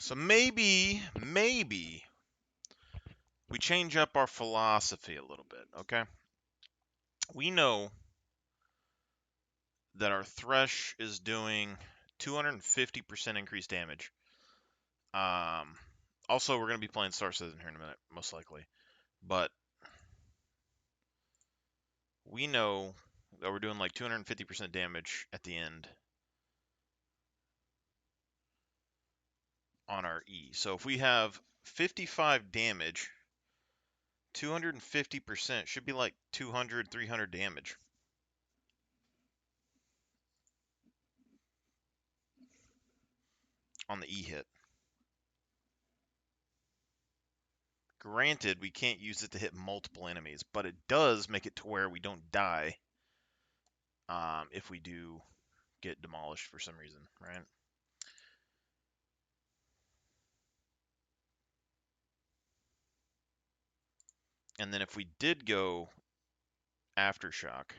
So maybe we change up our philosophy a little bit, okay? We know that our Thresh is doing 250% increased damage. Also, we're going to be playing Star Citizen here in a minute, most likely. But we know that we're doing like 250% damage at the end on our E. So if we have 55 damage, 250% should be like 200, 300 damage on the E hit. Granted, we can't use it to hit multiple enemies, but it does make it to where we don't die if we do get demolished for some reason, right? And then if we did go Aftershock,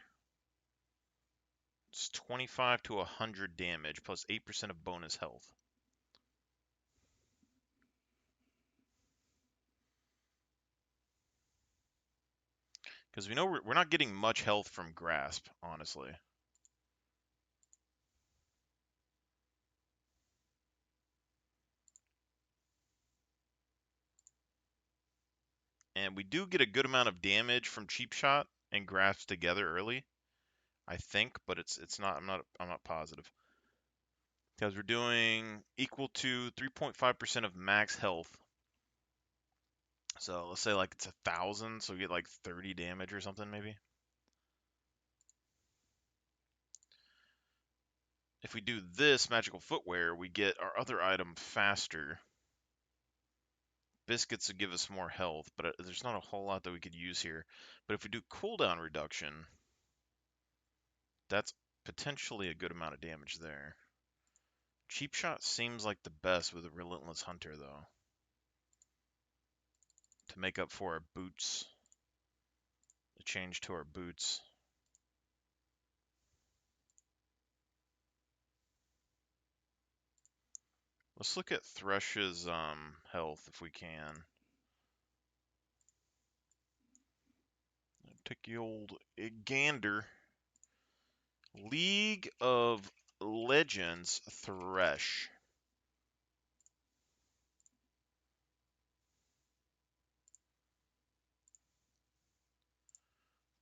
it's 25 to 100 damage plus 8% of bonus health. Because we know we're not getting much health from Grasp, honestly. And we do get a good amount of damage from Cheap Shot and Grasp together early, I think, but it's not I'm not positive. Because we're doing equal to 3.5% of max health. So let's say like it's 1,000, so we get like 30 damage or something maybe. If we do this magical footwear, we get our other item faster. Biscuits would give us more health, but there's not a whole lot that we could use here. But if we do cooldown reduction, that's potentially a good amount of damage there. Cheap Shot seems like the best with a Relentless Hunter, though, to make up for our boots. The change to our boots. Let's look at Thresh's health if we can. Take the old gander. League of Legends Thresh.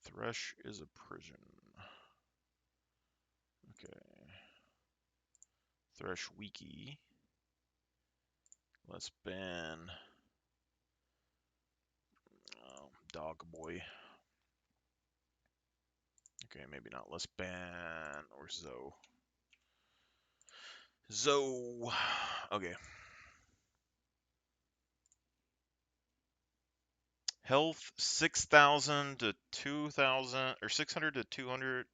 Thresh is a prison. Okay. Thresh Wiki. Let's ban Dog Boy. Okay, maybe not. Let's ban or Zoe. Zoe. Okay. Health 6,000 to 2,000 or 600 to 200.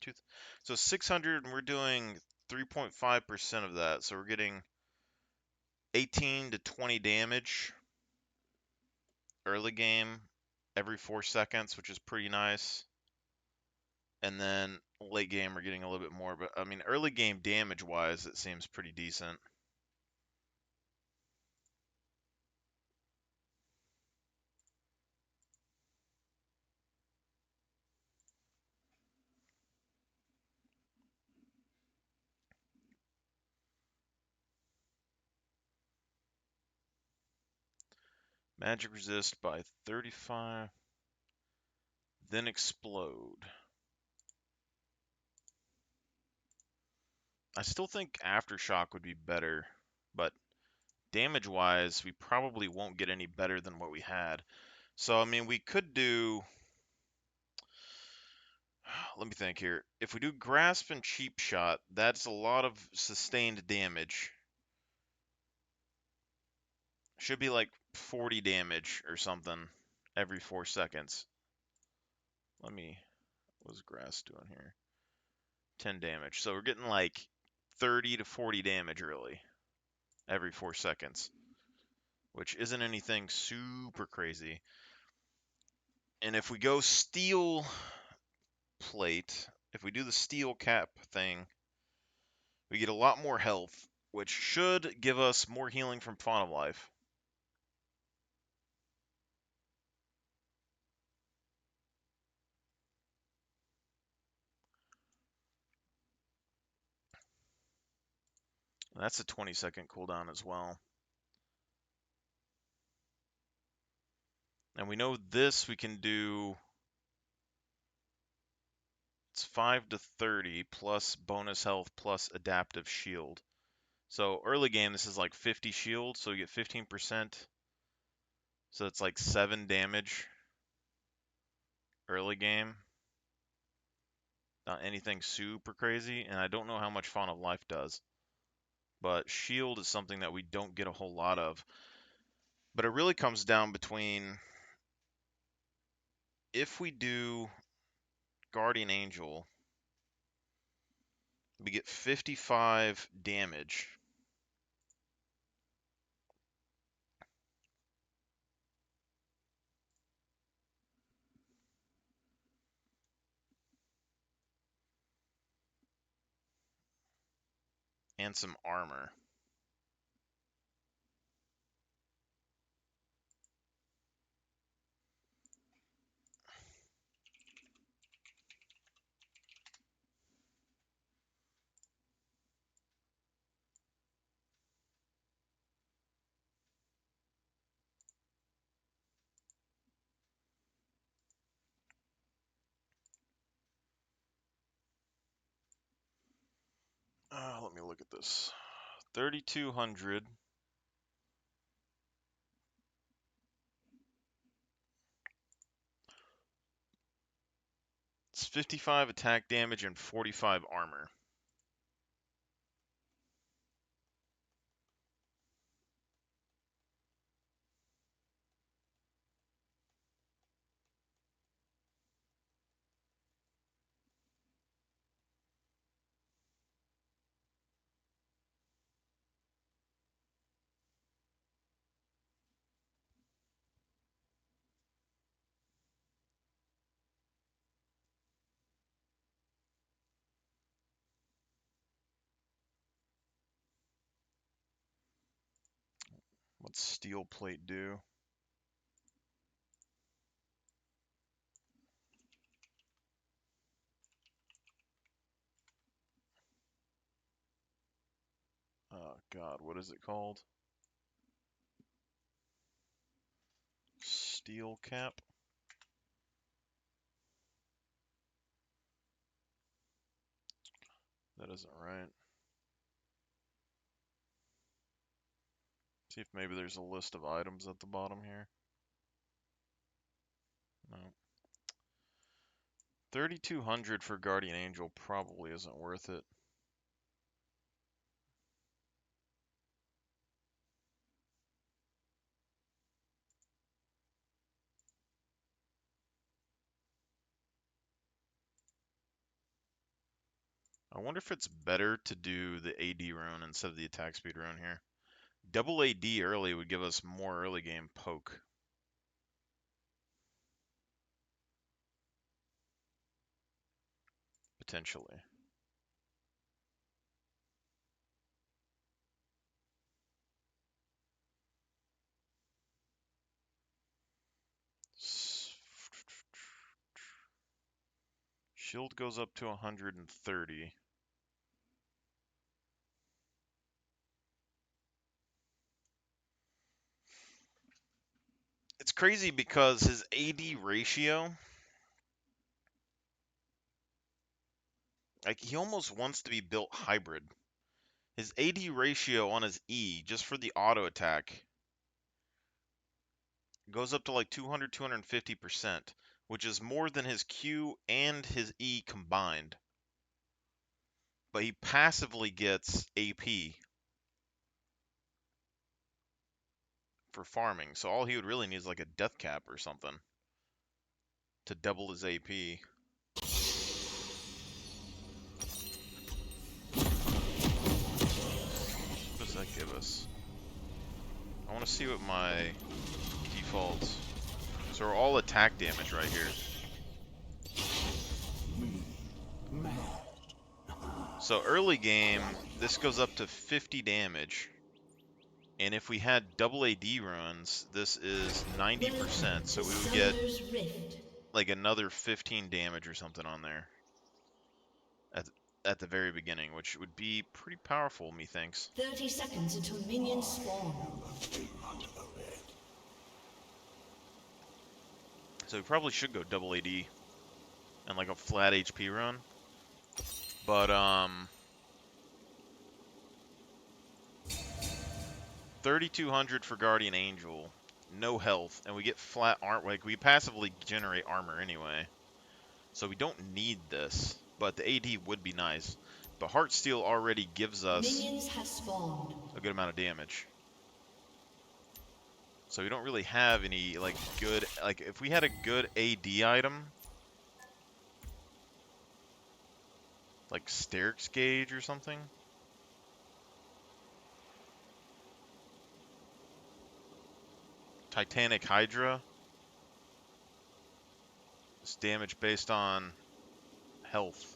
So 600, and we're doing 3.5% of that. So we're getting 18 to 20 damage early game every 4 seconds, which is pretty nice. And then late game we're getting a little bit more, but I mean early game damage wise it seems pretty decent. Magic resist by 35, then explode. I still think Aftershock would be better, but damage-wise, we probably won't get any better than what we had. So, I mean, we could do... Let me think here. If we do Grasp and Cheap Shot, that's a lot of sustained damage. Should be like 40 damage or something every 4 seconds. What's Grasp doing here? 10 damage. So we're getting like 30 to 40 damage early every 4 seconds, which isn't anything super crazy. And if we go steel plate, if we do the steel cap thing, we get a lot more health which should give us more healing from Font of Life. That's a 20-second cooldown as well. And we know this we can do. It's 5 to 30 plus bonus health plus adaptive shield. So early game, this is like 50 shield, so you get 15%. So it's like 7 damage early game. Not anything super crazy, and I don't know how much Font of Life does. But shield is something that we don't get a whole lot of. But it really comes down between if we do Guardian Angel, we get 55 damage. And some armor. Let me look at this. 3,200. It's 55 attack damage and 45 armor. What's steel plate do? Oh god, what is it called? Steel cap? That isn't right. See if maybe there's a list of items at the bottom here. No. 3,200 for Guardian Angel probably isn't worth it. I wonder if it's better to do the AD rune instead of the attack speed rune here. Double AD early would give us more early game poke. Potentially. Shield goes up to 130. It's crazy because his AD ratio, like he almost wants to be built hybrid. His AD ratio on his E, just for the auto attack, goes up to like 200, 250%, which is more than his Q and his E combined. But he passively gets AP for farming, so all he would really need is like a death cap or something to double his AP. What does that give us? I want to see what my defaults. So we're all attack damage right here. So early game, this goes up to 50 damage. And if we had double AD runs, this is 90%. So we would get like another 15 damage or something on there at the very beginning, which would be pretty powerful, methinks. 30 seconds until minions spawn. So we probably should go double AD and like a flat HP run. But 3,200 for Guardian Angel, no health, and we get flat armor. Like we passively generate armor anyway, so we don't need this. But the AD would be nice. But Heartsteel already gives us a good amount of damage, so we don't really have any like good. Like if we had a good AD item, like Sterix Gauge or something. Titanic Hydra. It's damage based on health.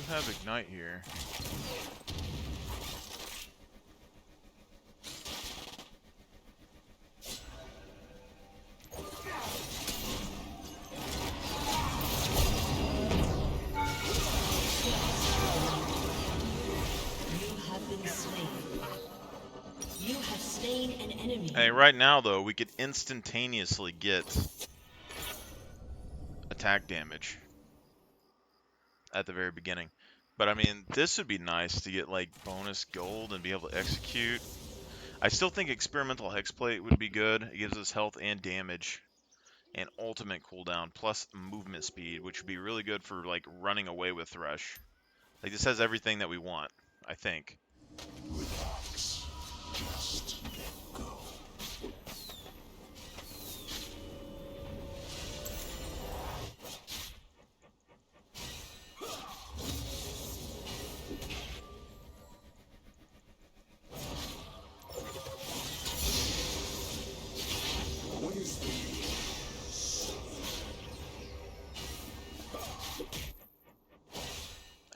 Have Ignite here. Hey, right now though, we could instantaneously get attack damage at the very beginning. But I mean, this would be nice to get like bonus gold and be able to execute. I still think experimental hexplate would be good. It gives us health and damage and ultimate cooldown plus movement speed, which would be really good for like running away with Thresh. Like this has everything that we want, I think. Relax. Just let go.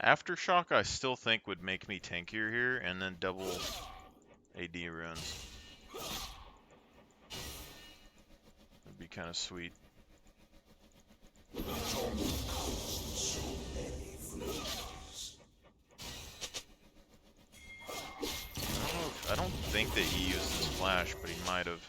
Aftershock I still think would make me tankier here, and then double AD runes. Would be kind of sweet. I don't think that he used his flash, but he might have.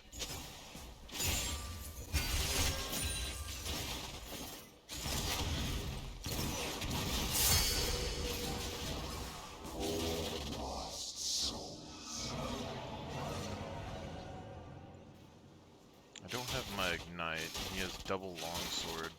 I don't have my Ignite. He has double longsword.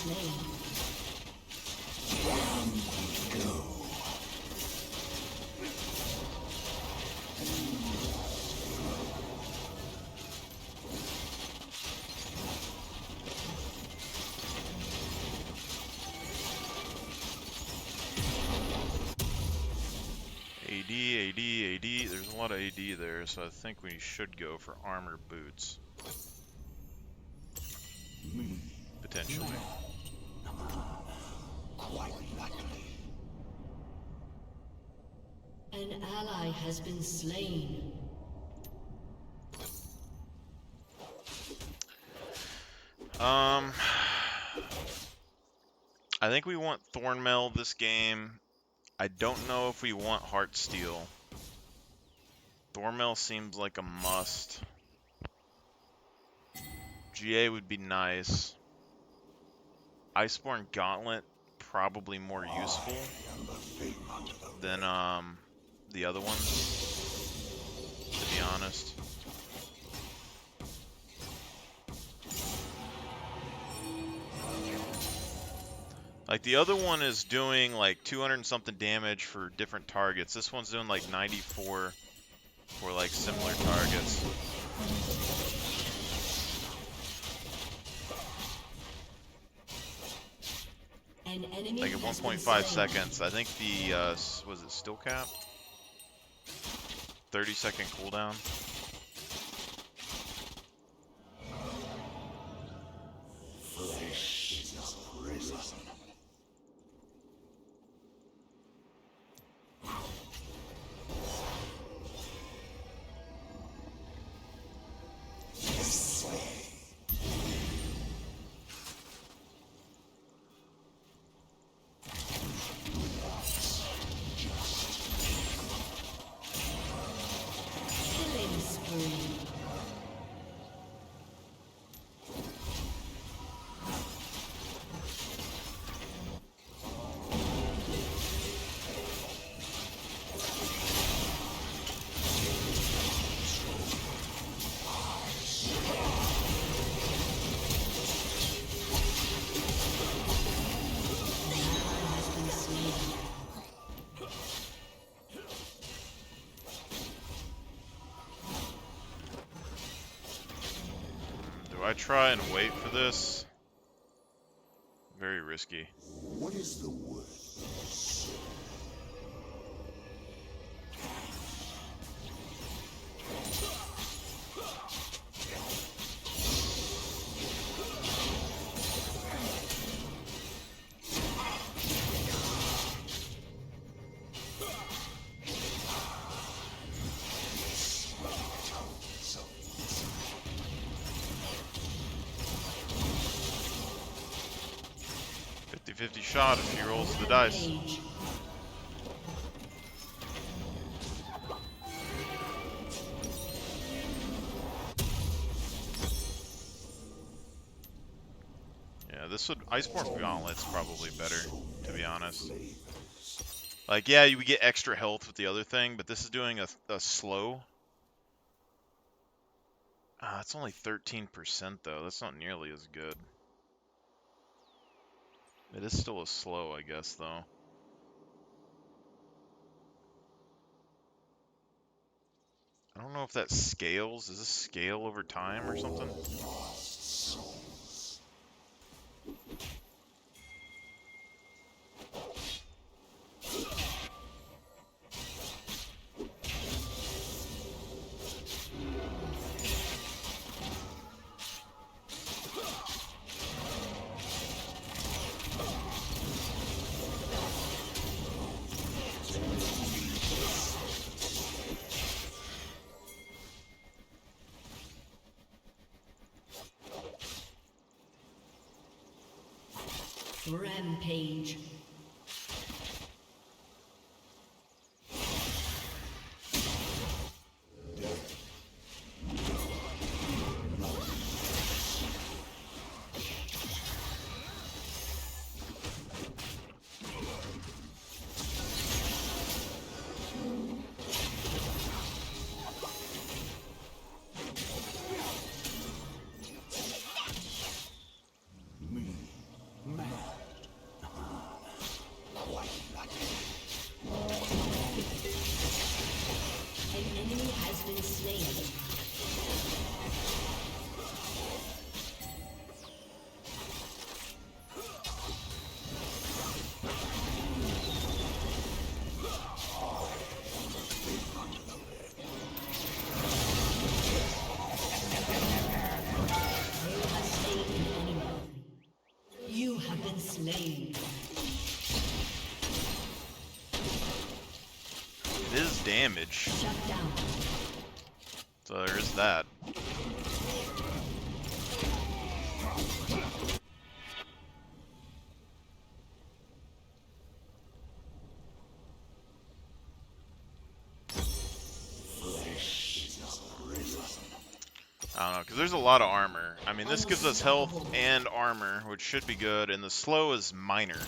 slain. AD, AD, AD. There's a lot of AD there, so I think we should go for armor boots. Potentially. Quite likely. An ally has been slain. I think we want Thornmail this game. I don't know if we want Heartsteel. Thornmail seems like a must. GA would be nice. Iceborne Gauntlet, probably more useful than the other ones, to be honest. Like, the other one is doing like 200 and something damage for different targets. This one's doing like 94 for like similar targets. An enemy Like at has been 1.5 slain. seconds. I think the, was it still cap? 30-second cooldown. Thresh is a prison. Killing spree. Has been slain. Do I try and wait for this? Very risky. What is the word? 50-50 shot if he rolls the dice. Rampage. Yeah, this would Iceborne Gauntlet's probably better, to be honest. Like, yeah, you would get extra health with the other thing, but this is doing a slow. It's only 13% though. That's not nearly as good. It is still a slow, I guess, though. I don't know if that scales. Does this scale over time or something? Rampage. been slain. It is damage. Shut down. So there is that. I don't know, because there's a lot of armor. I mean, this gives us health and armor, which should be good, and the slow is minor.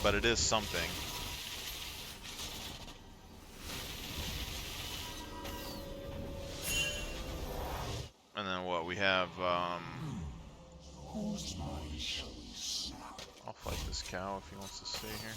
But it is something. And then what? We have, I'll fight this cow if he wants to stay here.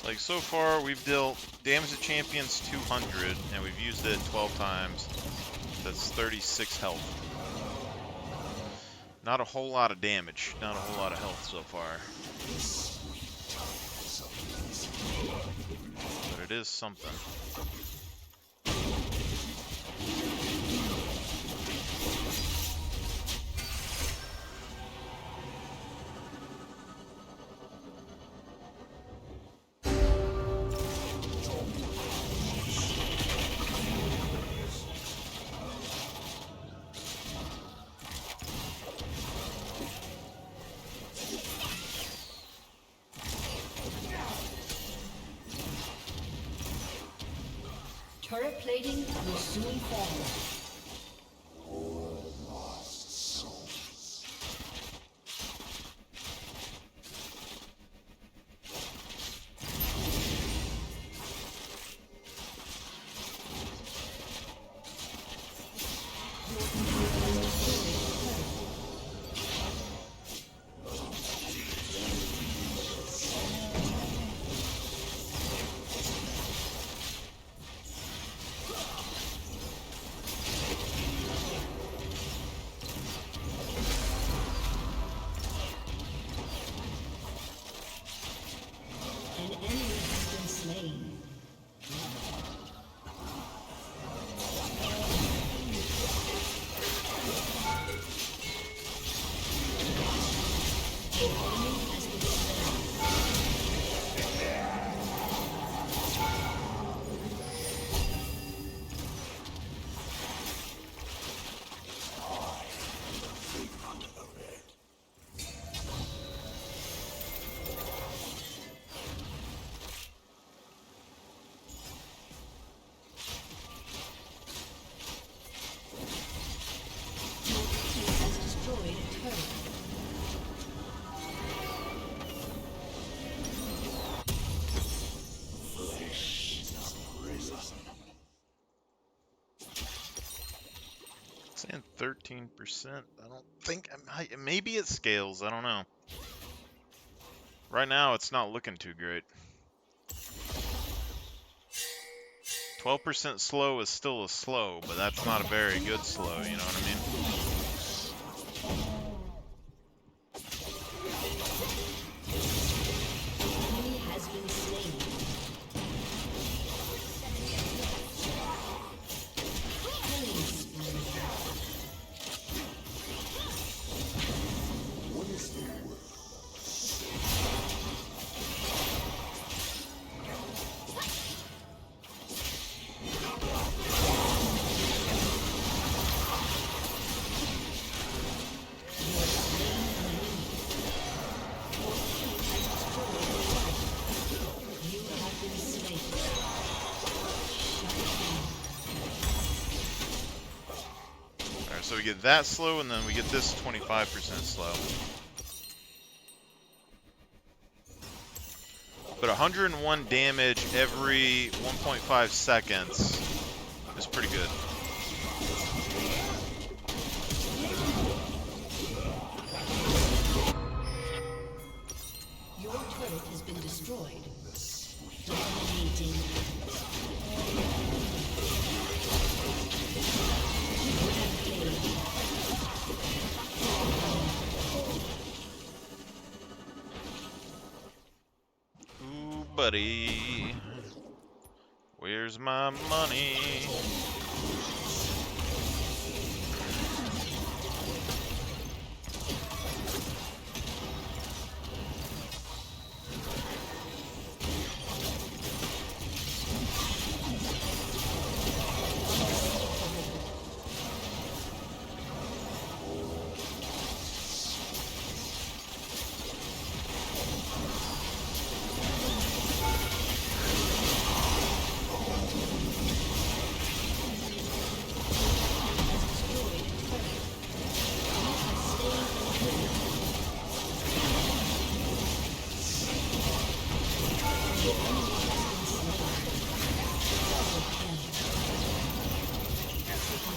Like, so far, we've dealt damage to champions 200, and we've used it 12 times. That's 36 health. Not a whole lot of damage, not a whole lot of health so far. But it is something. Turret plating will soon fall. An enemy has been slain. Saying 13%. I don't think maybe it scales. I don't know. Right now, it's not looking too great. 12% slow is still a slow, but that's not a very good slow. You know what I mean? Enemy has been slain. Killing spree. You have been slain. Alright, so we get that slow, and then we get this 25% slow. But 101 damage every 1.5 seconds is pretty good. Your turret has been destroyed. Dominating. Ooh, buddy. Where's my money?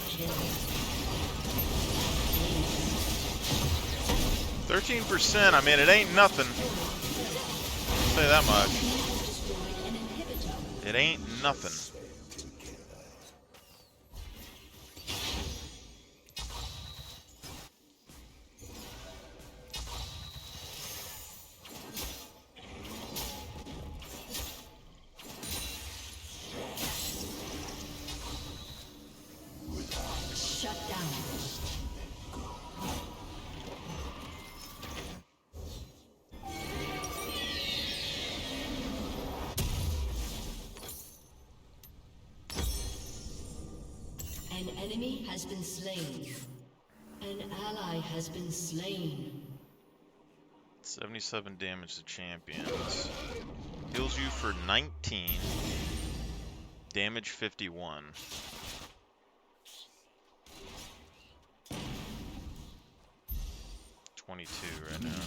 Kill. 13%, I mean, it ain't nothing. I'll say that much. It ain't nothing. Shut down. An enemy has been slain. An ally has been slain. 77 damage to champions. Heals you for 19. Damage 51. $22 right now.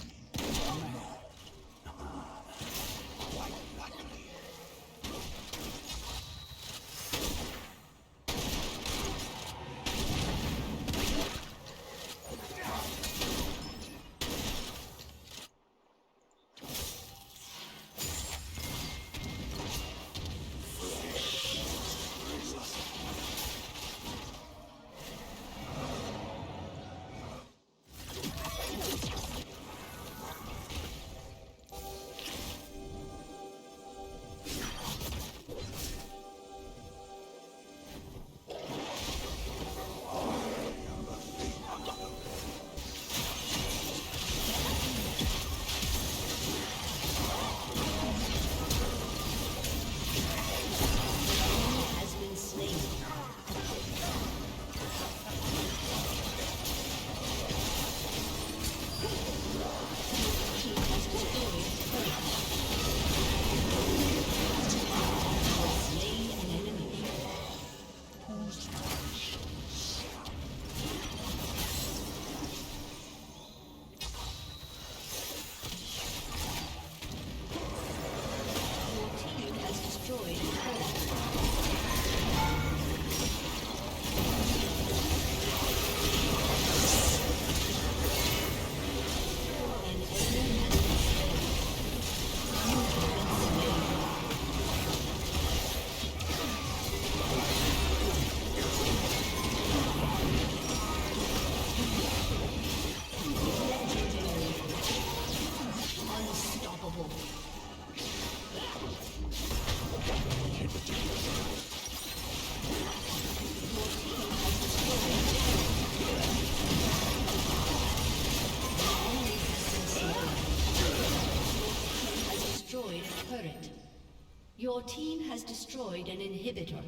Your team has destroyed an inhibitor.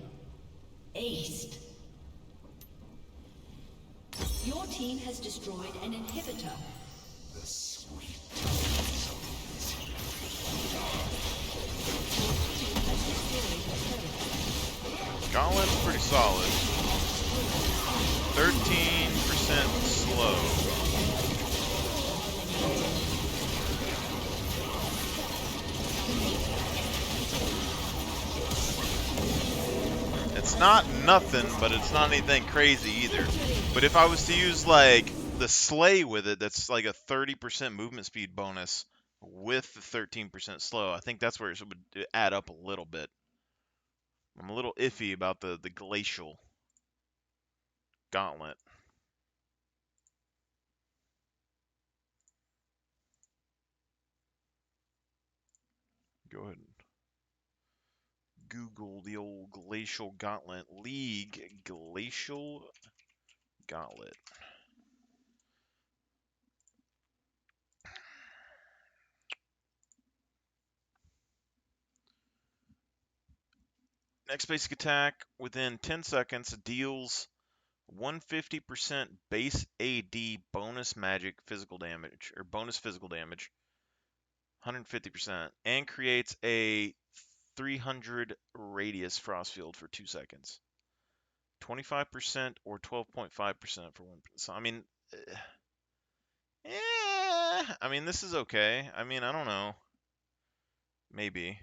Aced. Your team has destroyed an inhibitor. Gauntlet's pretty solid. 13% slow. It's not nothing, but it's not anything crazy either. But if I was to use like the Slay with it, that's like a 30% movement speed bonus with the 13% slow. I think that's where it would add up a little bit. I'm a little iffy about the glacial gauntlet. Go ahead and Google the old glacial gauntlet. League glacial gauntlet. Next basic attack within 10 seconds deals 150% base AD bonus magic physical damage, or bonus physical damage, 150%, and creates a 300 radius frost field for 2 seconds. 25% or 12.5% for 1. So, I mean, I mean, this is okay. I mean, I don't know. Maybe.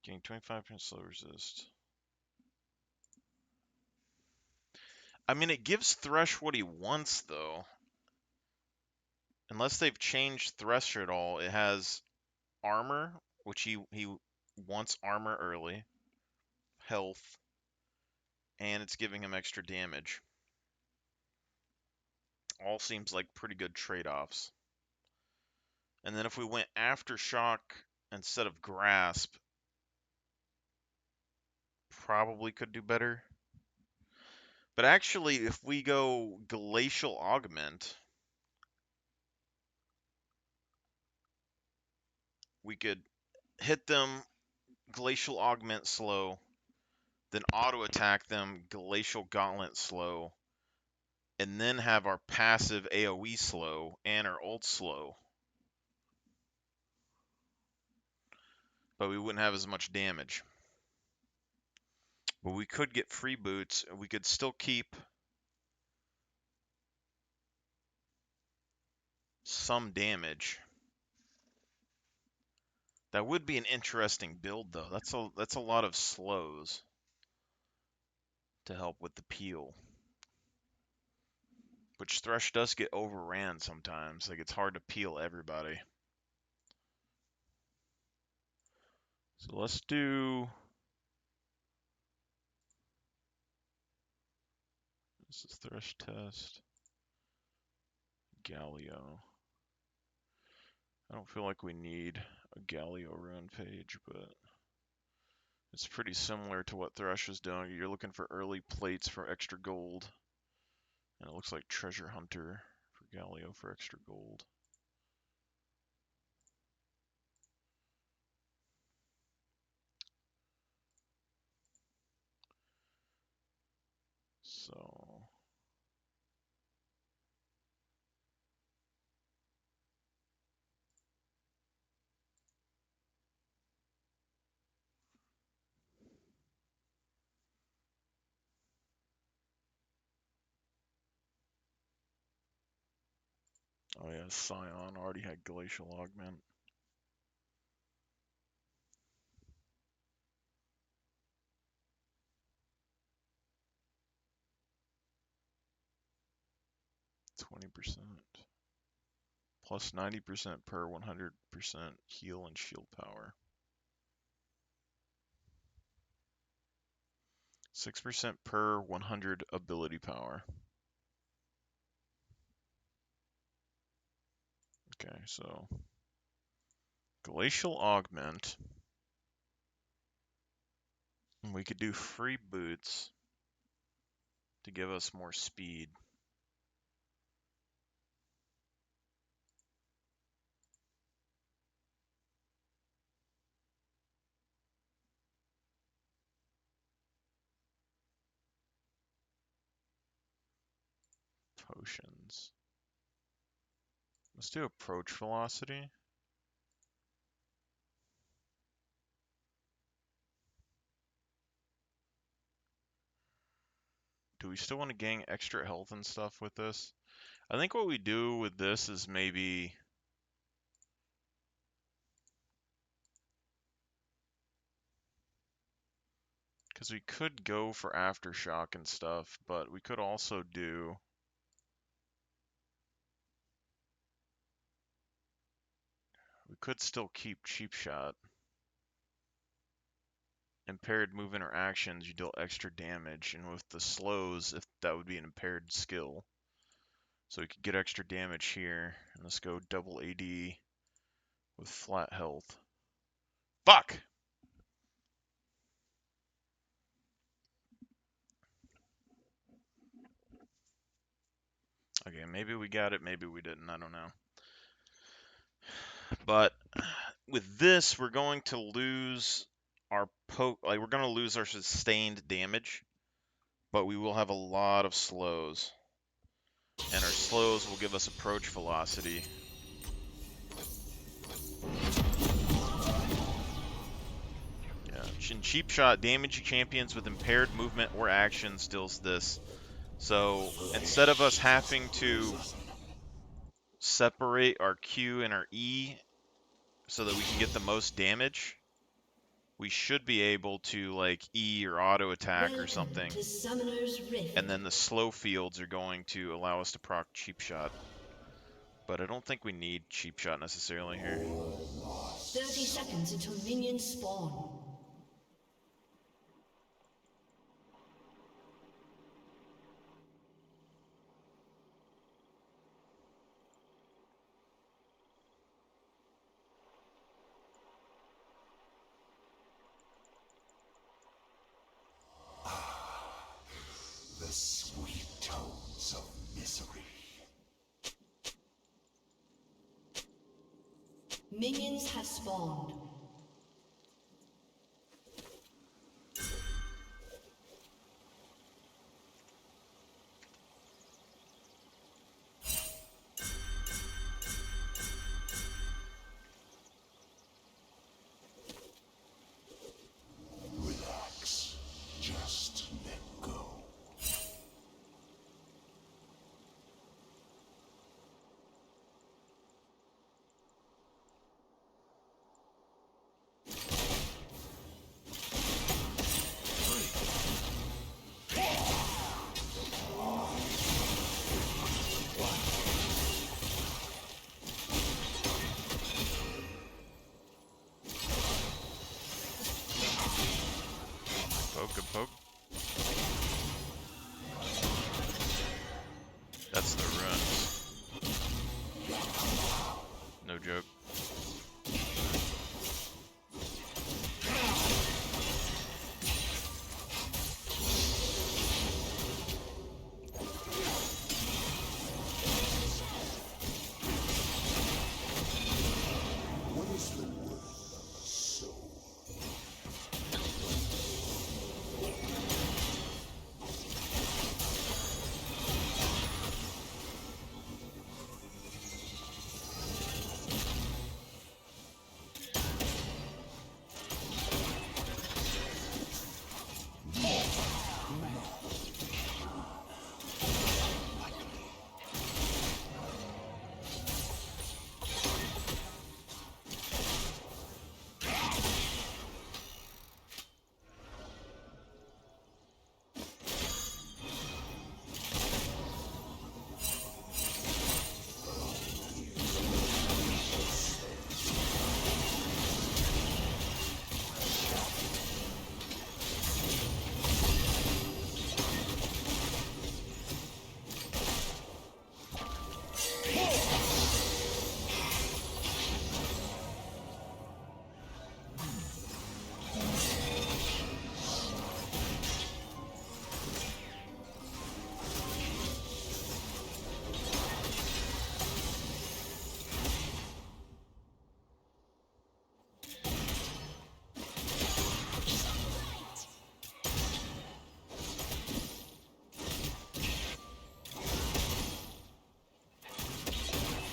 Getting 25% slow resist. I mean, it gives Thresh what he wants, though. Unless they've changed Thresh at all, it has armor, which he wants armor early, health, and it's giving him extra damage. All seems like pretty good trade-offs. And then if we went Aftershock instead of Grasp, probably could do better. But actually, if we go Glacial Augment, we could hit them Glacial Augment slow, then auto attack them Glacial Gauntlet slow, and then have our passive AoE slow and our ult slow. But we wouldn't have as much damage. But we could get free boots. We could still keep some damage. That would be an interesting build, though. That's a lot of slows to help with the peel. Which Thresh does get overran sometimes. Like, it's hard to peel everybody. So let's do... This is Thresh test. Galio. I don't feel like we need a Galio rune page, but it's pretty similar to what Thresh is doing. You're looking for early plates for extra gold. And it looks like Treasure Hunter for Galio for extra gold. So... Oh yeah, Scion already had Glacial Augment. %, plus 90% per 100% heal and shield power. 6% per 100 ability power. Okay, so Glacial Augment. And we could do free boots to give us more speed. Potions. Let's do approach velocity. Do we still want to gain extra health and stuff with this? I think what we do with this is maybe Because we could go for aftershock and stuff, but we could also do... We could still keep cheap shot. Impaired move interactions, you deal extra damage, and with the slows, if that would be an impaired skill. So we could get extra damage here, and let's go double AD with flat health. Fuck! Okay, maybe we got it, maybe we didn't, I don't know. But with this, we're going to lose our we're going to lose our sustained damage, but we will have a lot of slows. And our slows will give us approach velocity. Yeah, in cheap shot, damage champions with impaired movement or action steals this. So instead of us having to separate our Q and our E so that we can get the most damage, we should be able to like E or auto attack or Welcome something. to Summoner's Rift. And then the slow fields are going to allow us to proc cheap shot. But I don't think we need cheap shot necessarily here. 30 seconds until minions spawn. The sweet tones of misery. Minions have spawned. Relax. Just let go. Poke, good poke. That's the runs. No joke. What is the worth of a soul?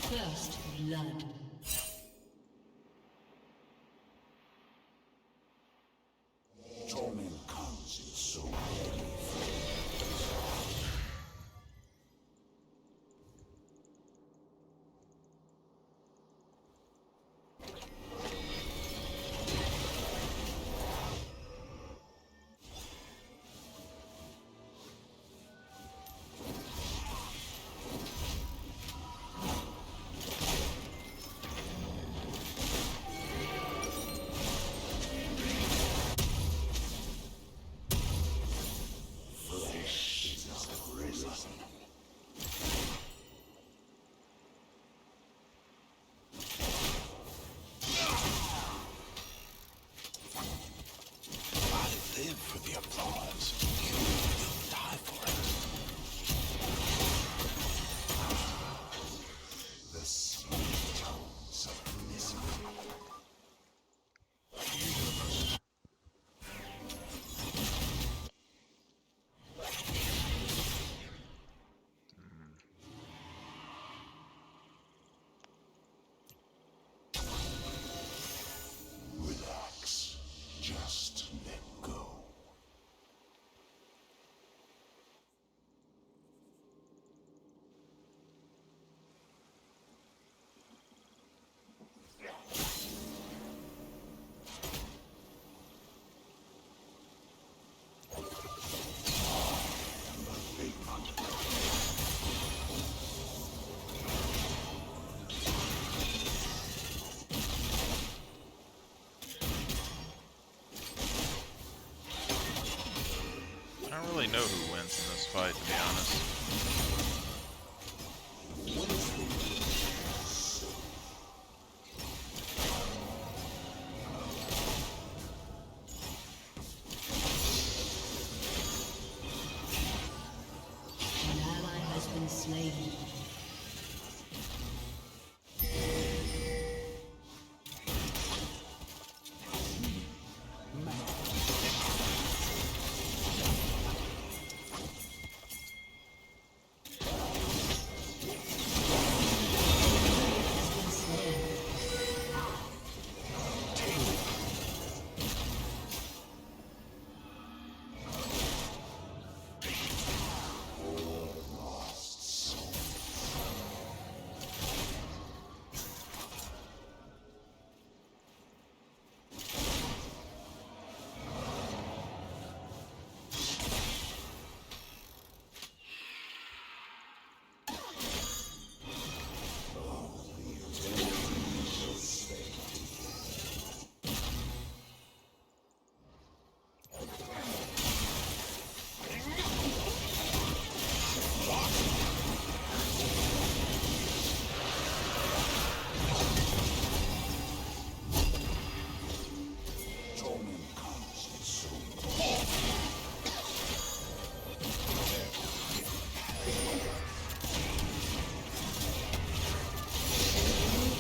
First blood. Torment comes in so many forms. Live for the applause. You will die for it. The sweet tones of misery. Relax. Just let go. I don't really know who wins in this fight, to be honest. An ally has been slain.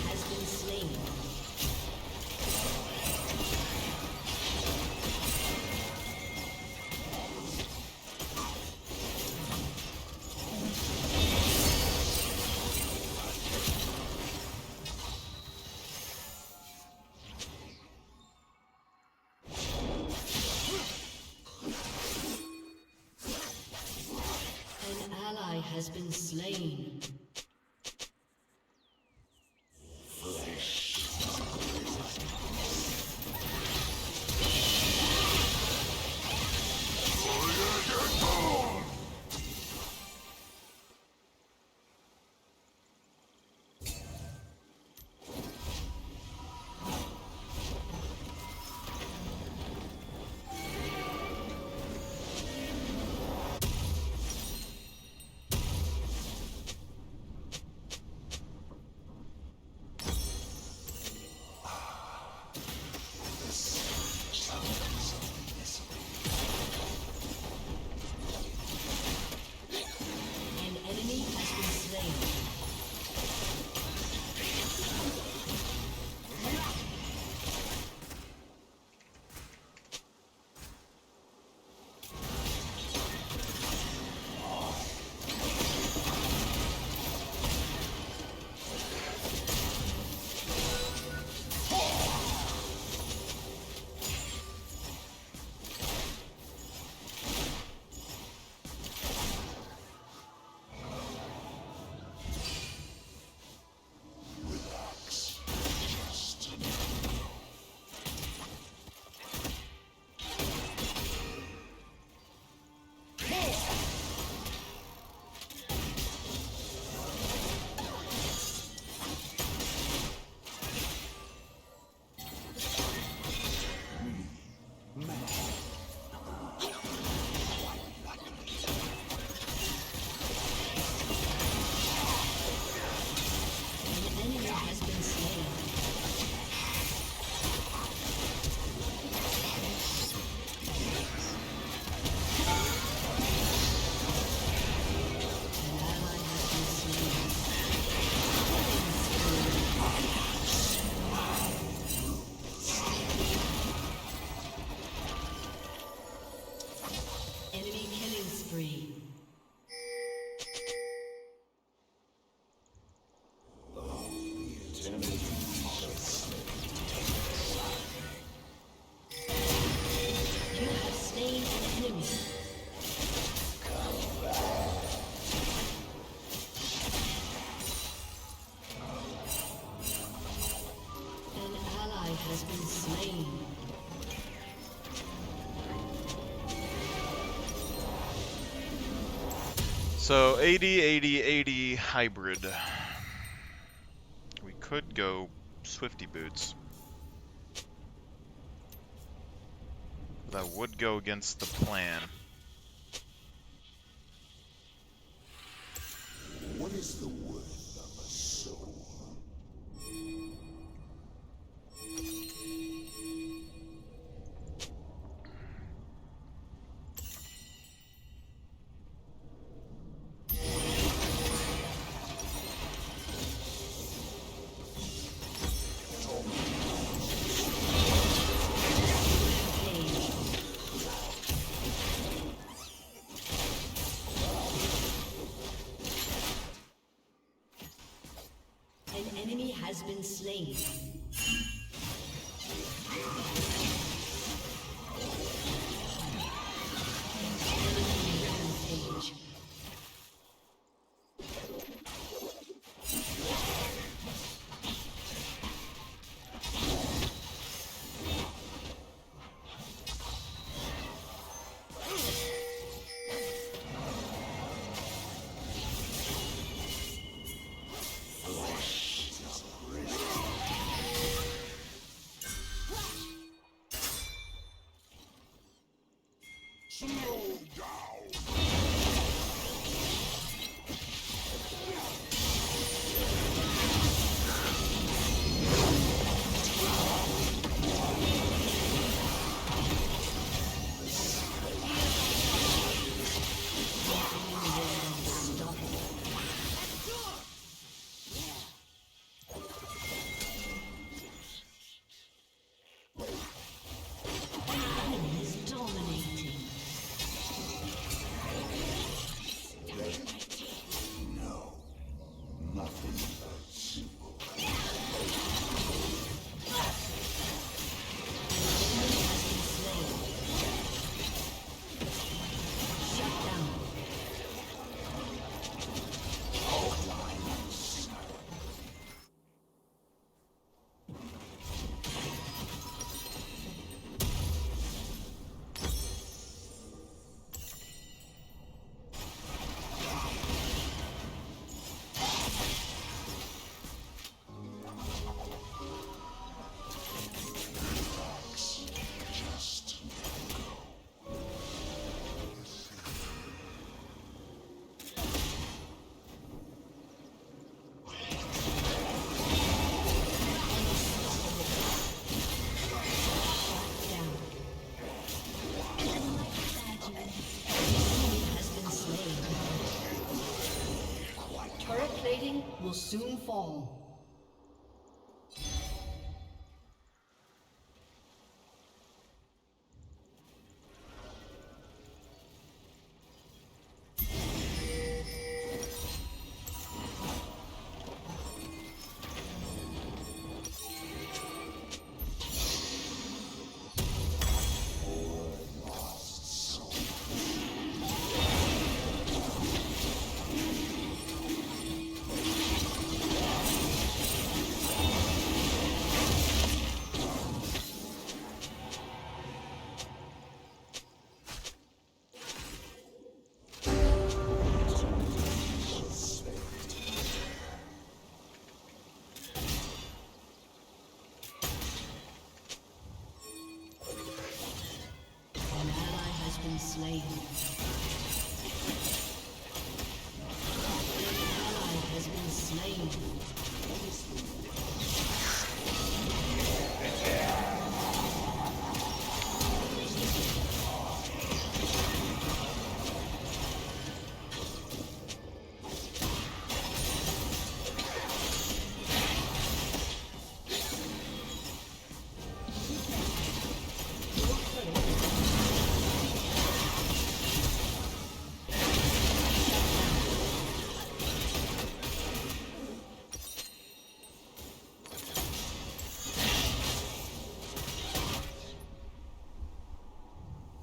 Has been slain. An ally has been slain. So 80, 80, 80 hybrid. We could go Swifty Boots. But that would go against the plan. What is the worth of a soul? An enemy has been slain. Rampage. Slow down! Enemy is dominating. No, nothing but simple. Shut down. Just Down. Enemy has been slain. Turret plating will soon fall. An ally has been slain. An ally has been slain.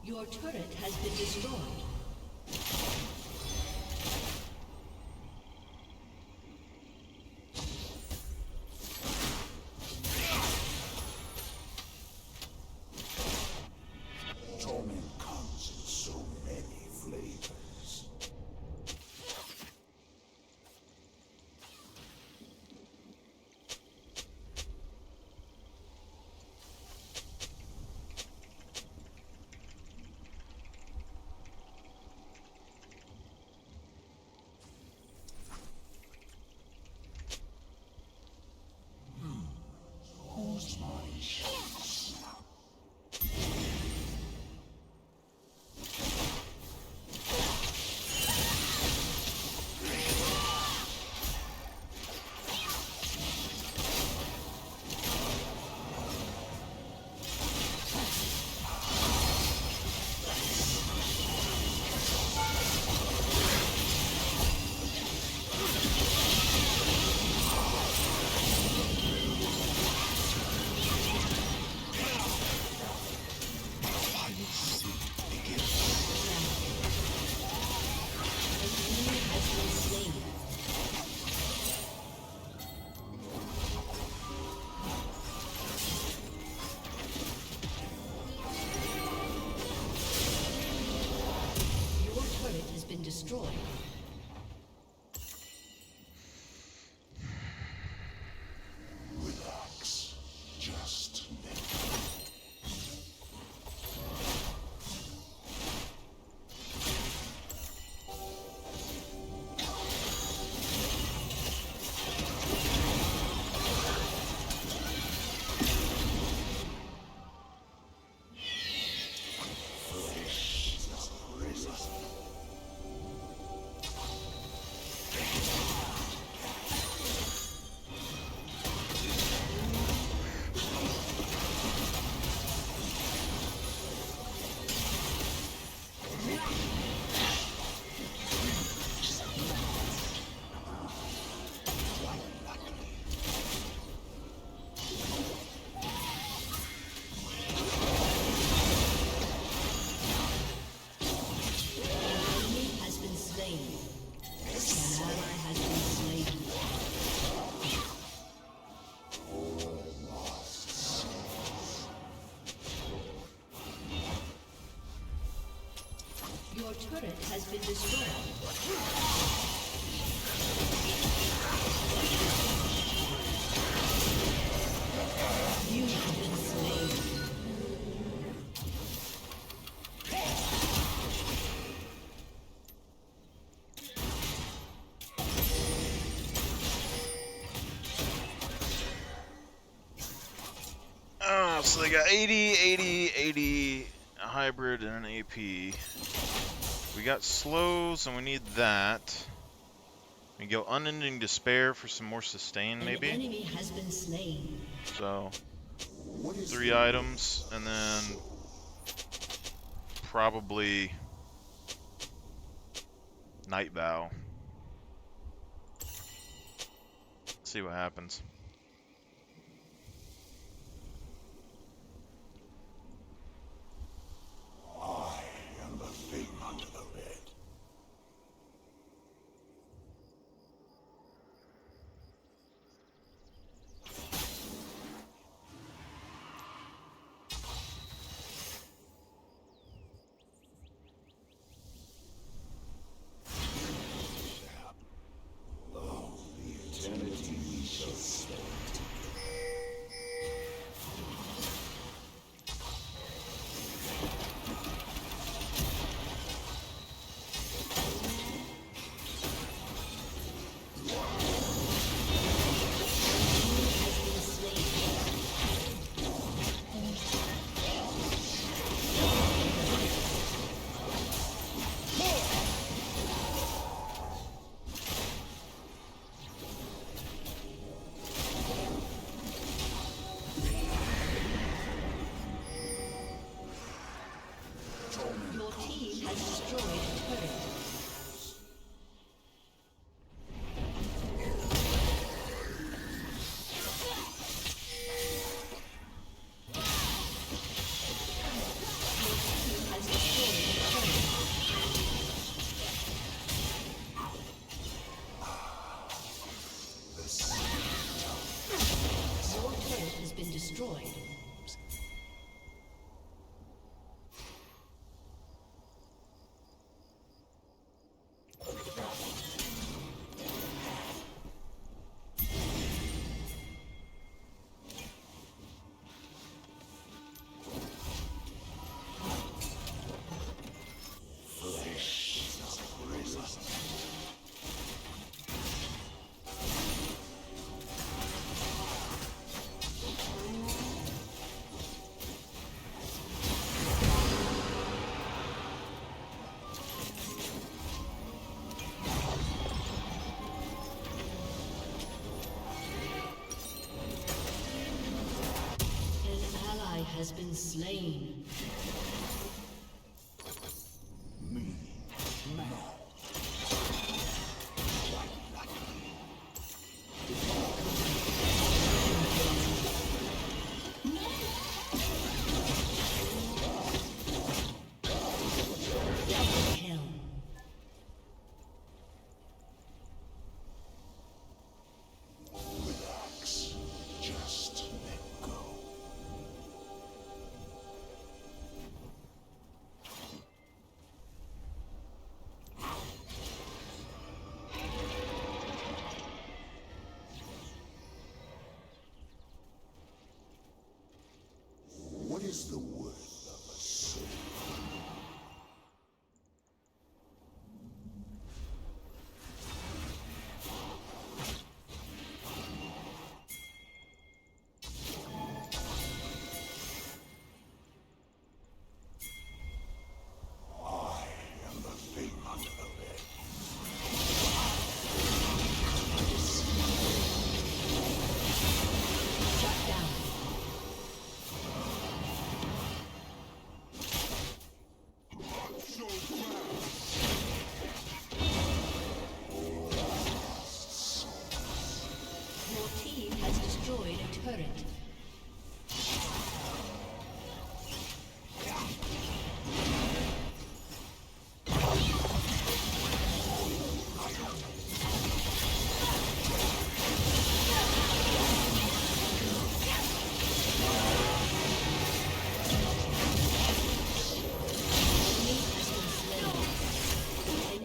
Your turret has been destroyed. torment comes in so many flavors. destroyed. You have been slain. Oh, so they got 80, 80, 80, a hybrid, and an AP. We got slows, and we need that. We go Unending Despair for some more sustain, An maybe. enemy has been slain. So, What is 3 the items, and then probably Night Vow. See what happens. I am the thing under the bed. Oh, the eternity we shall spend. Your team has destroyed a turret. Your turret has been destroyed. Thresh the bruiser. An ally has been slain. Me, man. Kill. Relax. Just let go. What is the worth of a soul? I am the thing under the bed. Shut down. Your team has destroyed a turret. An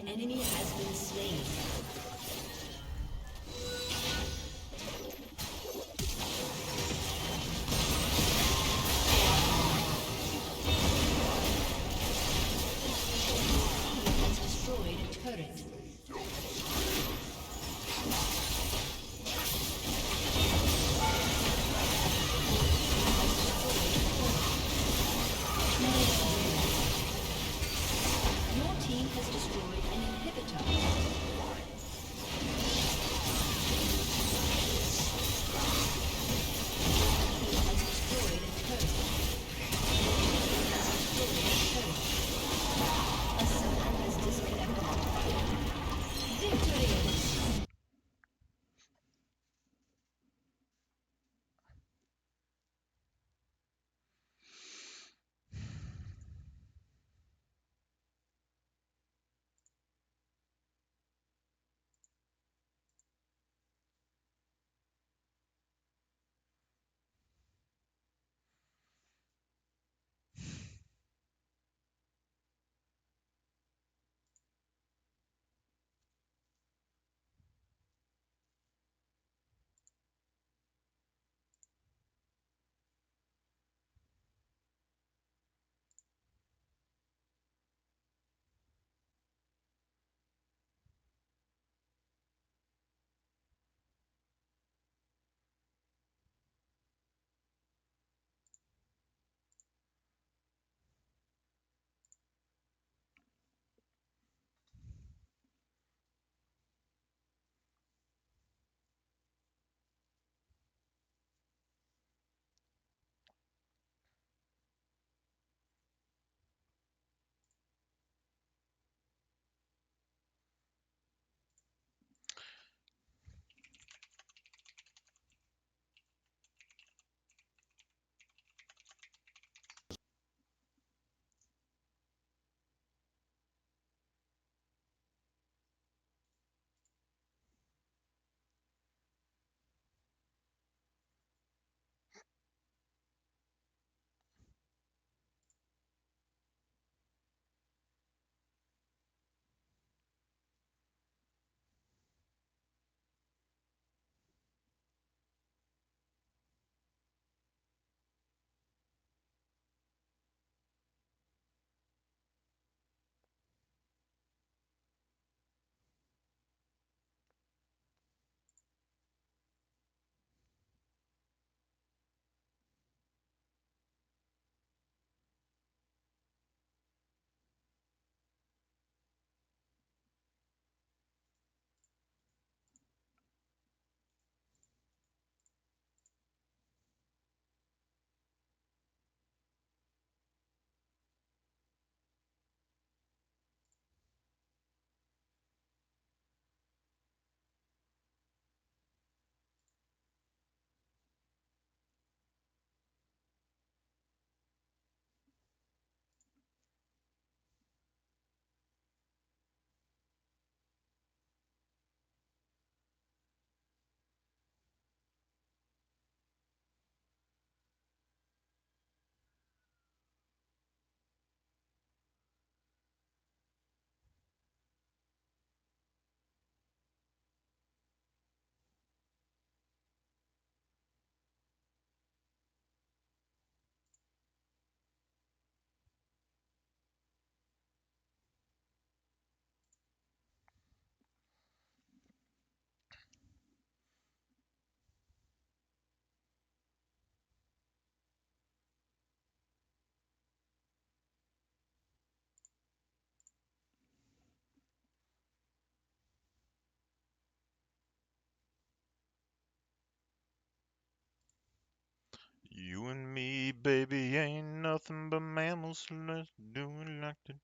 baby ain't nothing but mammals, so let's do it like that.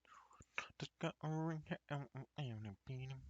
Just got a ring and a beat 'em.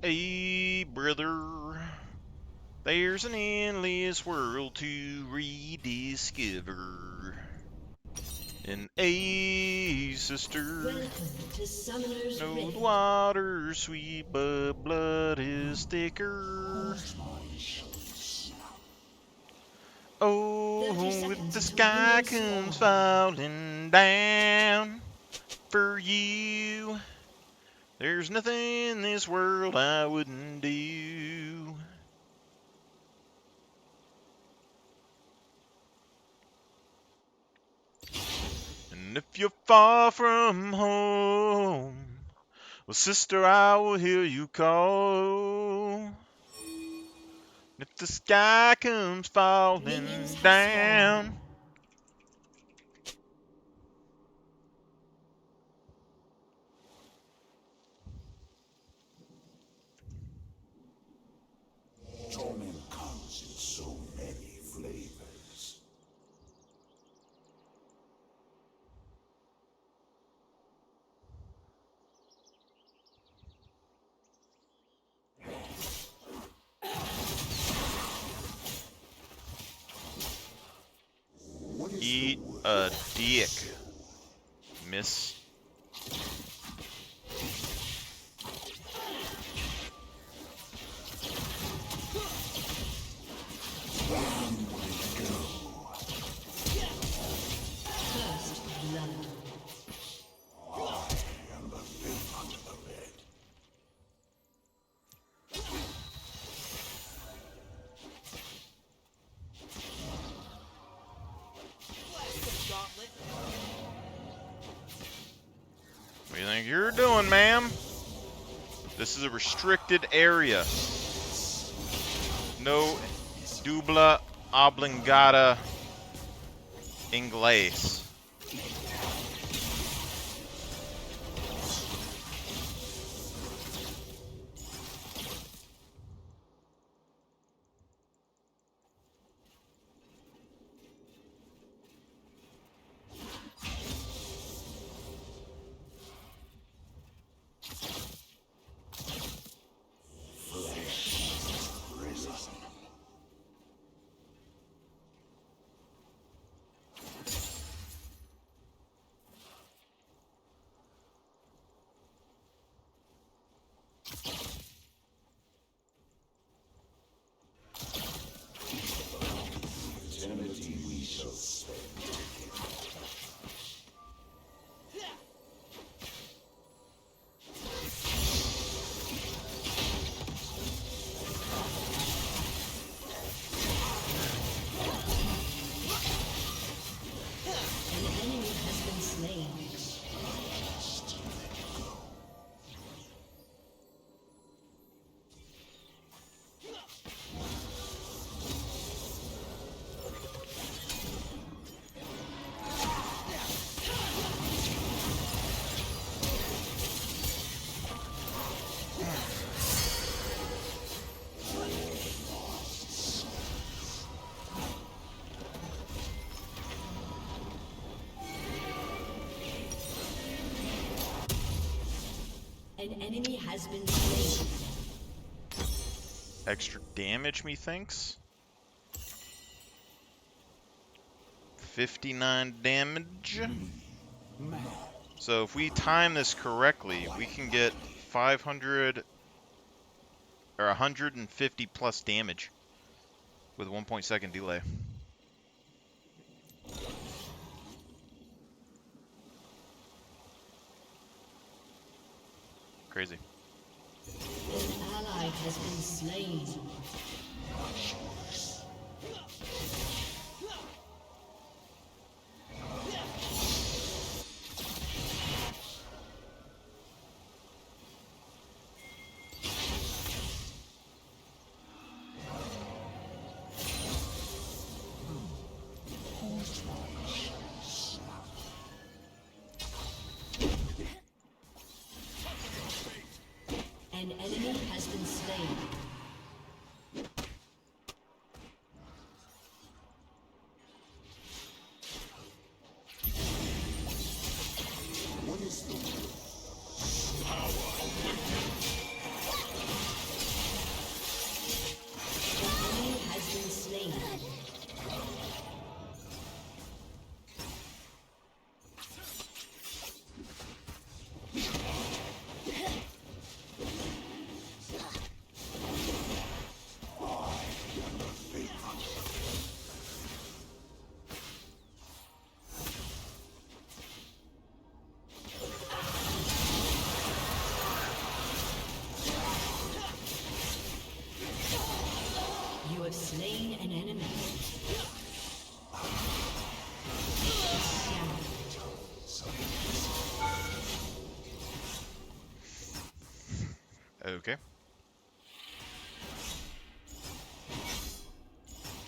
Hey, brother, there's an endless world to rediscover. And hey, sister, Welcome to Summoner's know the Rift. water's sweet, but blood is thicker. 30 Oh, if seconds the until sky minions comes spawn. falling down for you, there's nothing in this world I wouldn't do. And if you're far from home, well, sister, I will hear you call. If the sky comes Minions falling have spawned. down. Torment comes in so many flavors. What is the Eat worth a of dick, soul? miss. think you're doing, ma'am? This is a restricted area. No dubla oblongata inglés. Eternity we shall spend. An enemy has been slain. An enemy has been slain. Extra damage, methinks. 59 damage. So if we time this correctly, we can get 500 or 150 plus damage with 1.2 delay. Crazy. An ally has been slain. An enemy has been slain. What is the will? An enemy has been slain. You have slain an enemy. Okay.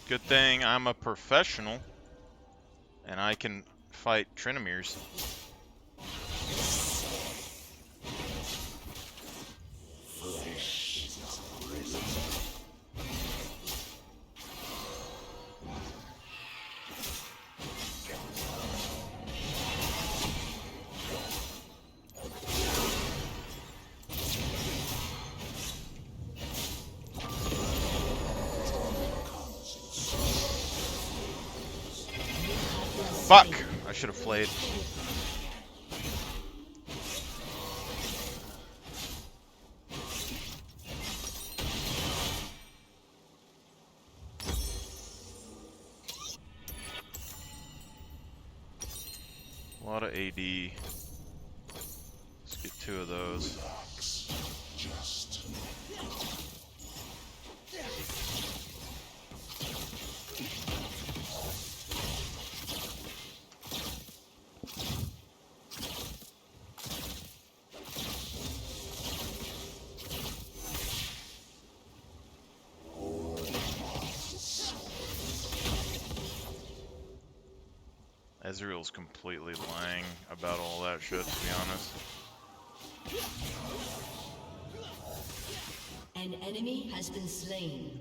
Good thing I'm a professional and I can fight Trinamirs. Fuck! I should have flayed. A lot of AD. Let's get 2 of those. Just Ezreal's completely lying about all that shit, to be honest. An enemy has been slain.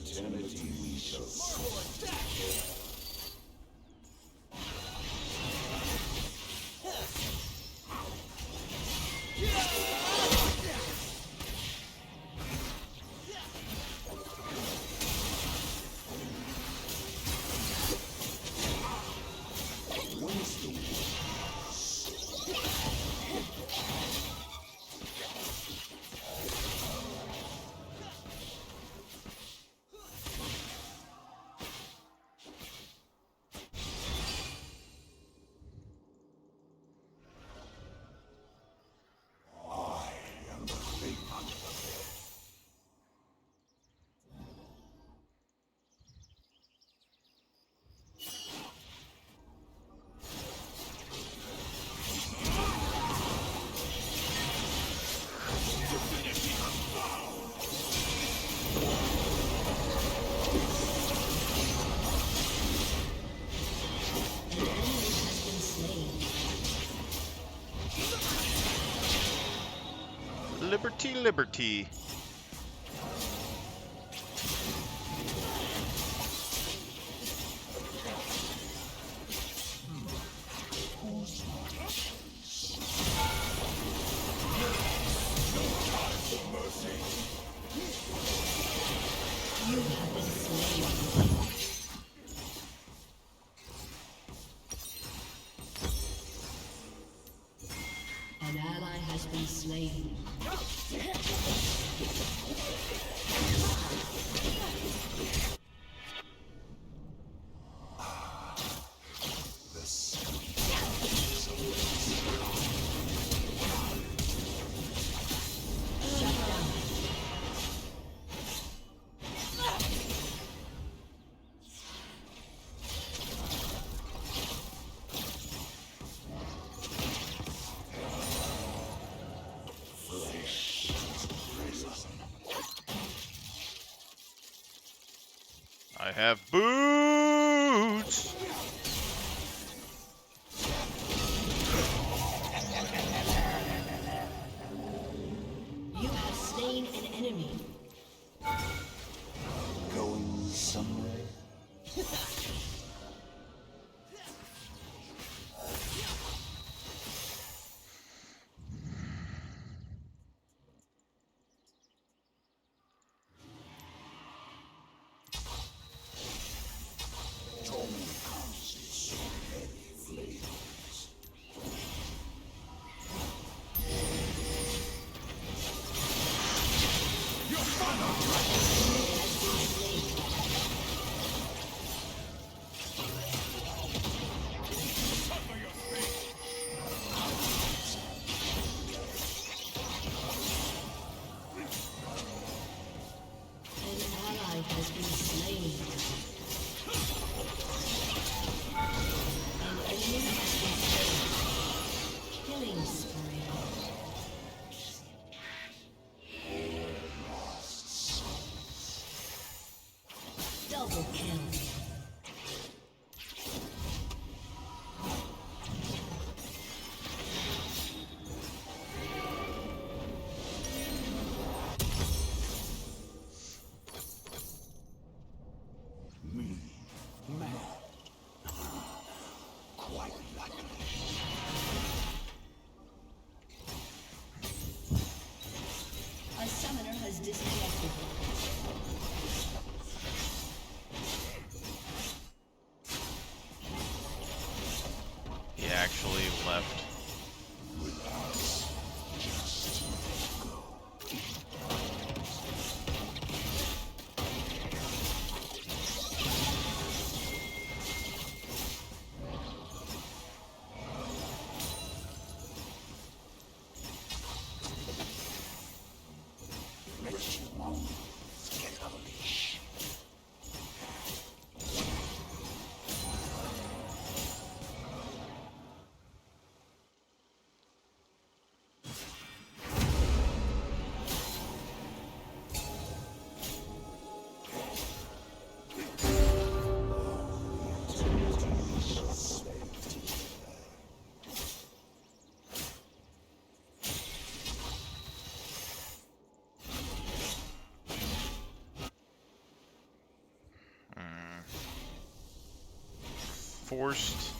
Eternity we shall see. Liberty, liberty. An ally has been slain. I have boots! You have slain an enemy. Going somewhere. Double kill. Quite likely. A summoner has disconnected. He actually left. forced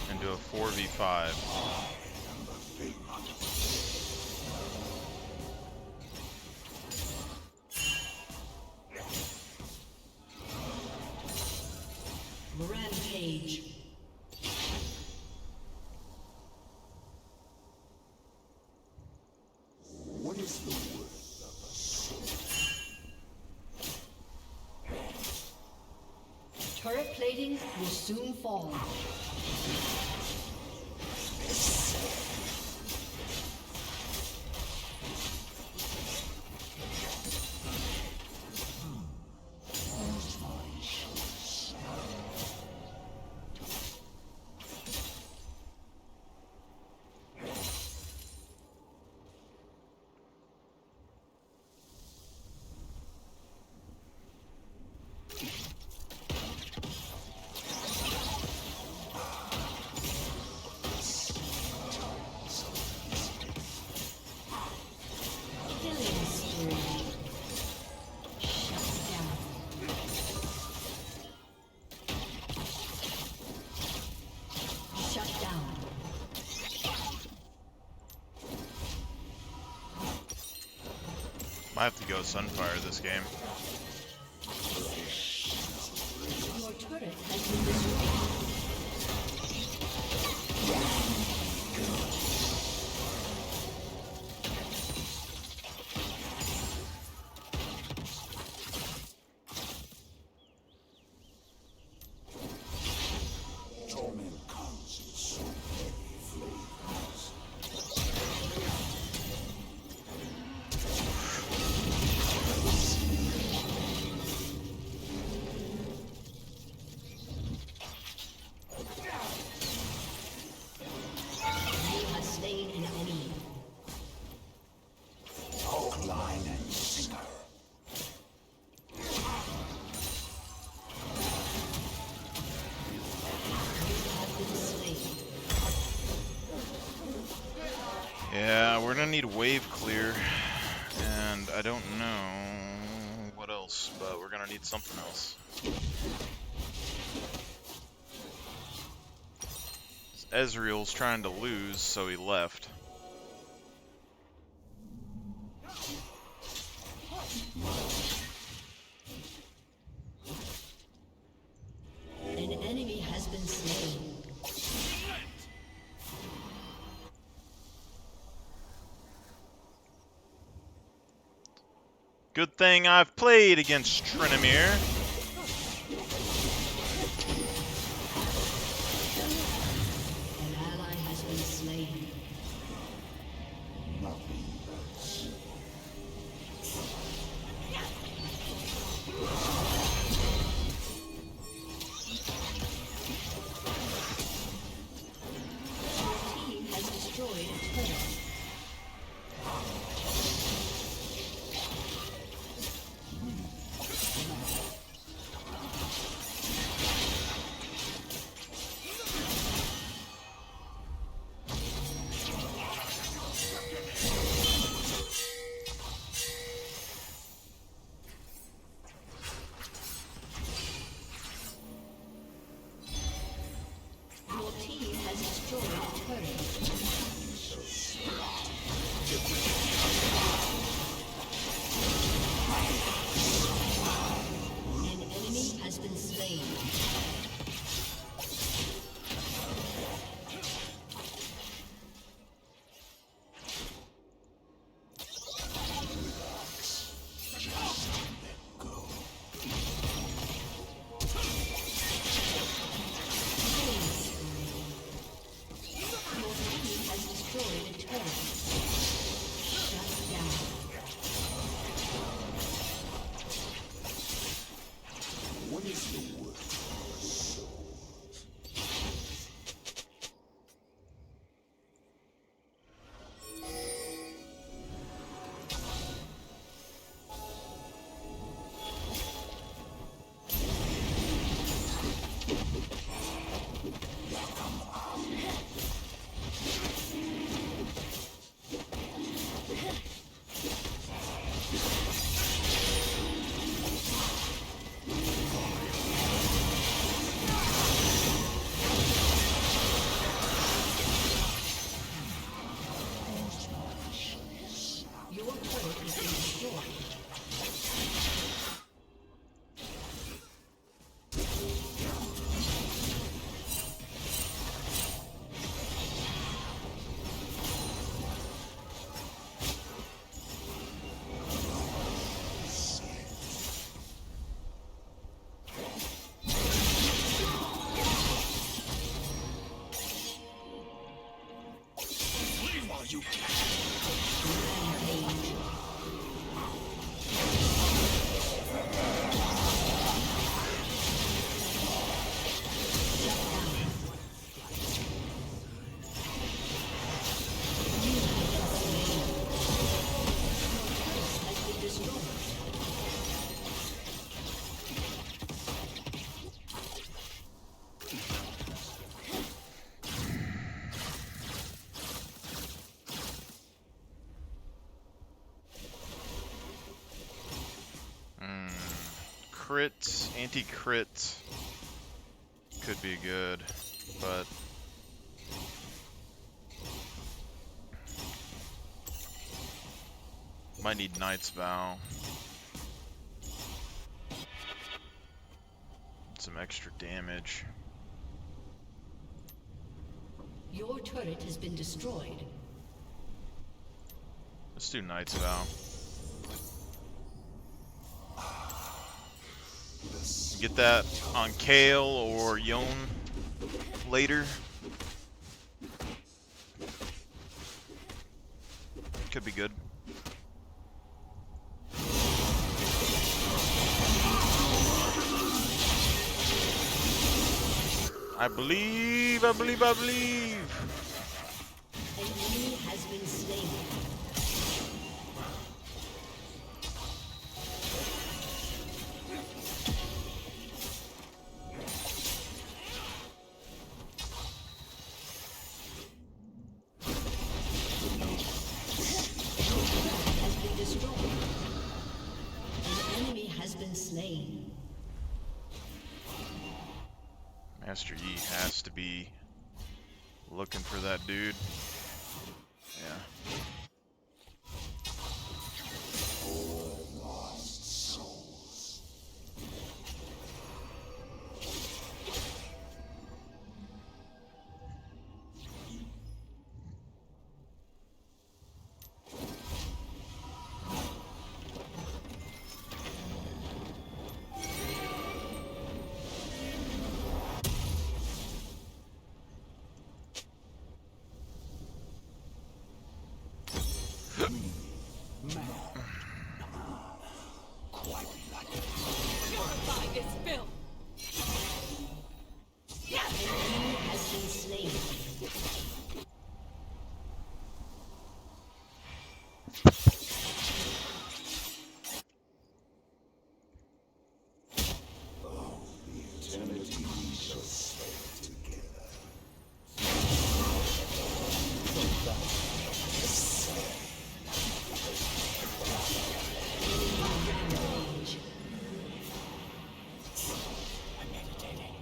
and do a 4v5. Rampage. What is the worth of a soul? Turret plating will soon fall. Killing spree. Shut down. Shut down. Might have to go Sunfire this game. Your turret has been destroyed. Torment comes in so many flavors. You have slain an enemy. Hook, line, and sinker. You have been slain. Yeah, we're gonna need wave clear, and I don't know what else, but we're gonna need something else. Ezreal's trying to lose, so he left. An enemy has been slain. Good thing I've played against Trinamir. An ally has been slain. Nothing else. Your team has destroyed a turret. crit, anti-crit could be good, but might need Knight's Vow. Some extra damage. Your turret has been destroyed. Let's do Knight's Vow. Get that on Kale or Yone later. Could be good. I believe. An enemy has been slain. Has been destroyed. An enemy has been slain. Master Yi has to be looking for that dude. Yeah. Quite like it. Purify this filth! An enemy has been slain. Eternity we shall stay together. Rampage. I'm meditating.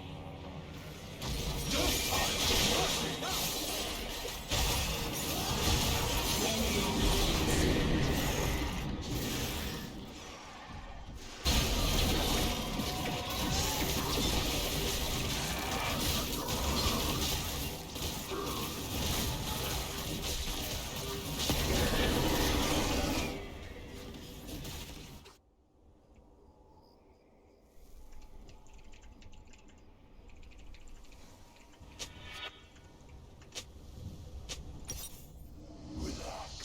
Relax.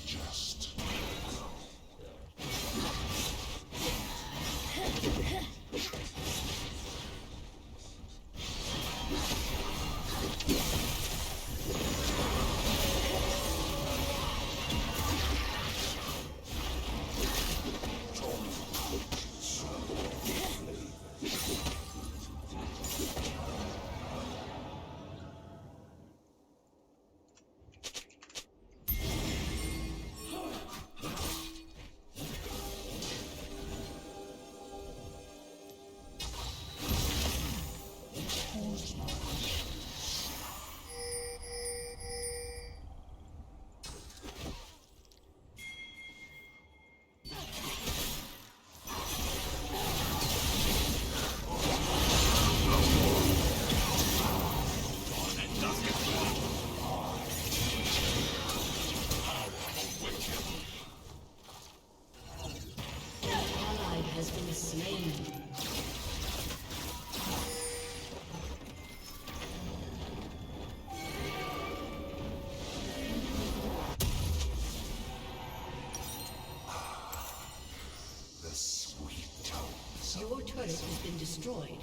Just An ally has been slain. the sweet tones. Your turret has been destroyed.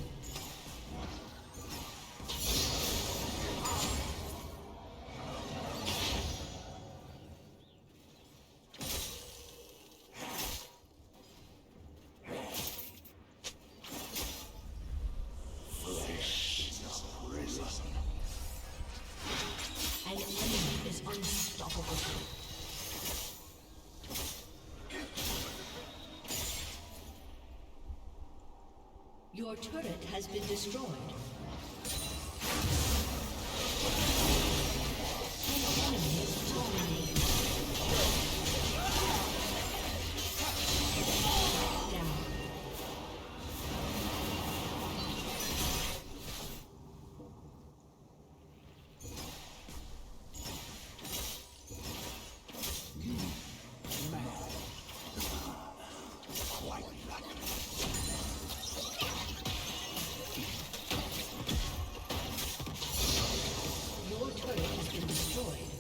Thresh is prison. An enemy is unstoppable. Your turret has been destroyed. An enemy is dominating. Down. Your turret has been destroyed.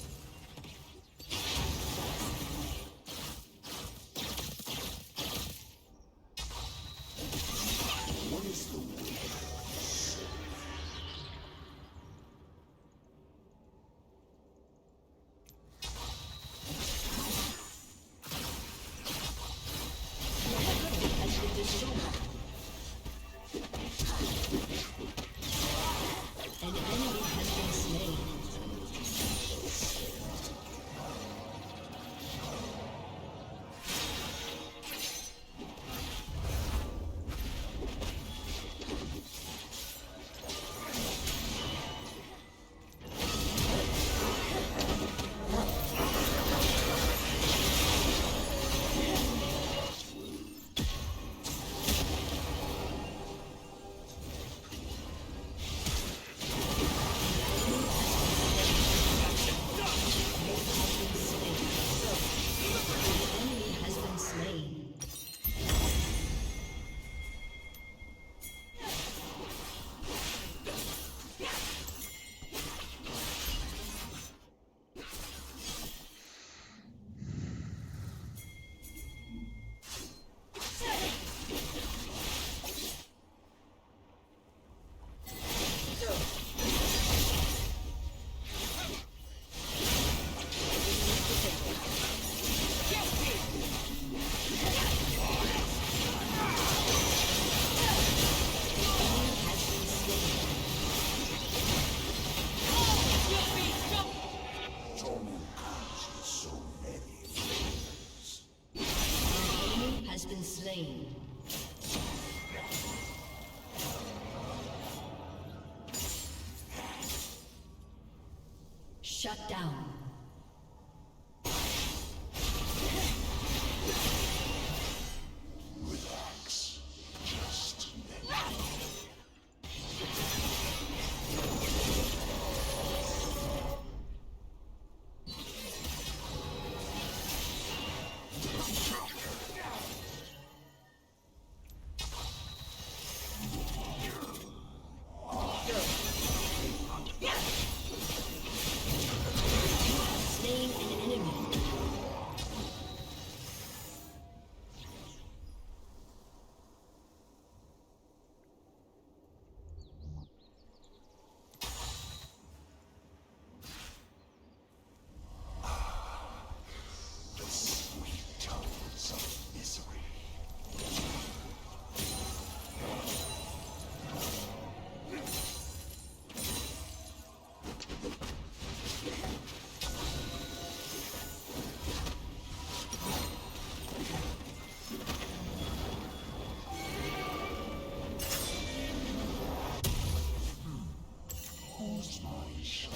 What is the will of soul? Your turret has been destroyed. An enemy has been slain. The enemy has been slain. Torment comes in so many flavors. An enemy has been slain. Shut down. Relax. Just let me. Slain an enemy. The sweet tones of misery. Whose body shall I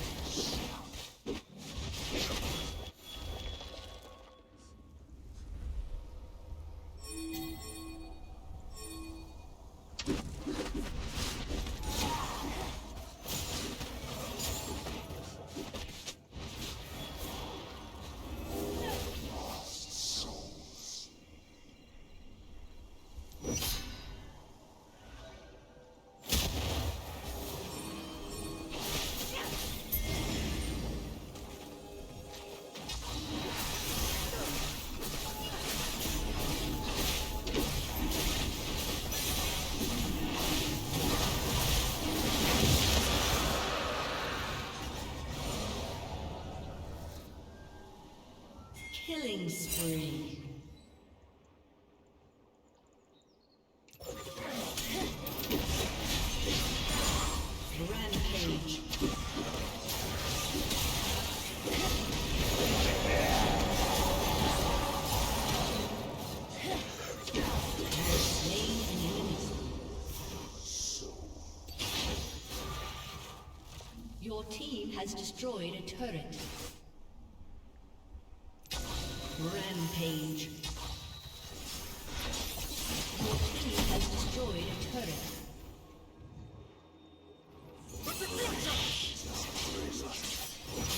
souls? Killing spree. Rampage. Slain an enemy. Your team has destroyed a turret. Rampage. Your team has destroyed a turret.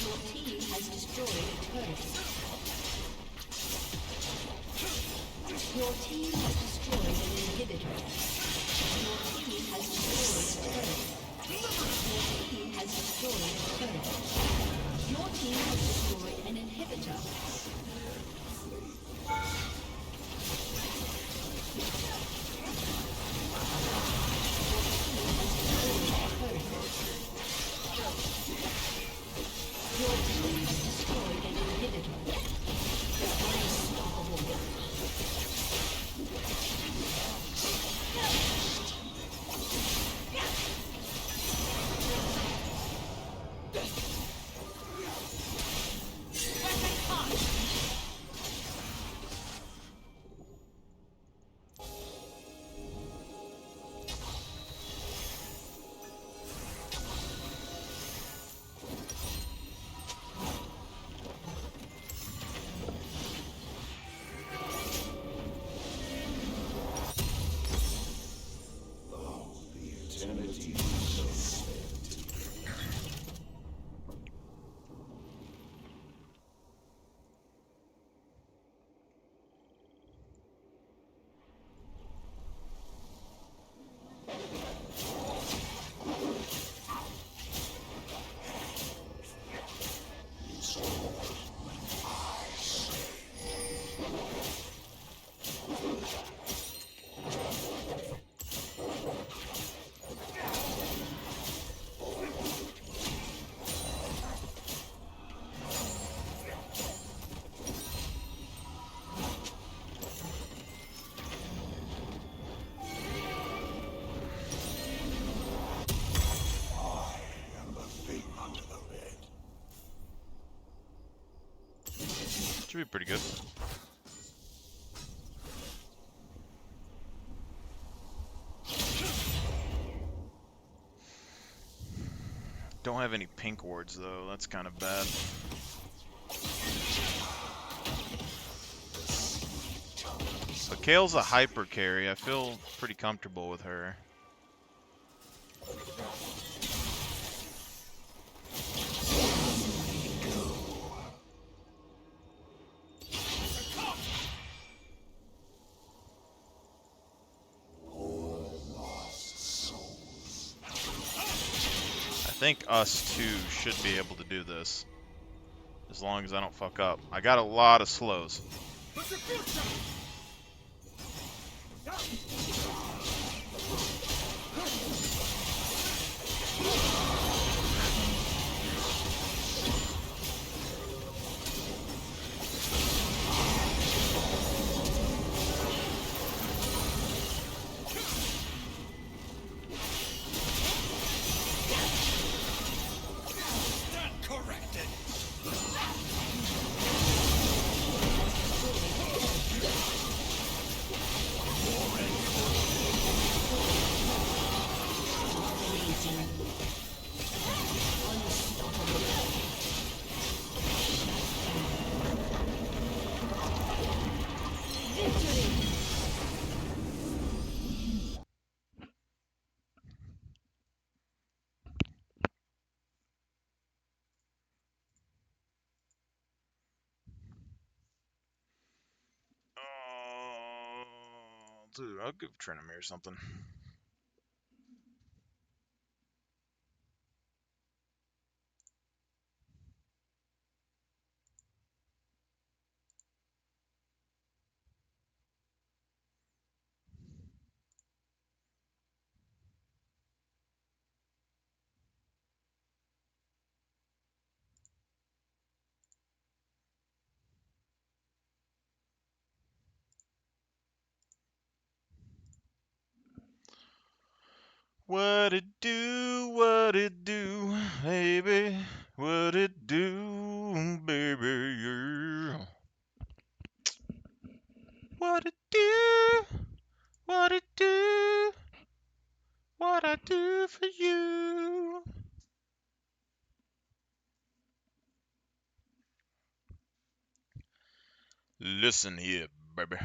Your team has destroyed a turret. Your team has destroyed an inhibitor. Your team has destroyed a turret. Your team has destroyed a turret. Your team has destroyed an inhibitor. Your team has destroyed an inhibitor. Unstoppable. Should be pretty good. Don't have any pink wards though, that's kind of bad. But Kale's a hyper carry, I feel pretty comfortable with her. I think us two should be able to do this. As long as I don't fuck up. I got a lot of slows. Dude, I'll give Trinamere something. What it do, baby? What it do, baby? Yeah. What it do? What it do? What I do for you? Listen here, baby.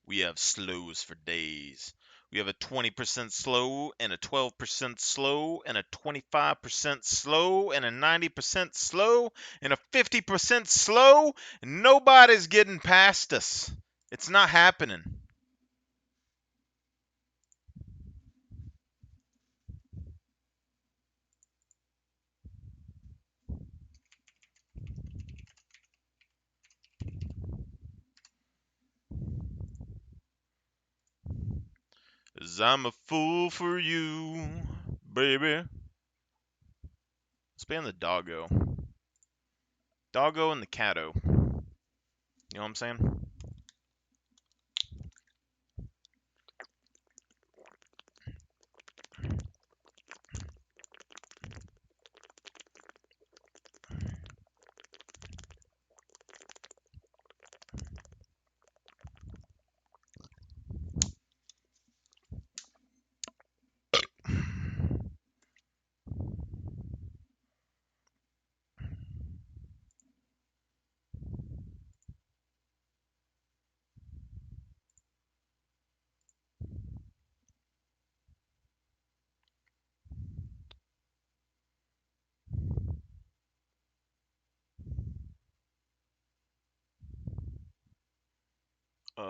We have slows for days. We have a 20% slow and a 12% slow and a 25% slow and a 90% slow and a 50% slow. And nobody's getting past us. It's not happening. Cause I'm a fool for you, baby. Let's ban the doggo. Doggo and the catto. You know what I'm saying? Um,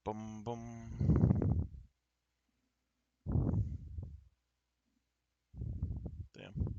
bum bum. Damn.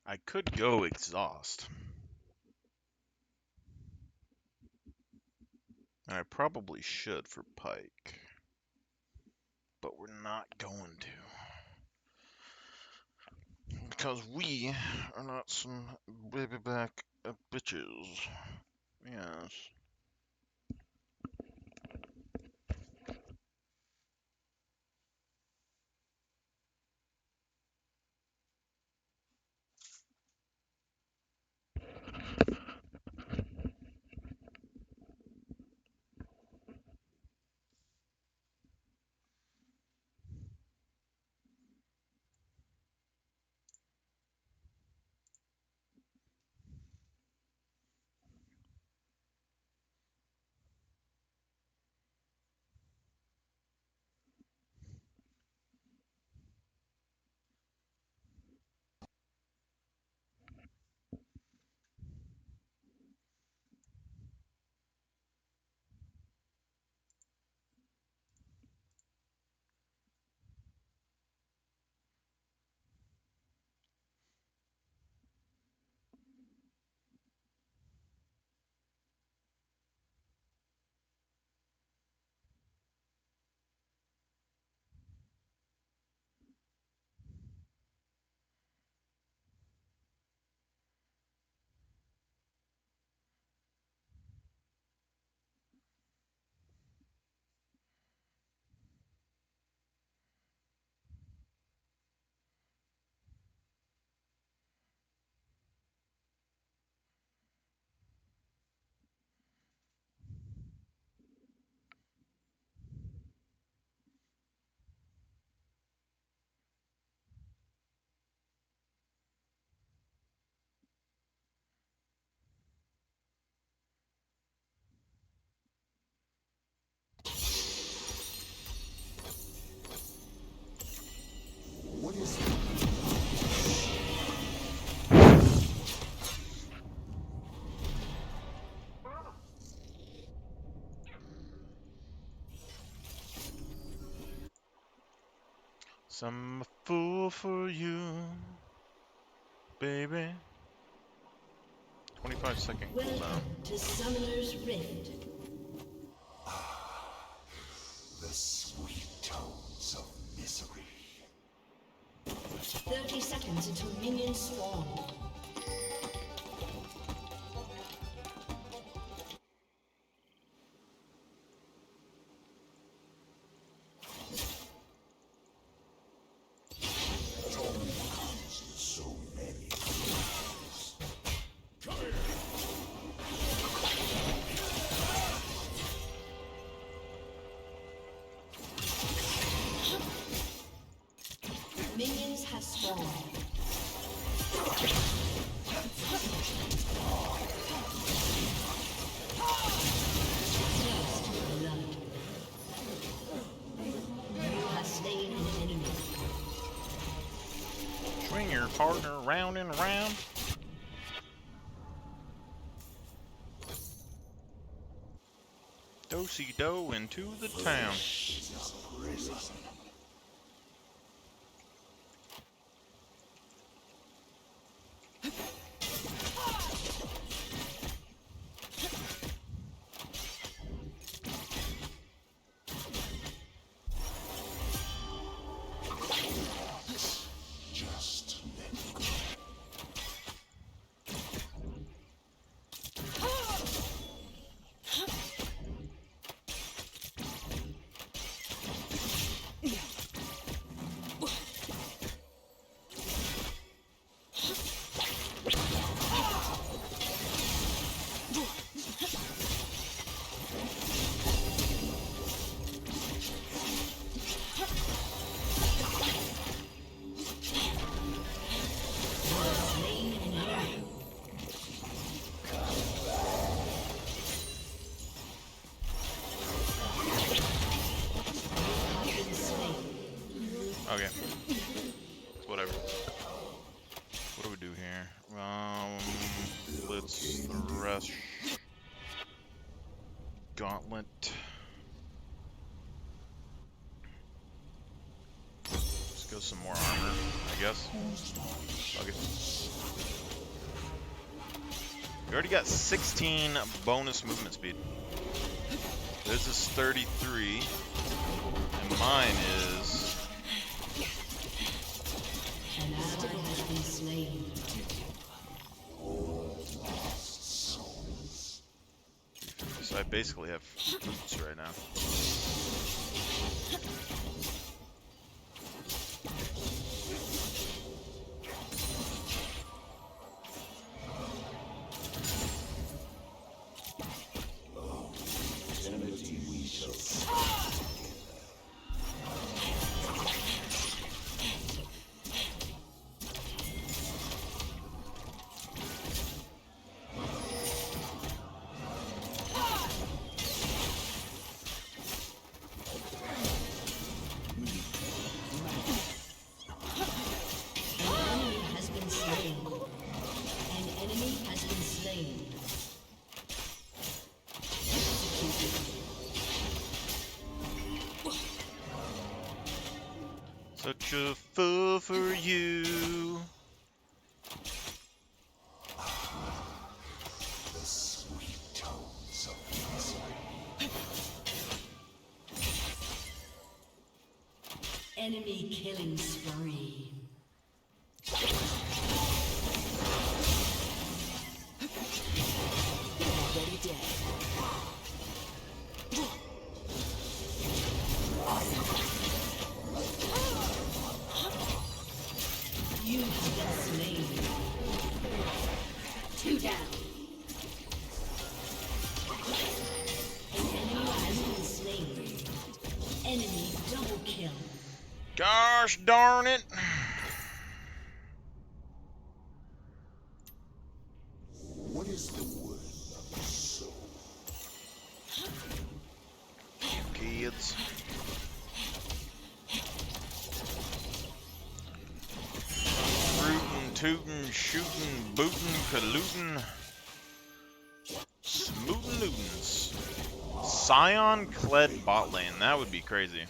I could go exhaust. And I probably should for Pike. But we're not going to. Because we are not some baby back bitches. Yes. I'm a fool for you, baby. 25-second cooldown. Welcome to Summoner's Rift. The sweet tones of misery. 30 seconds until minions spawn. So many. Minions have spawned. First blood. You have slain an enemy. Swing your partner round and round. Do-si-do into the town. Just let go. Slain an enemy. Have been slain. Okay. It's whatever. What do we do here? Let's Thresh. Gauntlet. Let's go some more armor, I guess. Okay. We already got 16 bonus movement speed. This is 33, and mine is An ally has been slain. so I basically have boots right now. Eternity we shall see. An enemy has been slain. An enemy has been slain. Executed. Such a fool for you. The sweet tones of misery. Enemy killing spree. Already dead. You have been slain. Two down. An enemy has been slain. Enemy double kill. Gosh darn it. What is the word of the soul? Kids. Rootin', tootin', shootin', bootin', colludin', smootin' lootins'. Scion Kled bot lane, that would be crazy.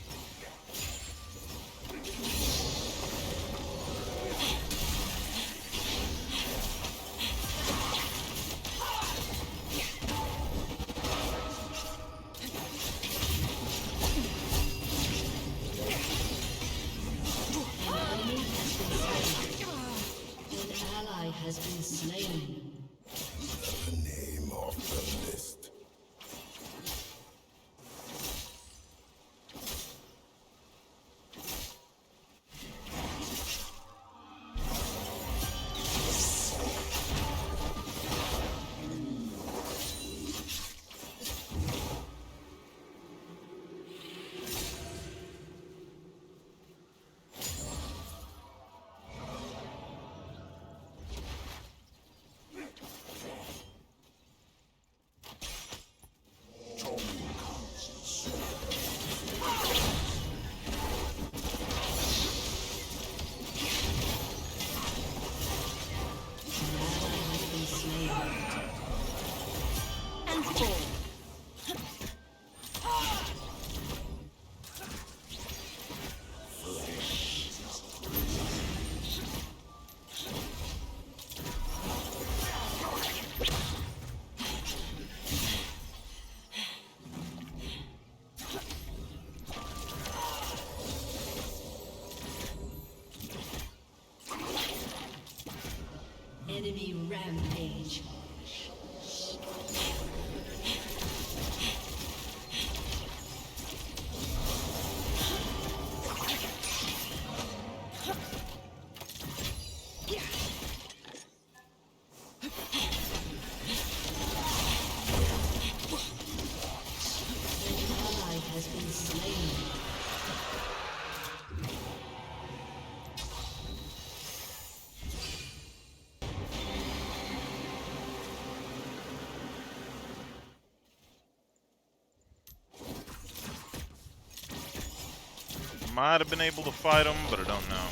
Might have been able to fight him, but I don't know.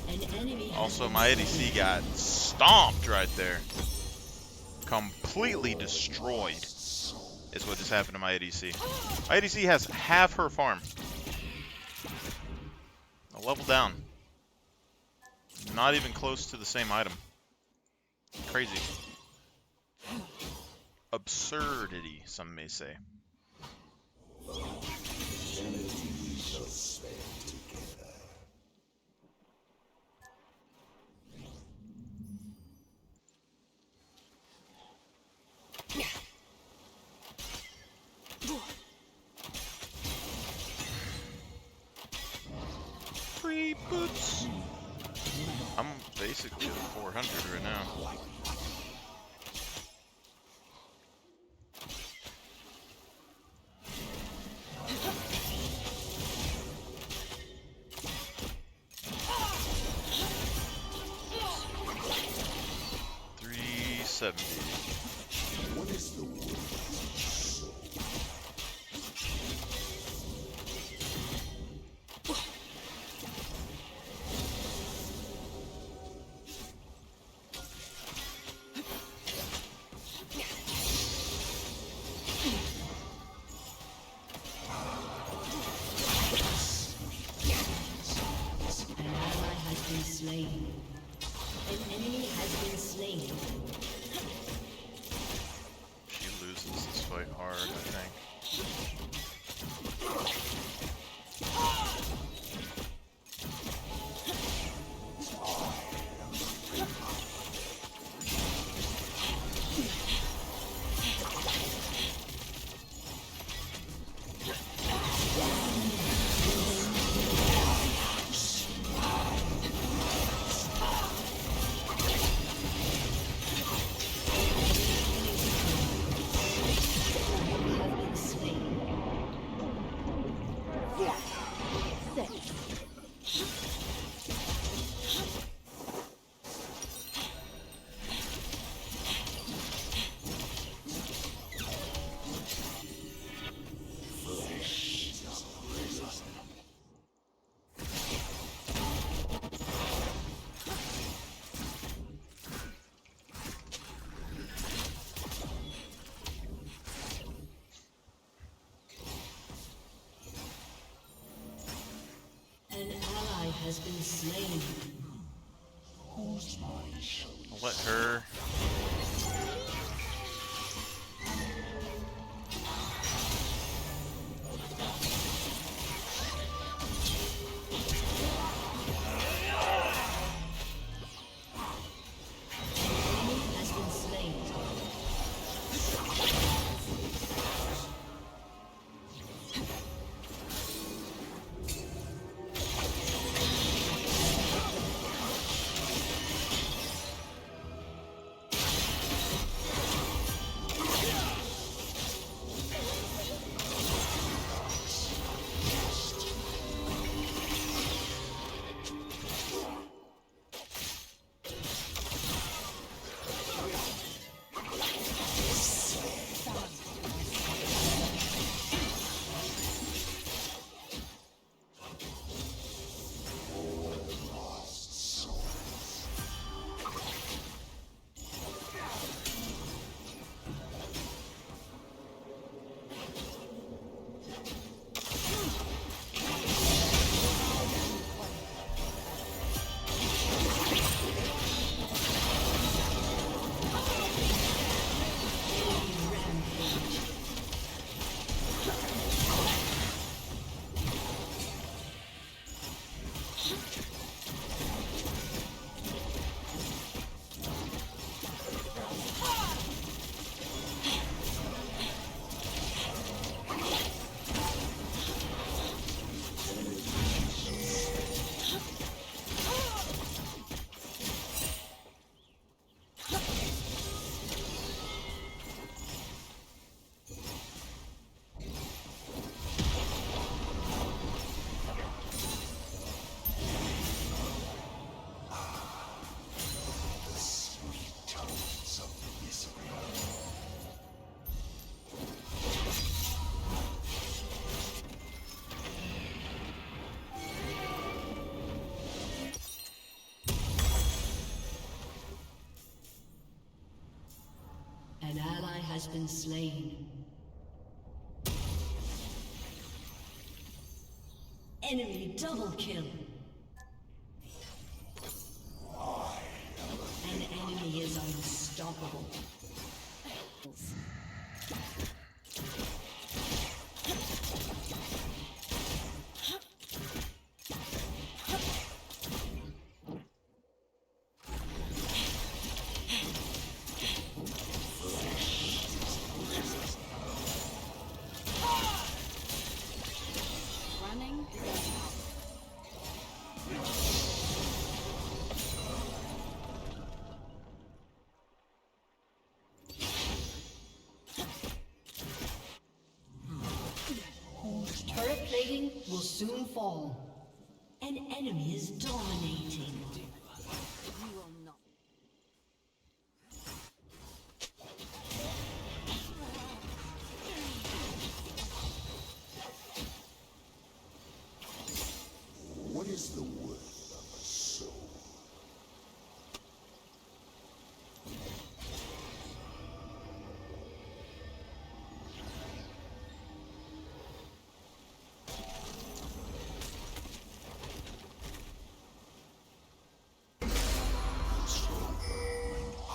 An enemy has Also, been my slain. ADC got stomped right there. Completely destroyed is what just happened to my ADC. My ADC has half her farm. A level down. Not even close to the same item. Crazy. Absurdity, some may say. Free boots. I'm basically at 400 right now. $370. What is the word? An ally has been slain. An enemy has been slain. She loses this fight hard, I think. Have been slain. An ally has been slain. I'll let her. Enemy has been slain. has been slain. Enemy double kill. An enemy is unstoppable. Running. Turret plating will soon fall. An enemy is dominating. You will not. What is the worth of a soul? It's over when I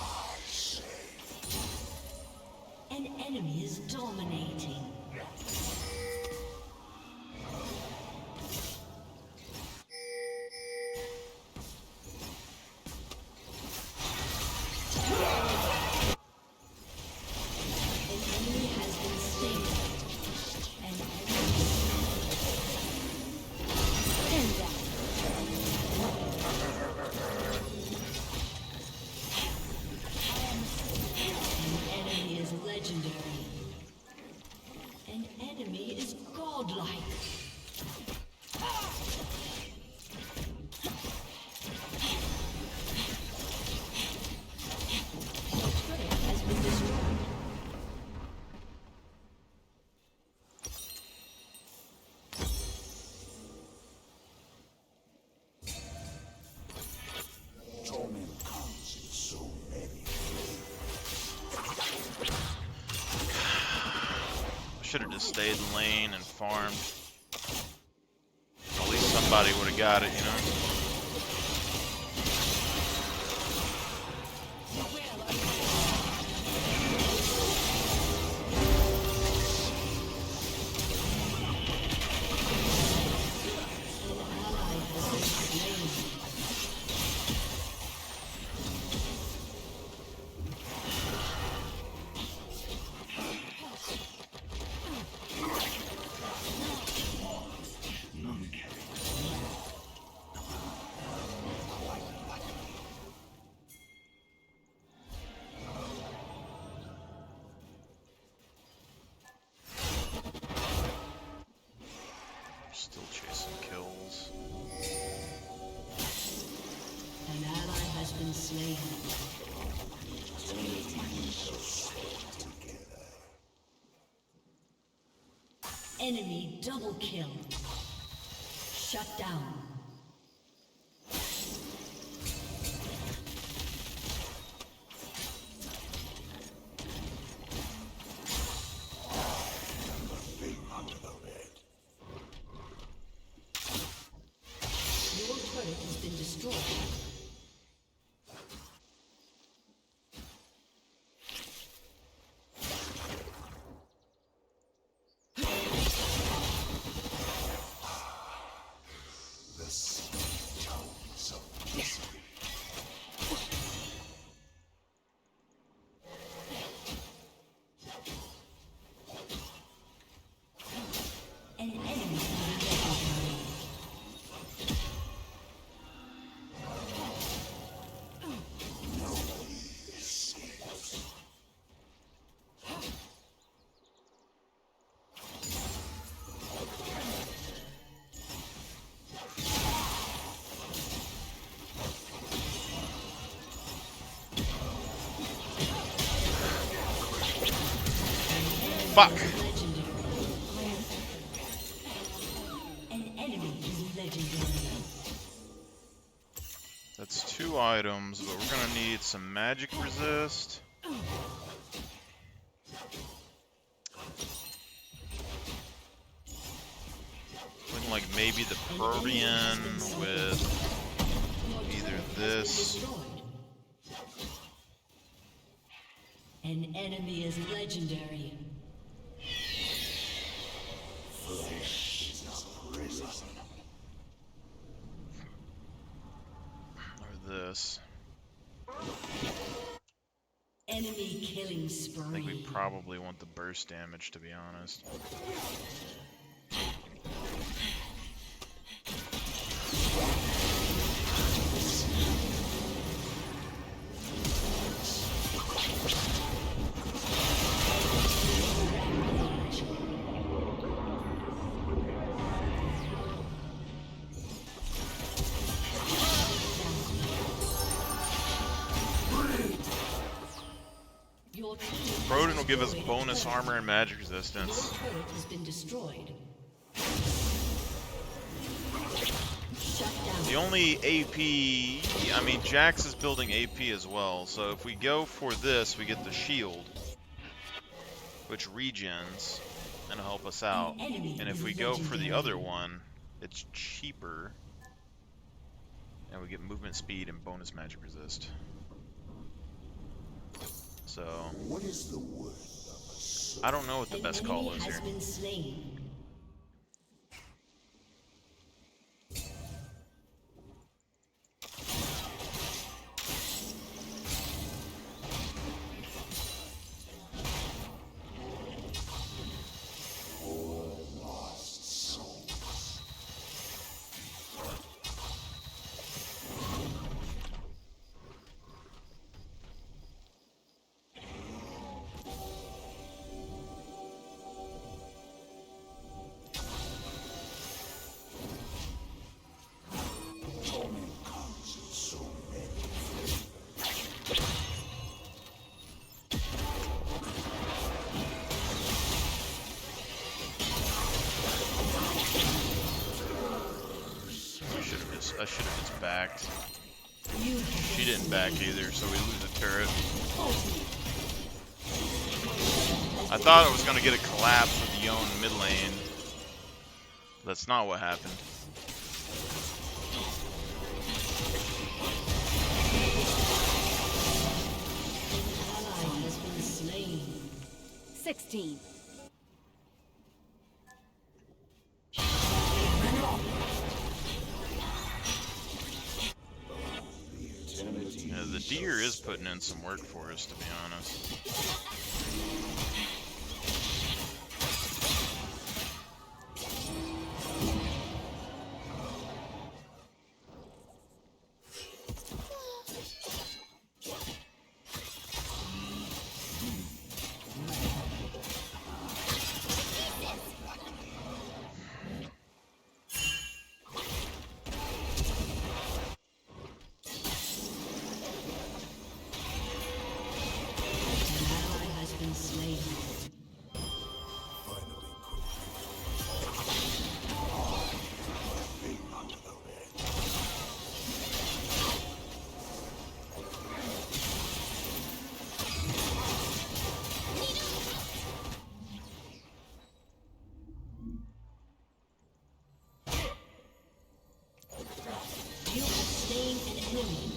say. An enemy is dominating. An enemy has been slain. An enemy Stand down. An enemy is legendary. An enemy is godlike. Your turret has been destroyed. Torment comes in so many. I should have just stayed in lane and farmed. At least somebody would have got it, you know? An ally has been slain. Still chasing kills. An ally has been slain. Enemy double kill. Shut down. Thing under the bed. Your turret has been destroyed. The sweet tones of misery. An enemy has been legendary. Fuck! Legendary. An enemy is legendary. That's 2 items, but we're gonna need some magic resist. maybe the An enemy has been Protean slain. with Your either turret has been this. destroyed. An enemy is legendary. Flesh is a prison. Or this. Enemy killing I think we spree. probably want the burst damage, to be honest. Your team Protean will give us destroyed a bonus turret. armor and magic Your resistance. turret has been destroyed. Shut down. The only AP, I mean, Jax is building AP as well, so if we go for this, we get the shield, which regens, and will help us out. An enemy And if is we go for the other legendary. one, it's cheaper, and we get movement speed and bonus magic resist. So, What is the worth of a soul? I don't know what the An best enemy call is has here. been slain. Lost soul. Torment comes in so many. I should have just backed. You have She been didn't back slain. either, so we lose a turret. Ultimate. I thought I was going to get a collapse with Yone mid lane. That's not what happened. An ally has been slain. 16. Yeah, the deer is putting in some work for us, to be honest. An ally has been slain. Finally Hang on to the bed. You have slain an enemy.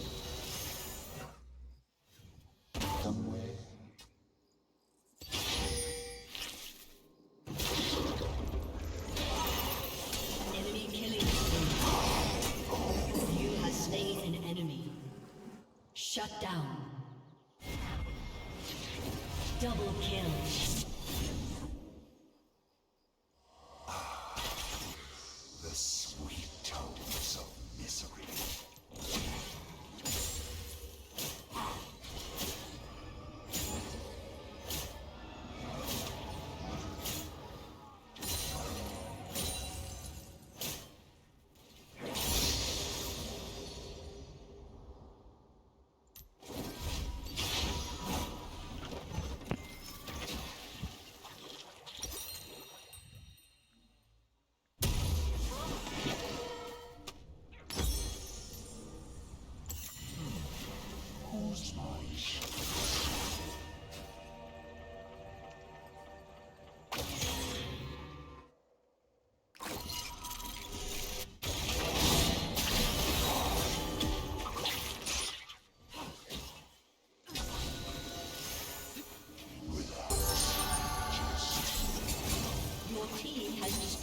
Enemy killing spree. You have slain an enemy. Shut down. Double kill. The sweet tones of misery.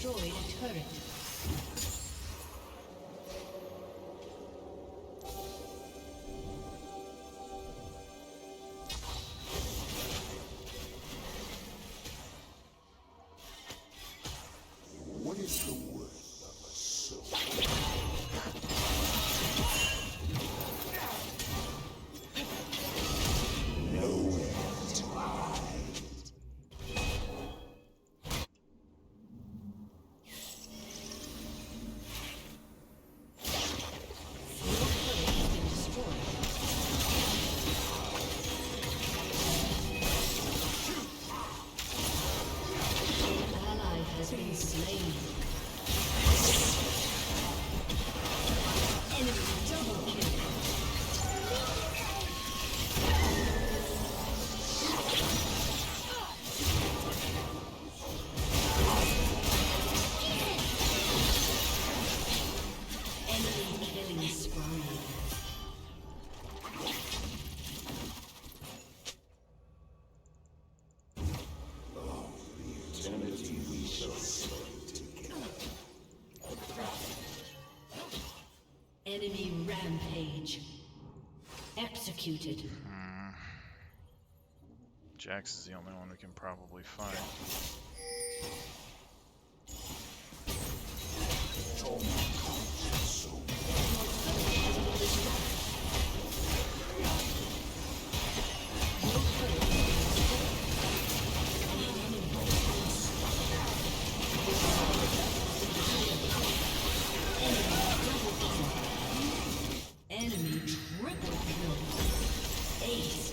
destroyed a turret. What is the worth of a soul? Nowhere to hide. Ally has been slain. Enemy double kill. Enemy killing spree. Eternity we shall spend together. Enemy rampage. Executed. Jax is the only one we can probably find. Enemy triple kill. Ace.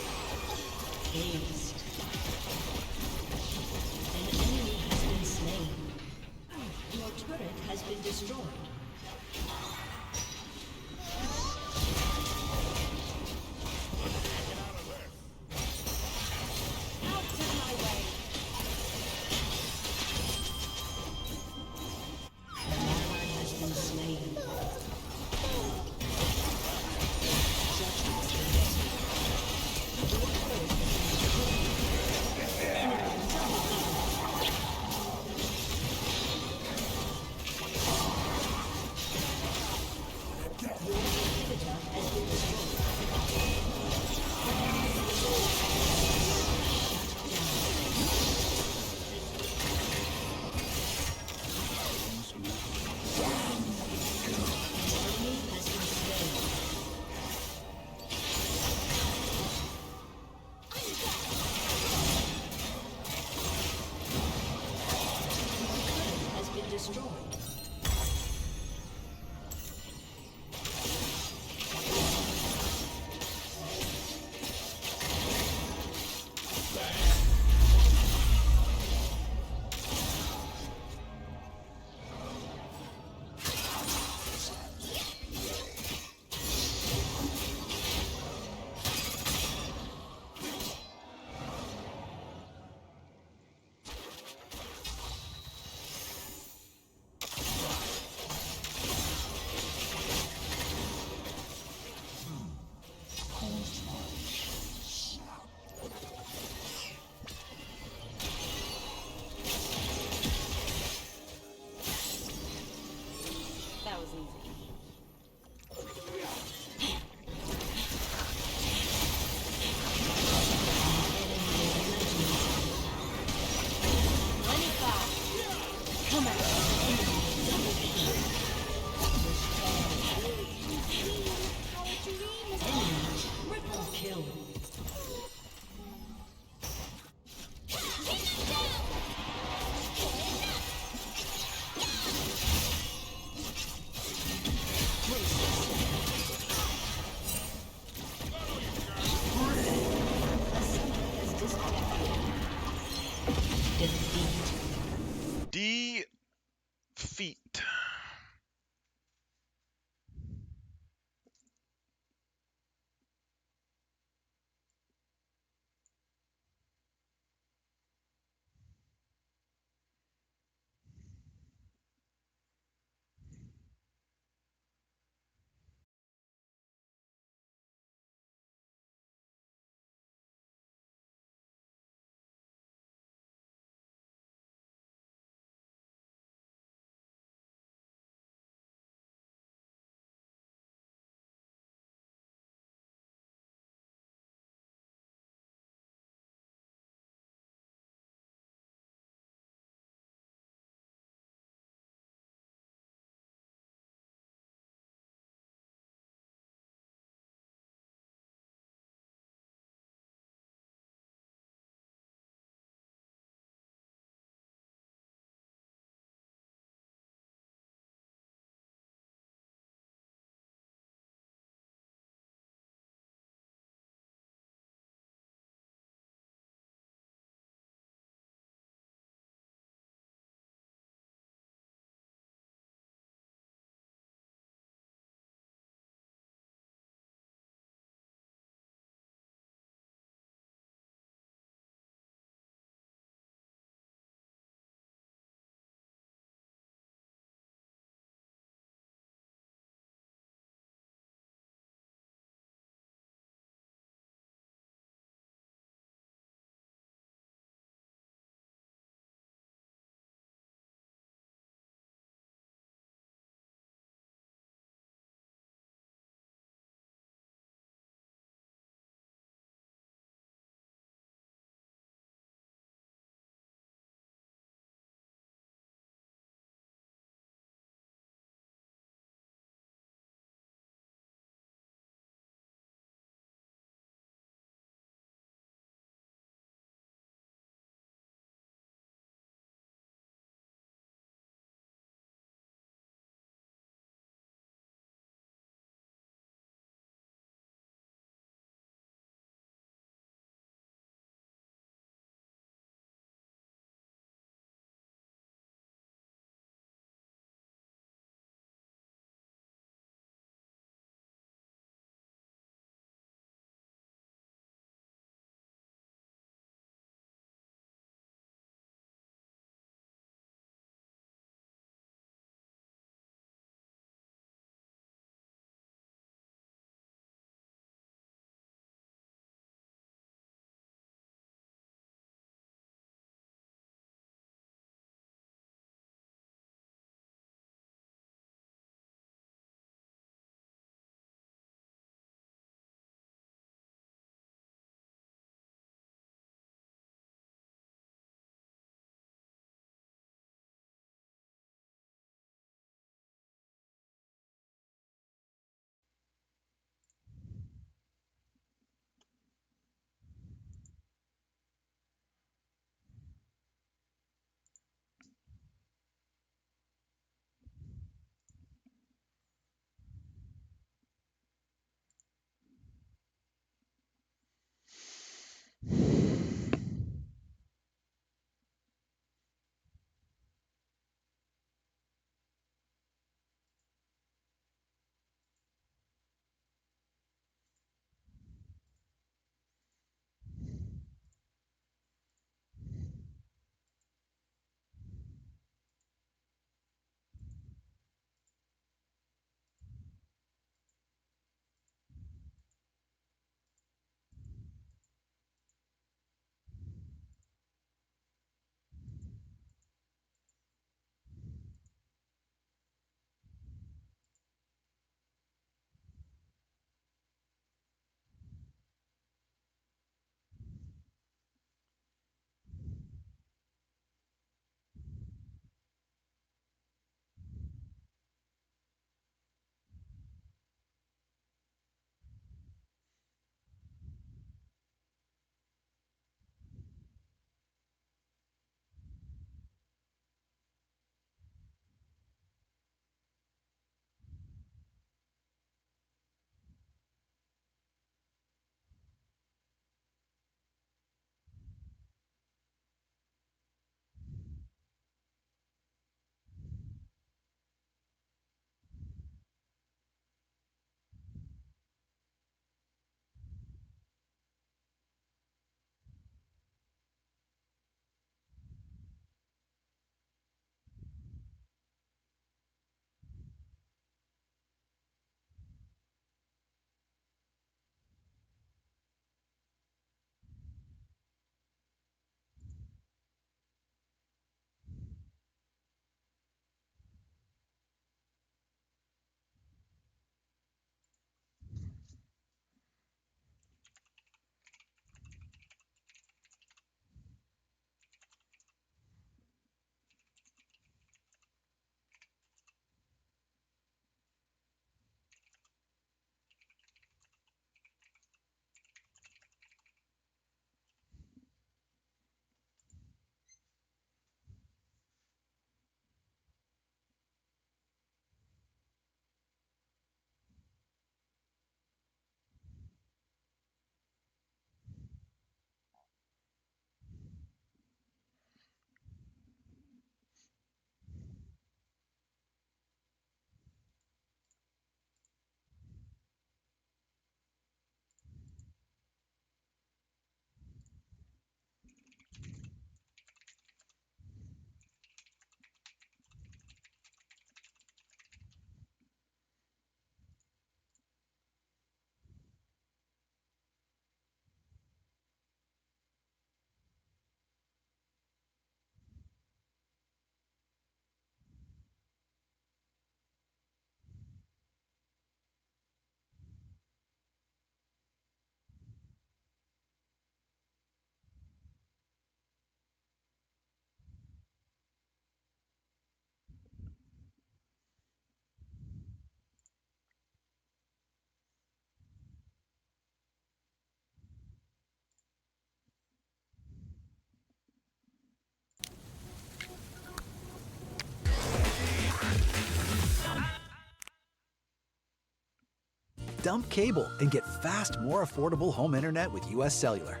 Dump cable and get fast, more affordable home internet with US Cellular.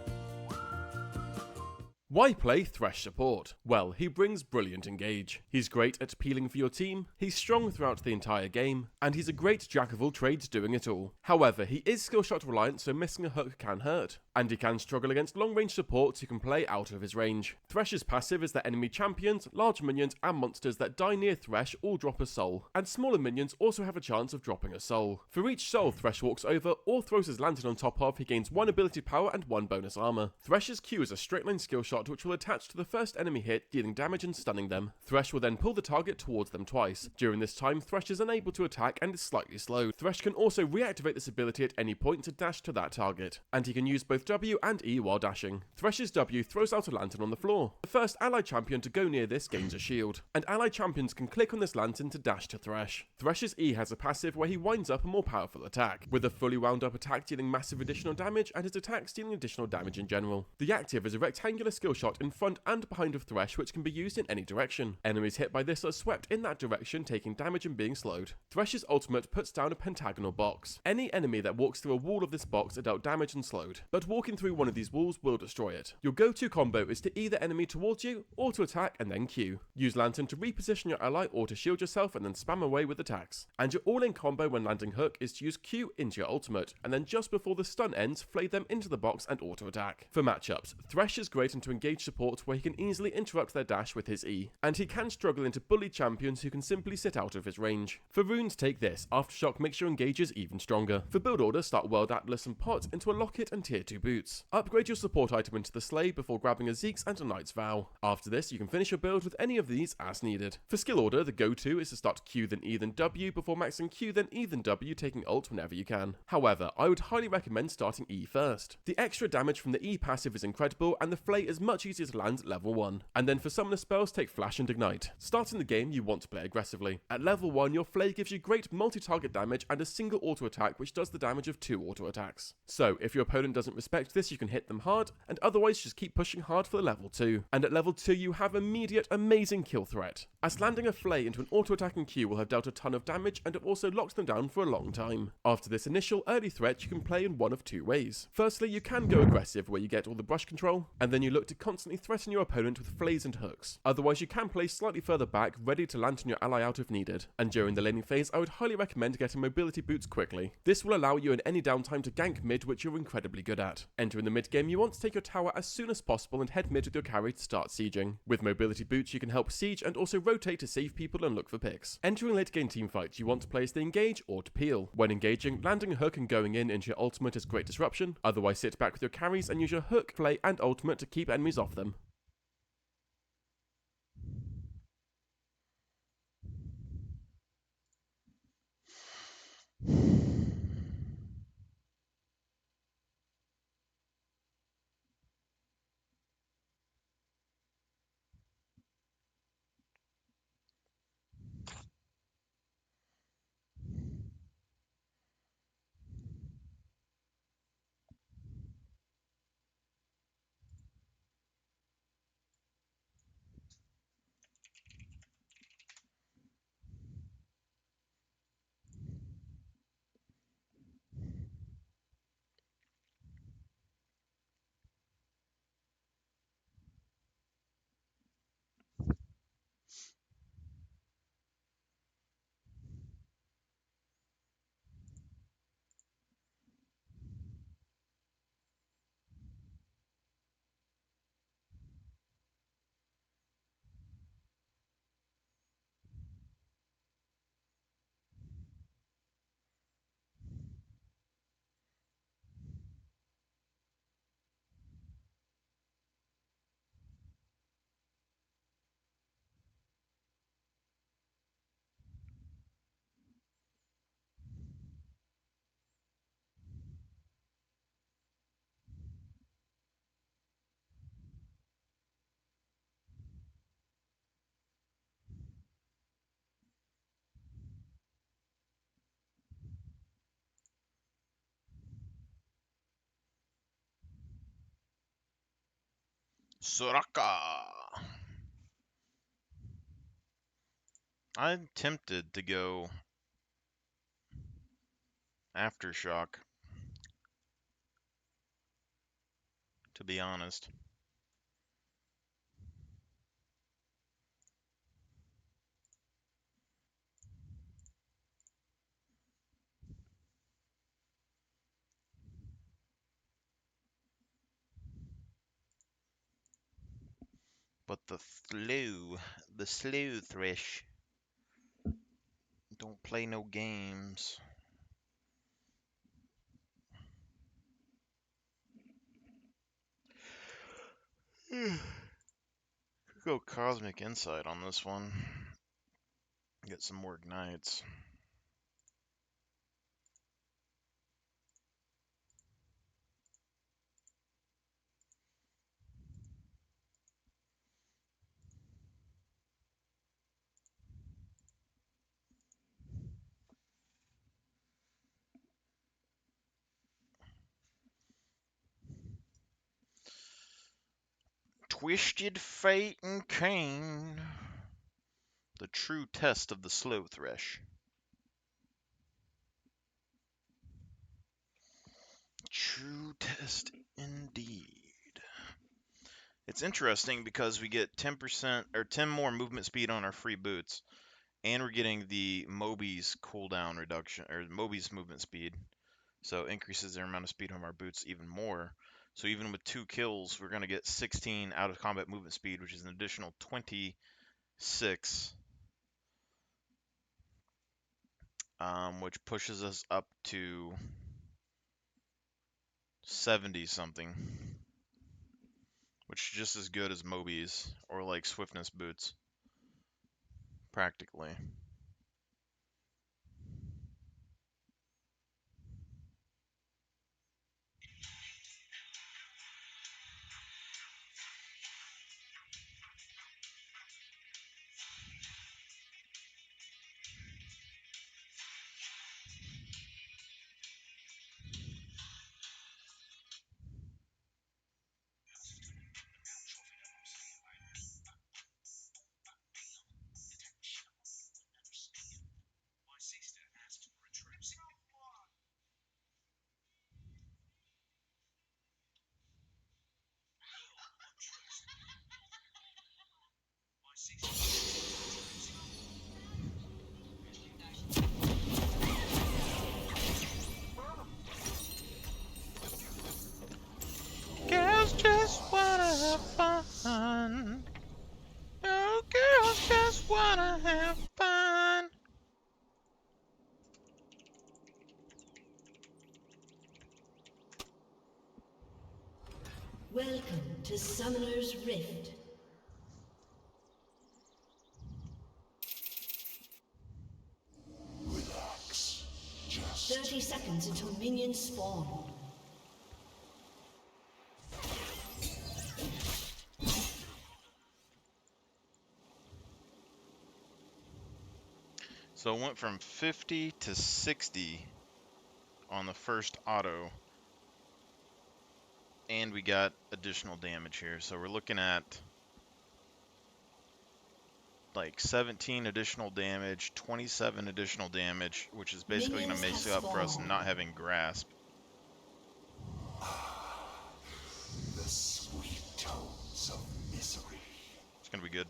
Why play Thresh support? Well, he brings brilliant engage. He's great at peeling for your team, he's strong throughout the entire game, and he's a great jack of all trades doing it all. However, he is skill shot reliant, so missing a hook can hurt, and he can struggle against long range supports who can play out of his range. Thresh's passive is that enemy champions, large minions, and monsters that die near Thresh all drop a soul, and smaller minions also have a chance of dropping a soul. For each soul Thresh walks over or throws his lantern on top of, he gains 1 ability power and 1 bonus armor. Thresh's Q is a straight line skill shot which will attach to the first enemy hit, dealing damage and stunning them. Thresh will then pull the target towards them twice. During this time, Thresh is unable to attack and is slightly slowed. Thresh can also reactivate this ability at any point to dash to that target, and he can use both W and E while dashing. Thresh's W throws out a lantern on the floor. The first allied champion to go near this gains a shield, and allied champions can click on this lantern to dash to Thresh. Thresh's E has a passive where he winds up a more powerful attack, with a fully wound up attack dealing massive additional damage and his attacks dealing additional damage in general. The active is a rectangular skill shot in front and behind of Thresh which can be used in any direction. Enemies hit by this are swept in that direction, taking damage and being slowed. Thresh's ultimate puts down a pentagonal box. Any enemy that walks through a wall of this box are dealt damage and slowed, but walking through one of these walls will destroy it. Your go-to combo is to either enemy towards you, or to attack and then Q. Use Lantern to reposition your ally or to shield yourself and then spam away with attacks. And your all-in combo when landing hook is to use Q into your ultimate, and then just before the stun ends, flay them into the box and auto-attack. For matchups, Thresh is great into engage support where he can easily interrupt their dash with his E, and he can struggle into bully champions who can simply sit out of his range. For runes, take this. Aftershock makes your engages even stronger. For build order, start World Atlas and Pot into a Locket and Tier 2 boots. Upgrade your support item into the Slay before grabbing a Zeke's and a Knight's Vow. After this, you can finish your build with any of these as needed. For skill order, the go-to is to start Q then E then W before maxing Q then E then W, taking ult whenever you can. However, I would highly recommend starting E first. The extra damage from the E passive is incredible, and the Flay is much easier to land at level 1. And then for summoner spells, take Flash and Ignite. Starting the game, you want to play aggressively. At level 1, your Flay gives you great multi-target damage and a single auto attack which does the damage of 2 auto attacks. So, if your opponent doesn't respect this, you can hit them hard, and otherwise just keep pushing hard for the level 2. And at level 2, you have immediate amazing kill threat, as landing a Flay into an auto attacking Q will have dealt a ton of damage and have also locked them down for a long time. After this initial early threat, you can play in one of 2 ways. Firstly, you can go aggressive where you get all the brush control, and then you look to constantly threaten your opponent with Flays and hooks. Otherwise, you can play slightly further back, ready to lantern your ally out if needed. And during the laning phase, I would highly recommend getting mobility boots quickly. This will allow you in any downtime to gank mid, which you're incredibly good at. Entering the mid game, you want to take your tower as soon as possible and head mid with your carry to start sieging. With mobility boots, you can help siege and also rotate to save people and look for picks. Entering late game teamfights, you want to play as the engage or to peel. When engaging, landing a hook and going in into your ultimate is great disruption. Otherwise, sit back with your carries and use your hook, flay, and ultimate to keep enemies off them. Soraka. I'm tempted to go aftershock, to be honest. But the slow Thresh don't play no games. Go Cosmic Insight on this one. Get some more ignites. Twisted Fate and Cain. The true test of the slow Thresh. True test indeed. It's interesting because we get 10% or 10 more movement speed on our free boots, and we're getting the Moby's cooldown reduction, or Moby's movement speed. So increases their amount of speed on our boots even more. So even with 2 kills, we're going to get 16 out of combat movement speed, which is an additional 26, which pushes us up to 70 something, which is just as good as Moby's or like swiftness boots, practically. Girls just wanna have fun. Oh, girls just wanna have fun. Welcome to Summoner's Rift. Relax. Just 30 seconds until minions spawn. So it went from 50 to 60 on the first auto, and we got additional damage here. So we're looking at like 17 additional damage, 27 additional damage, which is basically going to Minions make have up for us spawned. not having grasp. the sweet tones of misery. It's going to be good.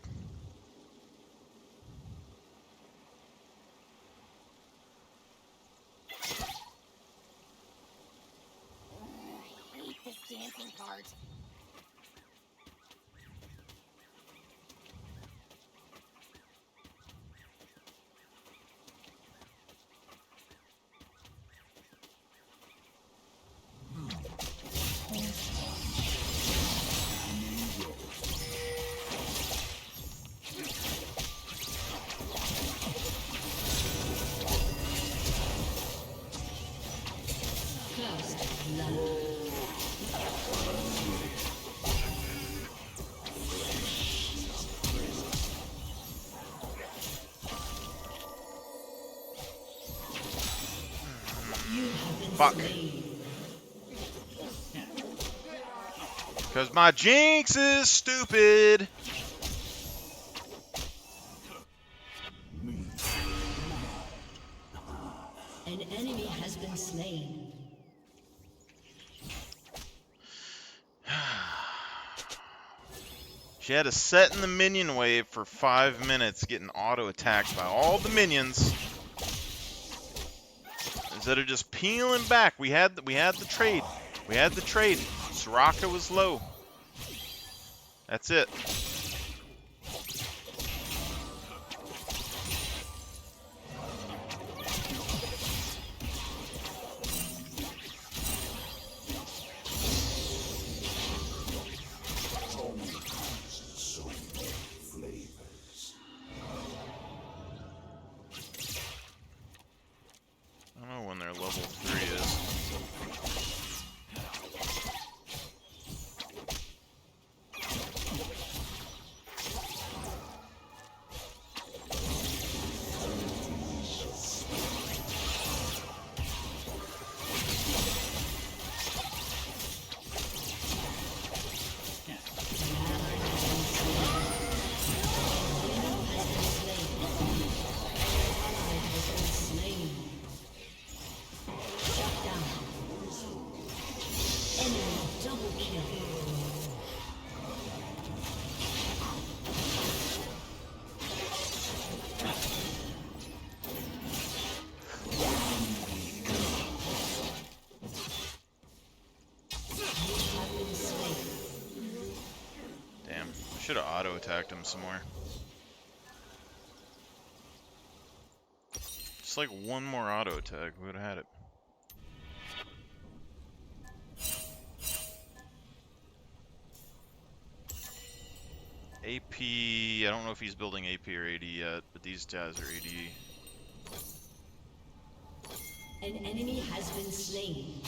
Hate this dancing part. First blood. You have been Fuck. slain. Because my Jinx is stupid. An enemy enemy has been slain. She had to set in the minion wave for 5 minutes, getting auto attacked by all the minions. Instead of just peeling back, we had the trade. We had the trade. Soraka was low. That's it. I don't know when their level 3 is. Damn, I should have auto attacked him some more. Just like one more auto attack, we would have had it. AP, I don't know if he's building AP or AD yet, but these guys are AD. An enemy has been slain.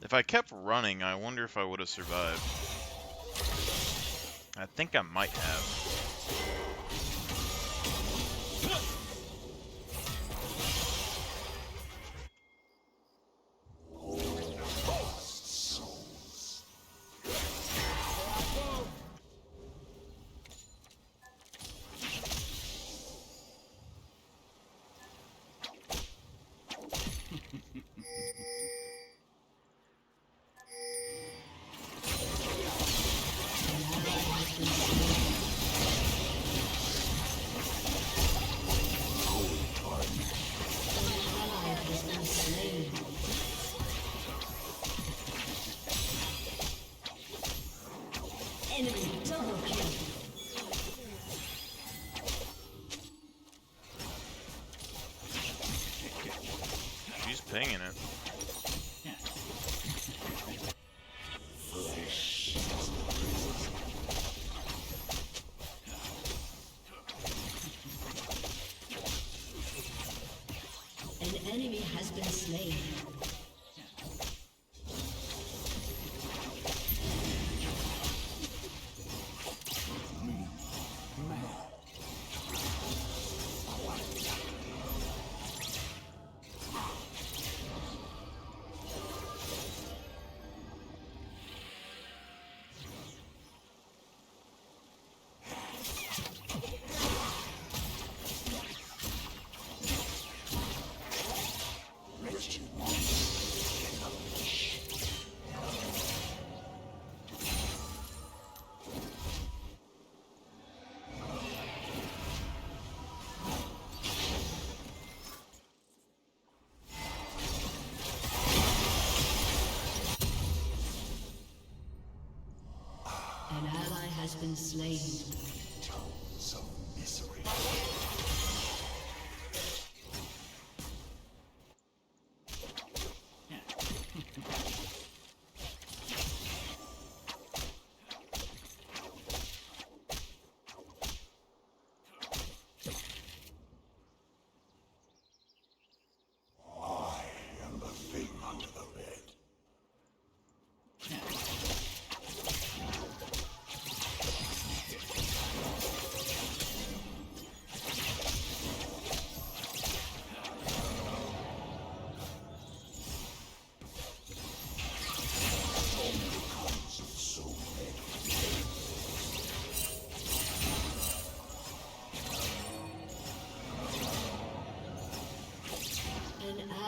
If I kept running, I wonder if I would have survived. I think I might have. Enemy double kill. She's pinging it. An enemy has been slain.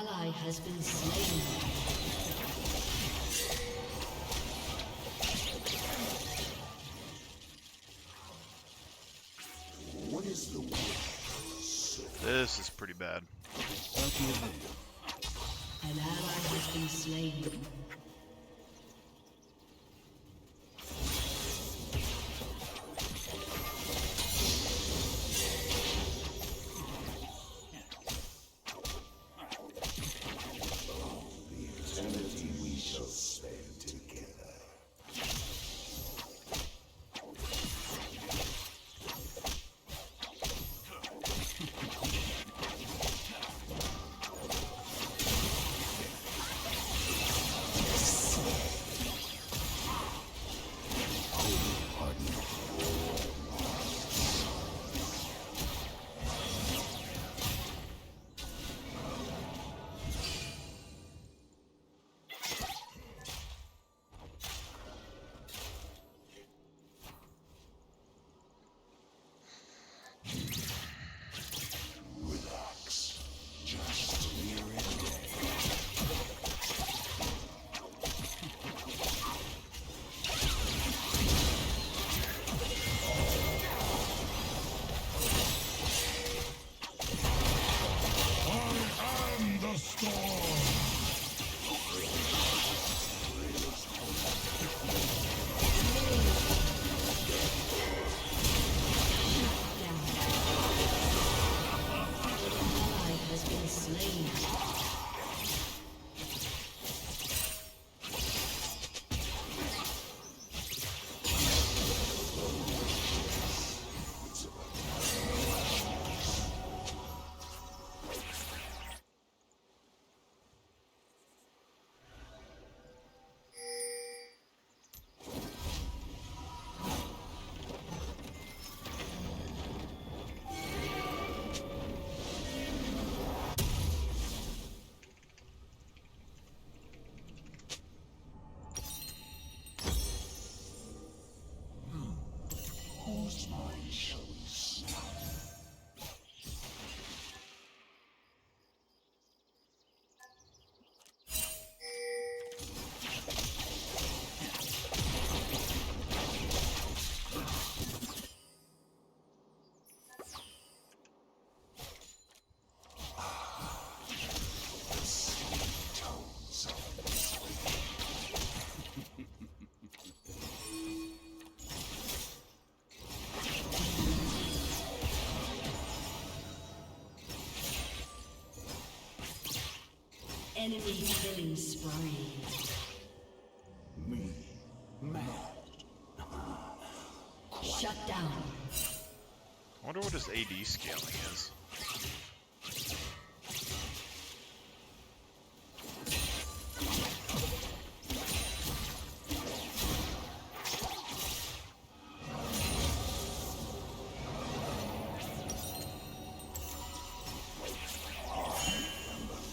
ally has been slain. What is the wish? This is pretty bad. An ally has been slain. The eternity we shall spend together. Relax. Just clear it away. I am the storm. Ally has been slain. Whose mind shall we snap? The sweet tones of mystery. Enemy killing spree. Me, mad. Shut down. I wonder what his AD scaling is.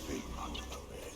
Thing under the bed.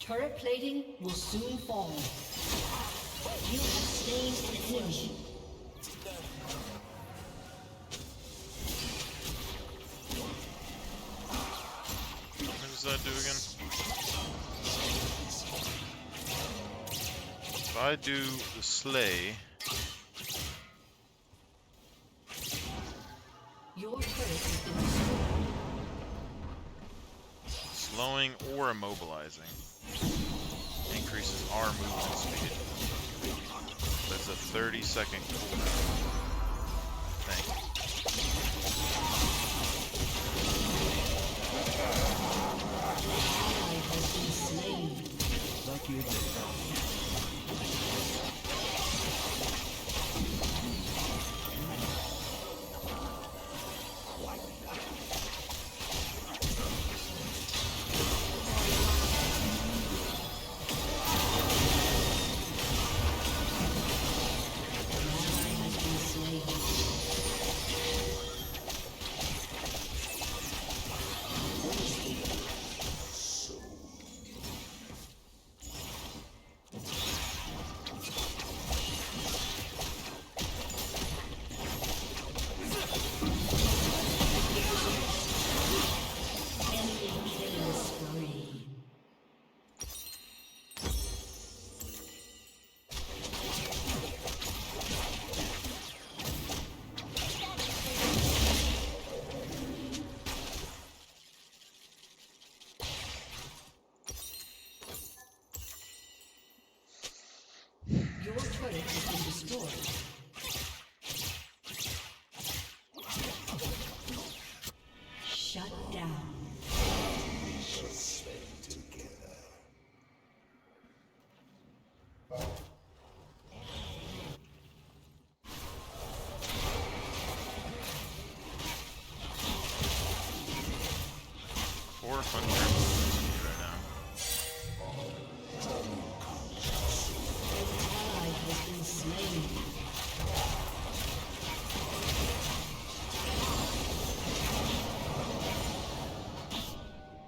Turret plating will soon fall. You have slain an enemy. What does that do again? If I do the slay, Your turret has been destroyed. slowing or immobilizing increases our movement speed. That's a 30-second cooldown. Thank you. Ally has been slain. Like you did. Ally has been slain. Enemy killing spree. Your turret has been destroyed. Shut down. Or fun movement speed right now. An ally has been slain.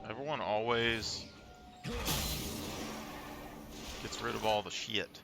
Everyone always gets rid of all the shit.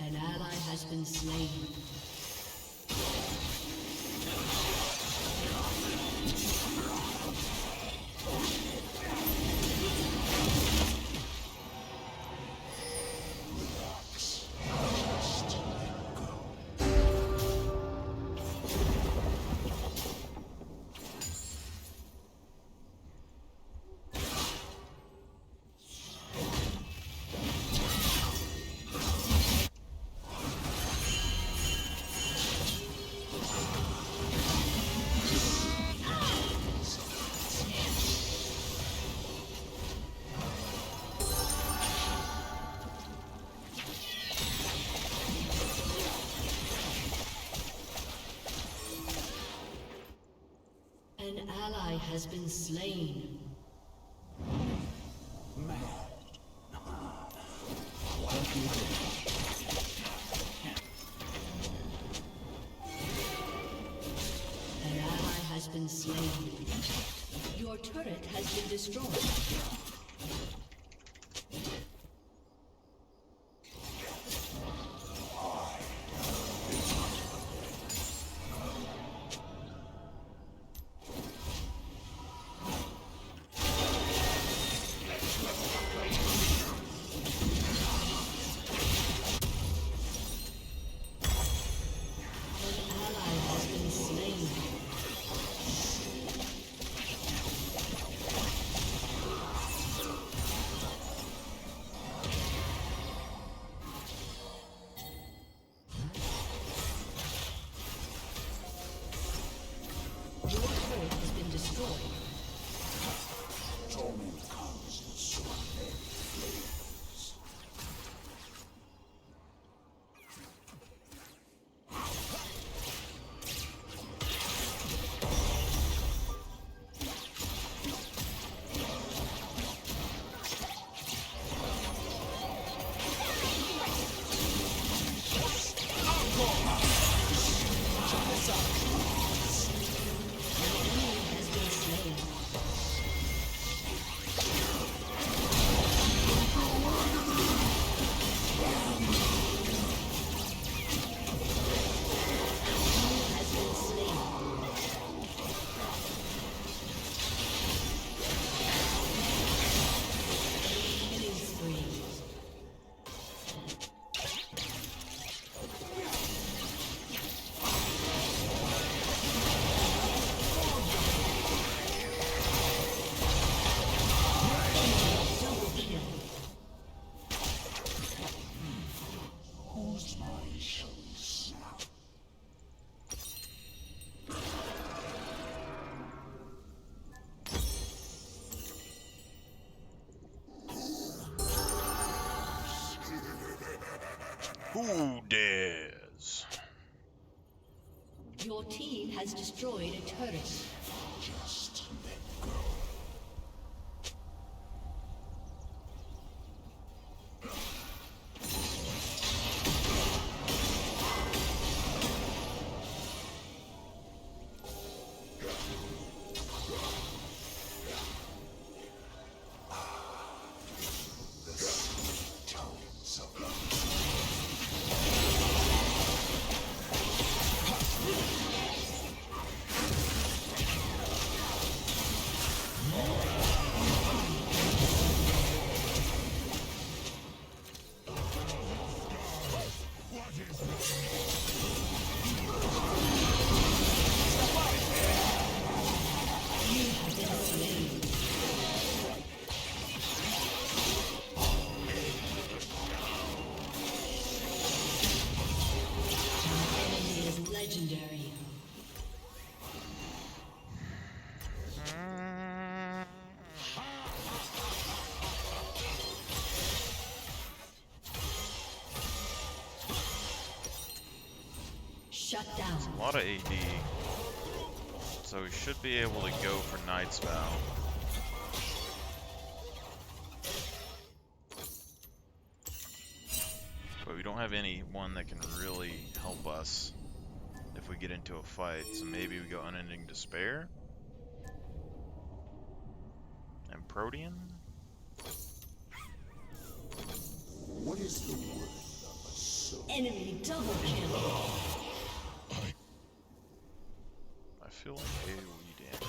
An ally has been slain. An ally has been slain. An ally has been slain. Your turret has been destroyed. An ally has been slain. Who dares? Your team has destroyed a turret. Just let go. The sweet tones of love. Enemy is legendary. Shut down. A lot of AD. So we should be able to go for Knight's Vow. But we don't have anyone that can really help us if we get into a fight. So maybe we go Unending Despair? And Protean? What is the worth of a soul? Enemy double kill. I feel like AoE damage.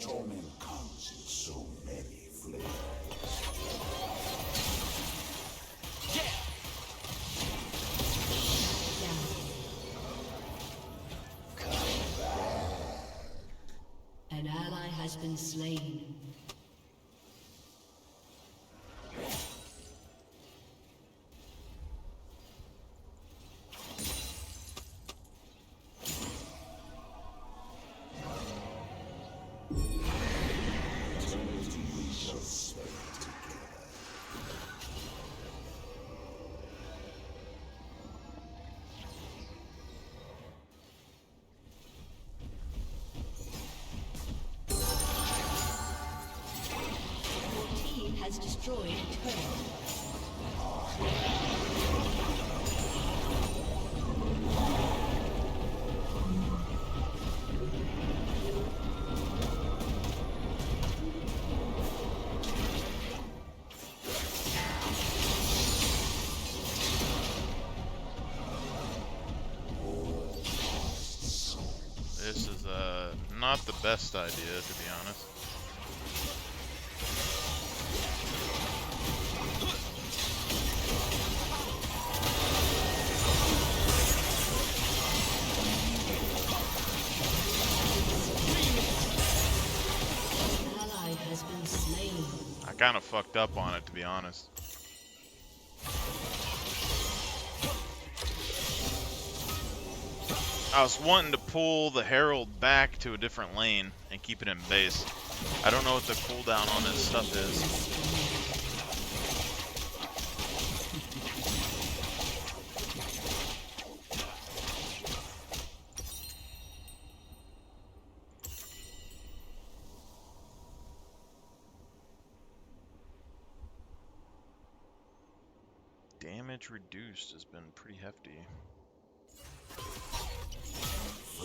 Torment comes in so many flavors. An ally has been slain. We shall spend together. Your team has destroyed a turret. This is not the best idea, to be honest. An ally has been slain. I kind of fucked up on it, to be honest. I was wanting to pull the Herald back to a different lane and keep it in base. I don't know what the cooldown on this stuff is. Damage reduced has been pretty hefty. I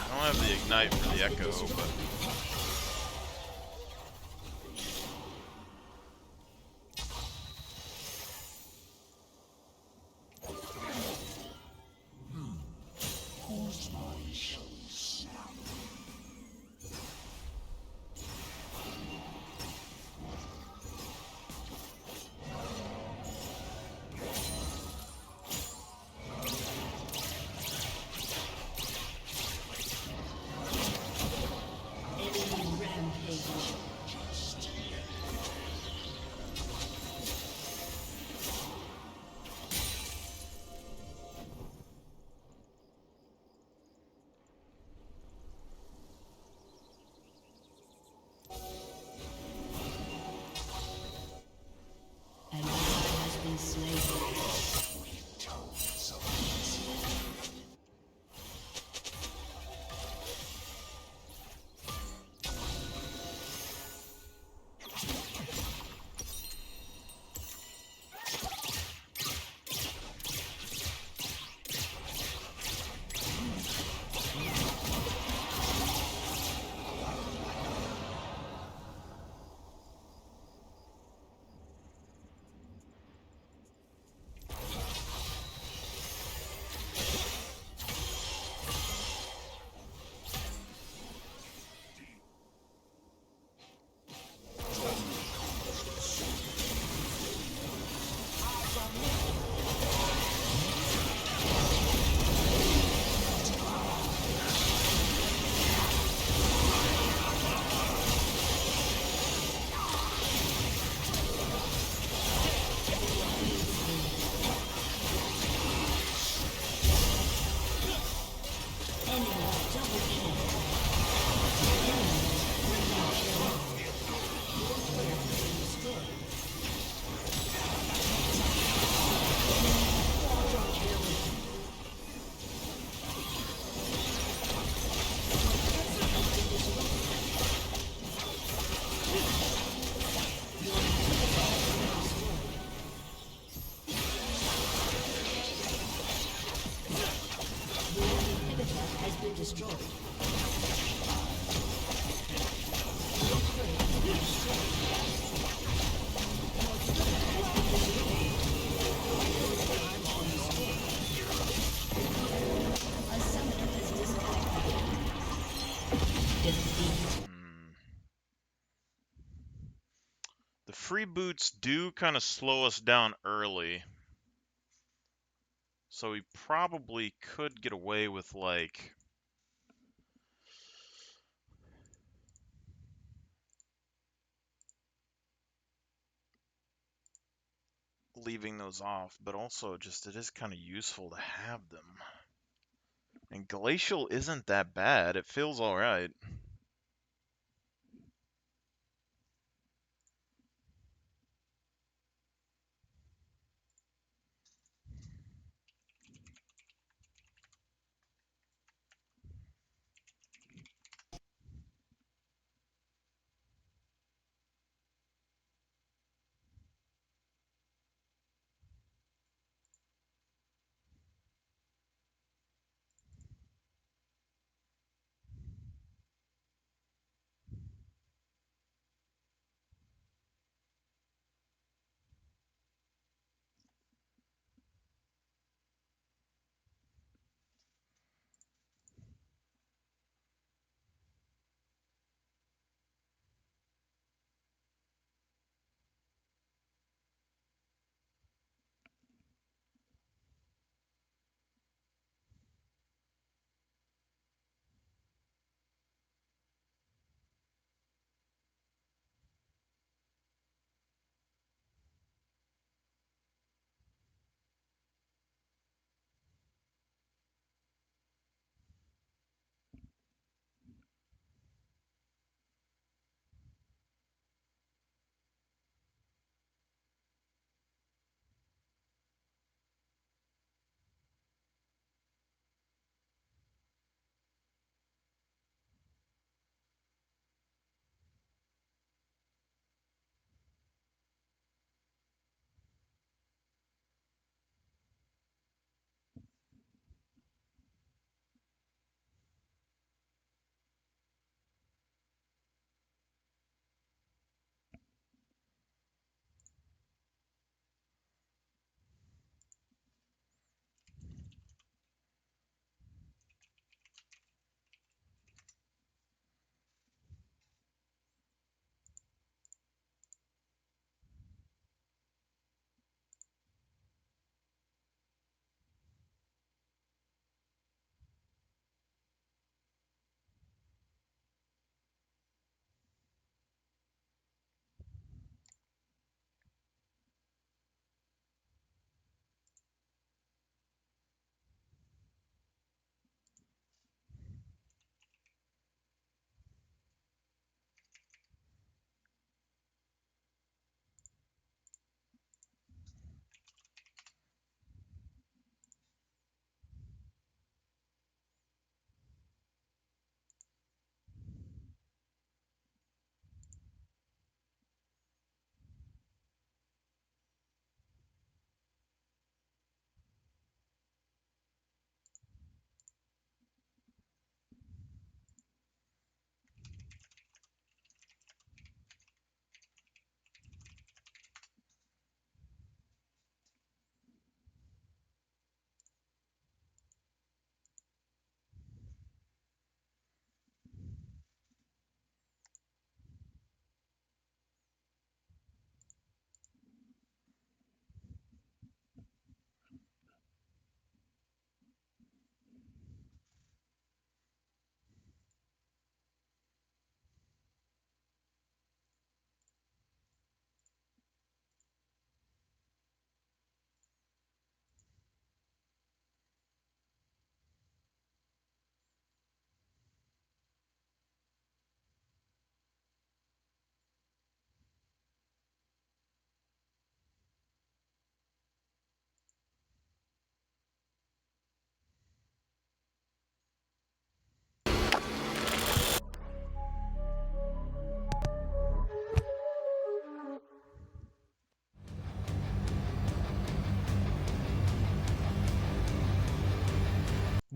don't have the ignite for the echo, but Whose mind shall we snap? destroyed. Your turret has been destroyed. Your turret has been destroyed. A summoner has disconnected. Defeat. The free boots do kind of slow us down early. So we probably could get away with, like, leaving those off, but also just it is kind of useful to have them. And Glacial isn't that bad. It feels alright.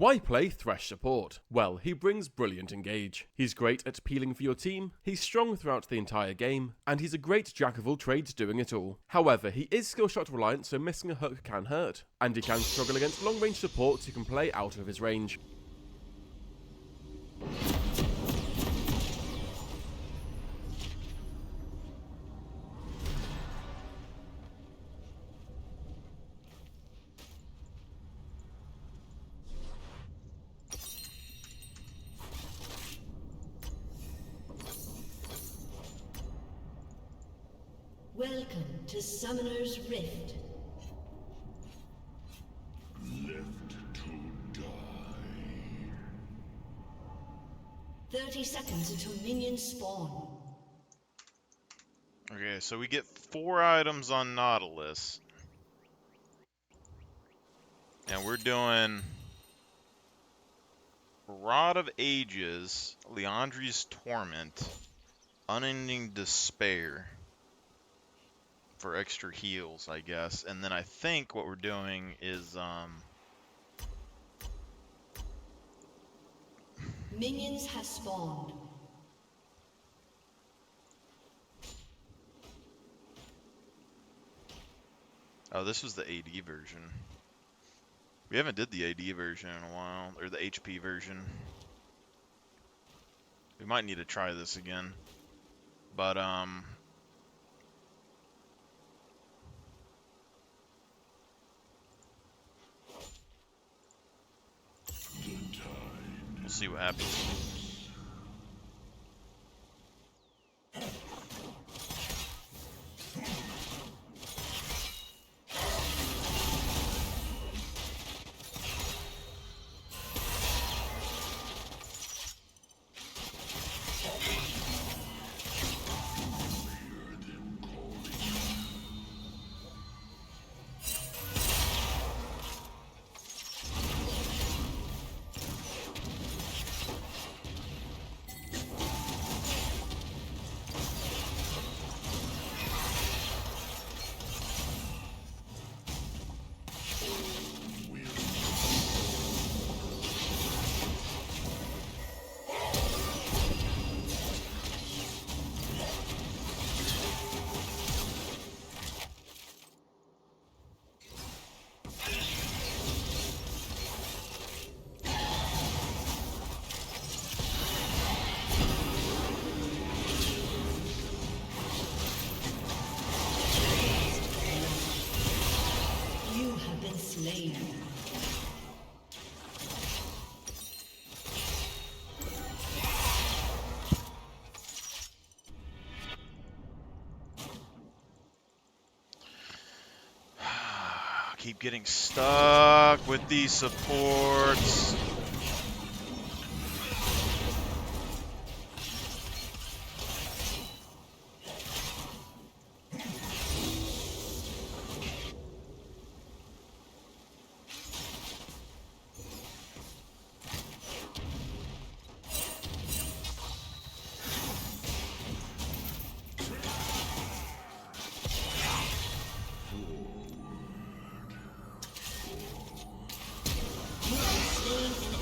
Why play Thresh support? Well, he brings brilliant engage. He's great at peeling for your team, he's strong throughout the entire game, and he's a great jack of all trades doing it all. However, he is skill shot reliant, so missing a hook can hurt, and he can struggle against long range supports who can play out of his range. Welcome to Summoner's Rift. Left to die. 30 seconds until minions spawn. Okay, so we get 4 items on Nautilus. And we're doing Rod of Ages, Leandri's Torment, Unending Despair for extra heals, I guess. And then I think what we're doing is Minions have spawned. oh, this was the AD version. We haven't did the AD version in a while, or the HP version. We might need to try this again. But we'll see what happens. You have been slain. Keep getting stuck with these supports. You have slain an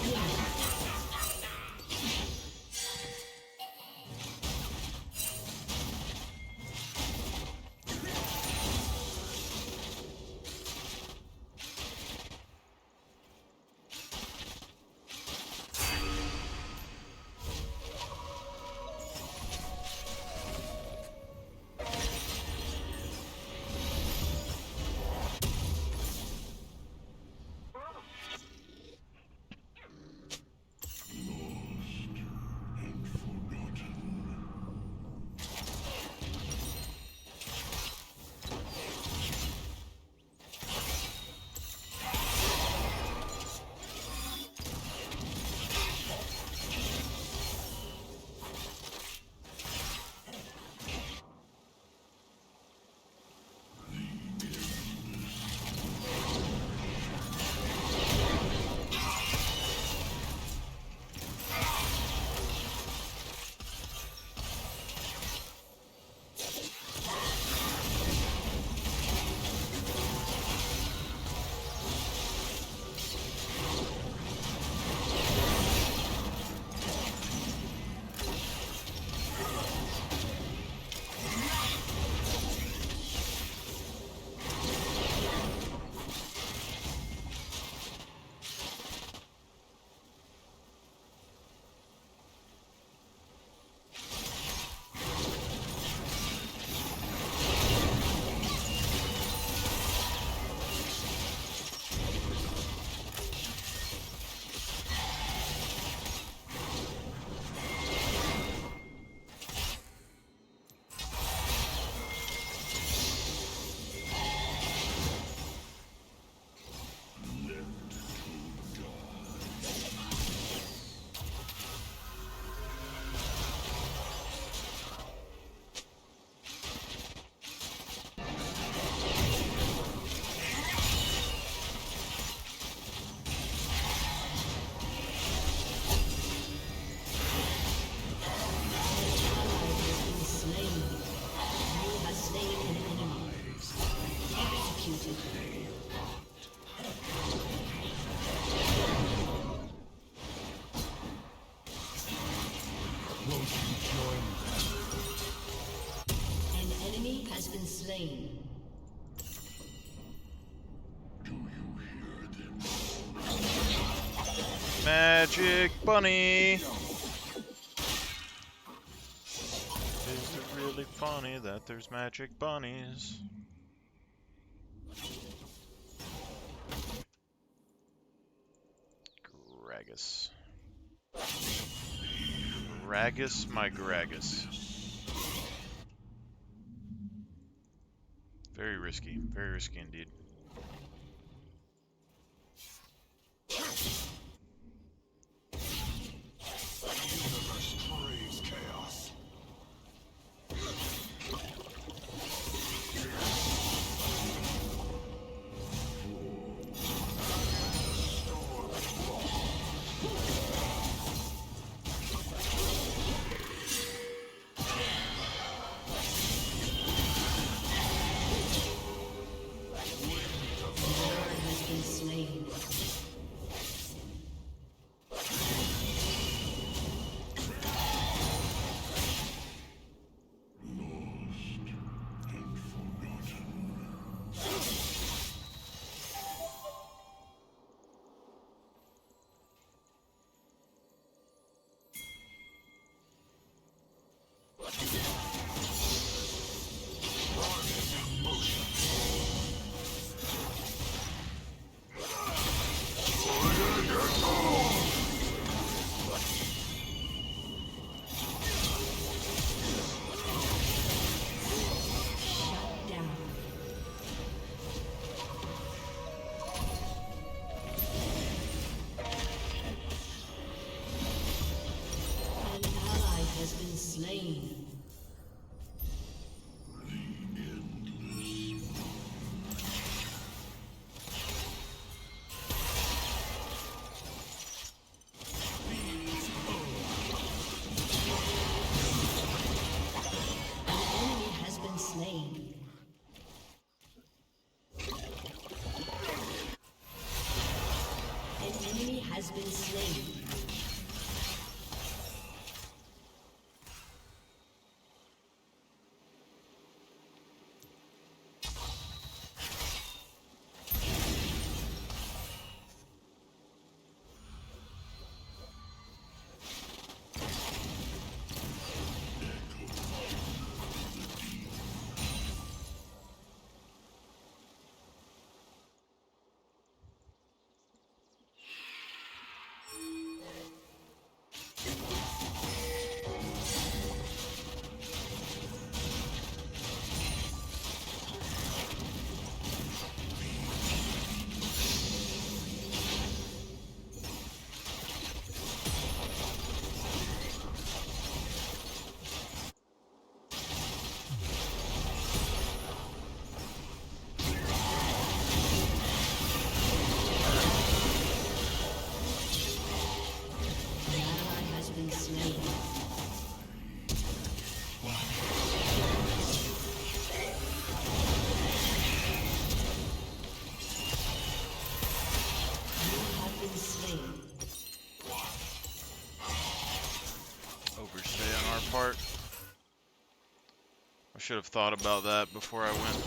slain. Magic bunny. Is it really funny that there's magic bunnies? Gragas. Gragas, my Gragas. Very risky indeed. Has been slain. Part. I should have thought about that before I went.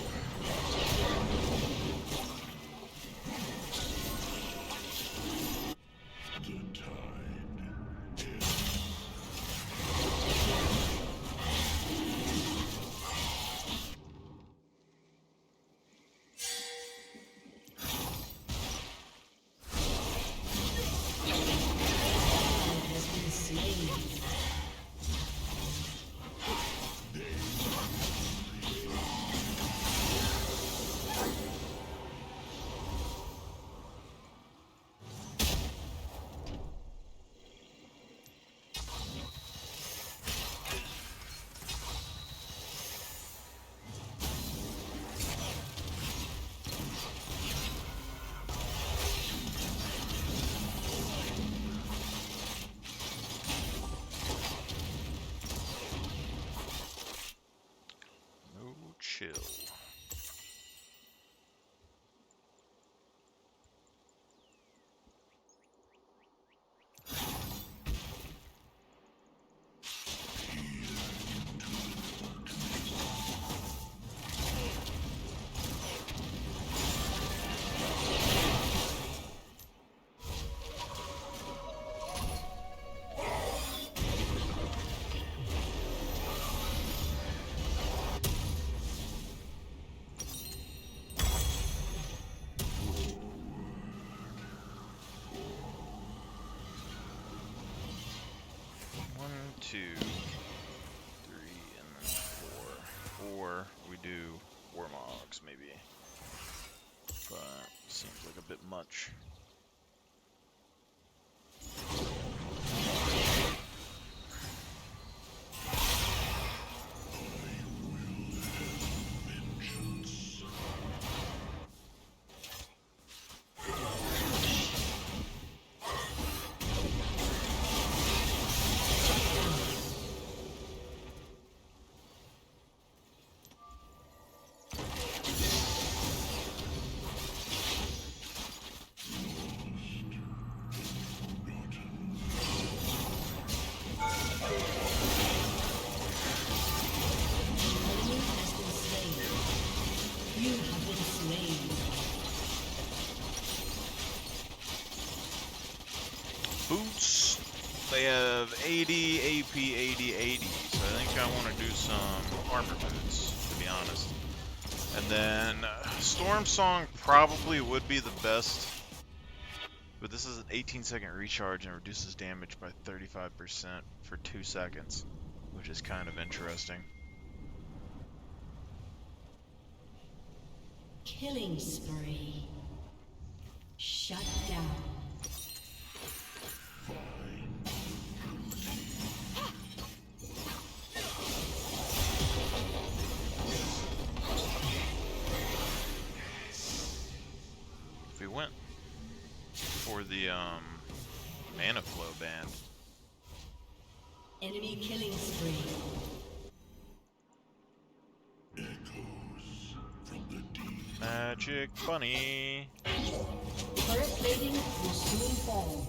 2, 3, and then 4. Or we do Warmogs, maybe. But seems like a bit much. Boots, they have 80 AP, 80, 80, so I think I want to do some armor boots, to be honest. And then Storm Song probably would be the best, but this is an 18-second recharge and reduces damage by 35% for 2 seconds, which is kind of interesting. Killing spree. Shut down. If we went for the mana flow band. Enemy killing spree. Magic bunny. Turret plating will soon fall.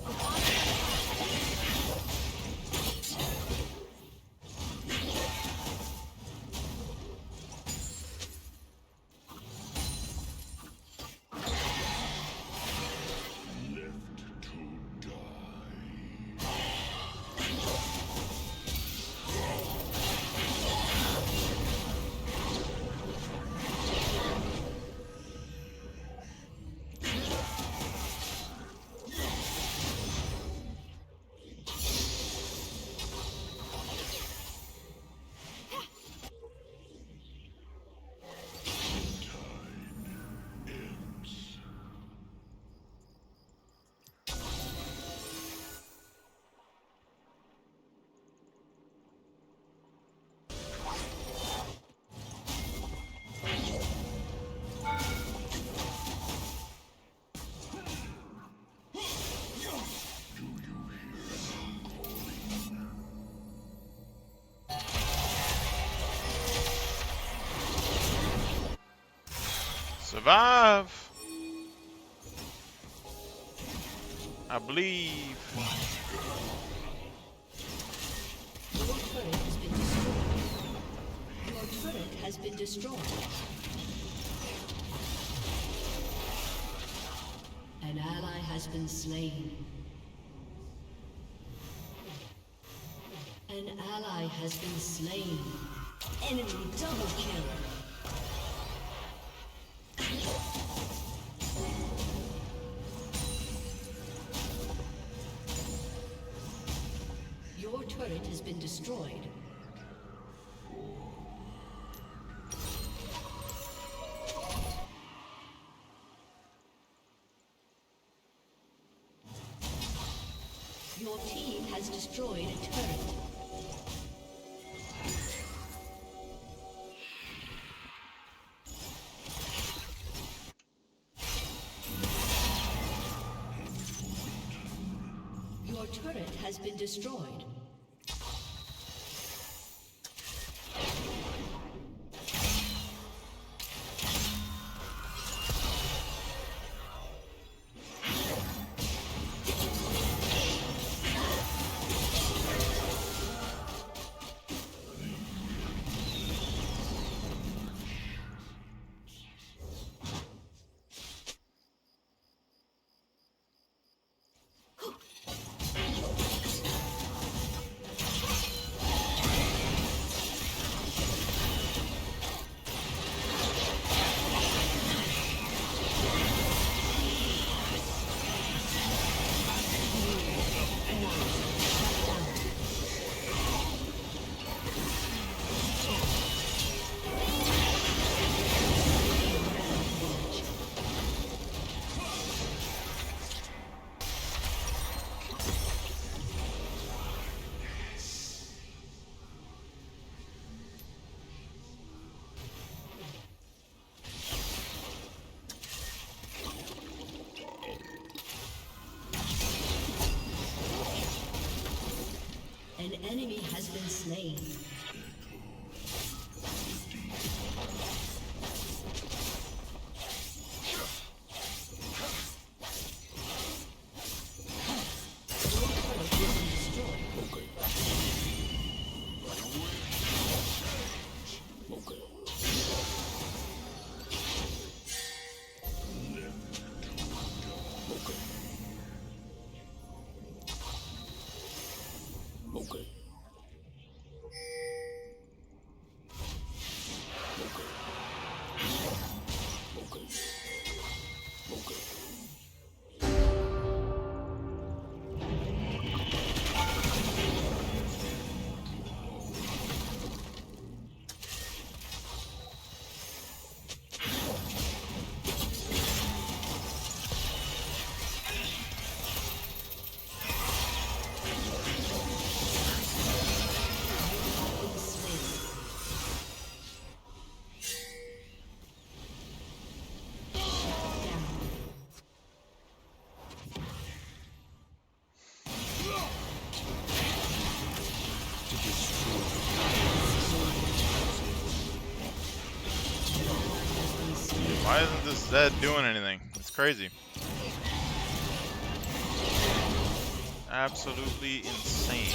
Survive! I believe. Your turret has been destroyed. Your turret has been destroyed. An ally has been slain. An ally has been slain. Enemy double kill. Your turret has been destroyed. Your team has destroyed a turret. Your turret has been destroyed. enemy has been slain. Why isn't this Zed doing anything? It's crazy. Absolutely insane.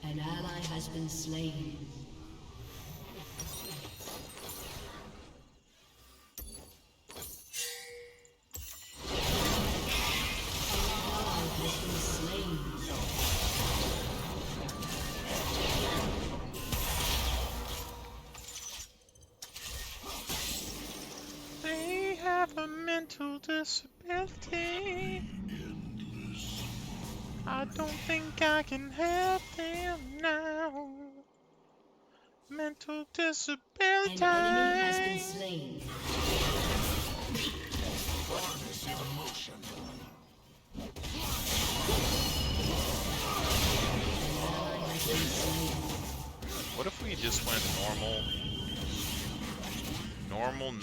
An ally has been slain. Has been slain. Has been slain. They have a mental disability. I don't think I can help them now. Mental disability. An enemy has been slain. What if we just went normal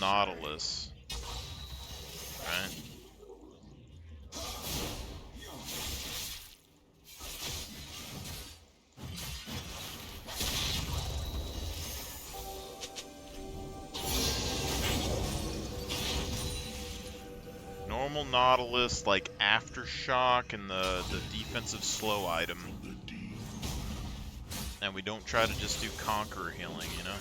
Nautilus, right? Normal Nautilus, like Aftershock and the defensive slow item. And we don't try to just do Conqueror healing, you know?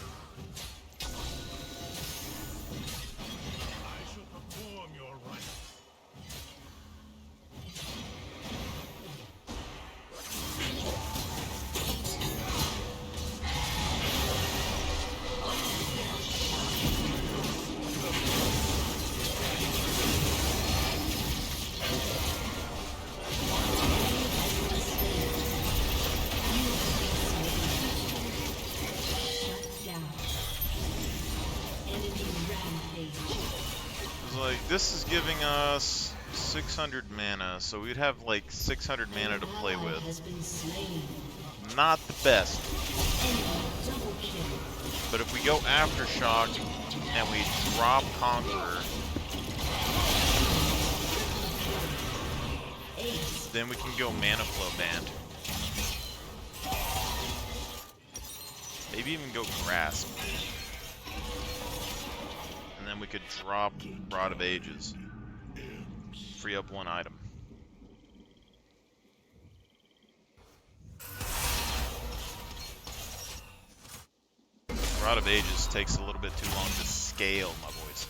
this is giving us 600 mana, so we'd have like 600 mana to play Ally with. has been slain. Not the best. Enemy double kill. But if we go Aftershock and we drop Conqueror, Ace. then we can go Mana Flow Band. Maybe even go Grasp. And then we could drop Rod of Ages. Free up one item. Rod of Ages takes a little bit too long to scale, my boys.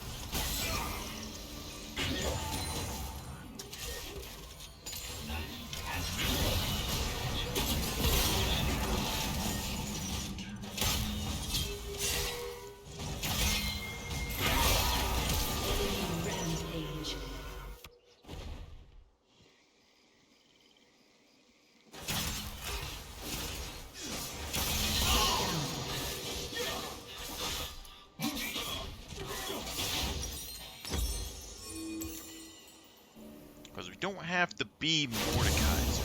Rampage. Because we don't have to be Mordekaiser.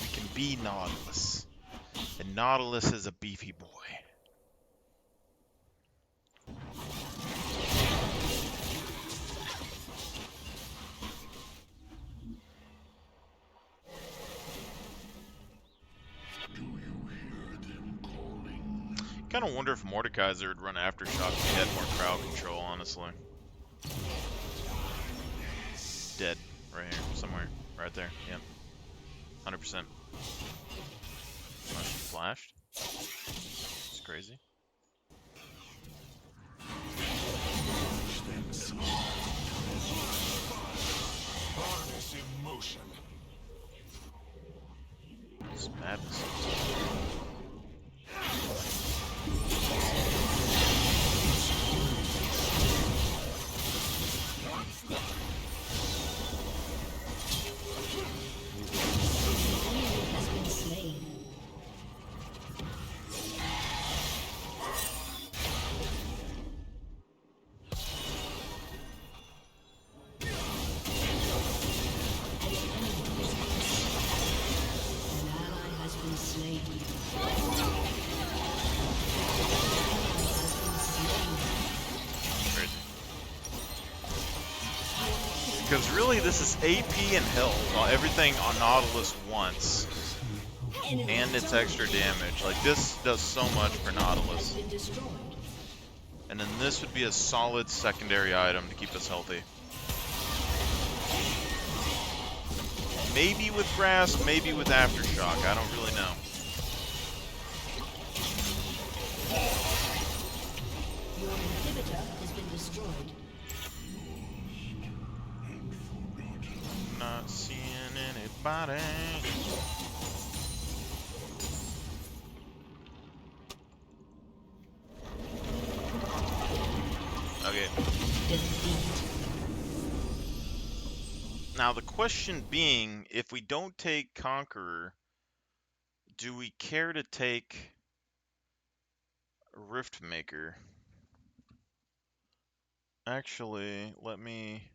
We can be Nautilus. And Nautilus is a beefy boy. Kind of wonder if Mordekaiser would run Aftershock if he had more crowd control, honestly. Dead. Right here. Somewhere. Right there. Yep. 100%. Oh, she flashed? It's crazy. Harness emotion. It's madness. Has been slain. An ally has been slain. Crazy. Because really, this is AP and health, while everything on Nautilus wants. And it's extra damage. Like, this does so much for Nautilus. Been destroyed. And then this would be a solid secondary item to keep us healthy. Maybe with Grasp, maybe with Aftershock. I don't really know. Your inhibitor has been destroyed. Not seeing anybody. Okay. Defeat. Now the question being, if we don't take Conqueror, do we care to take Riftmaker? Actually, let me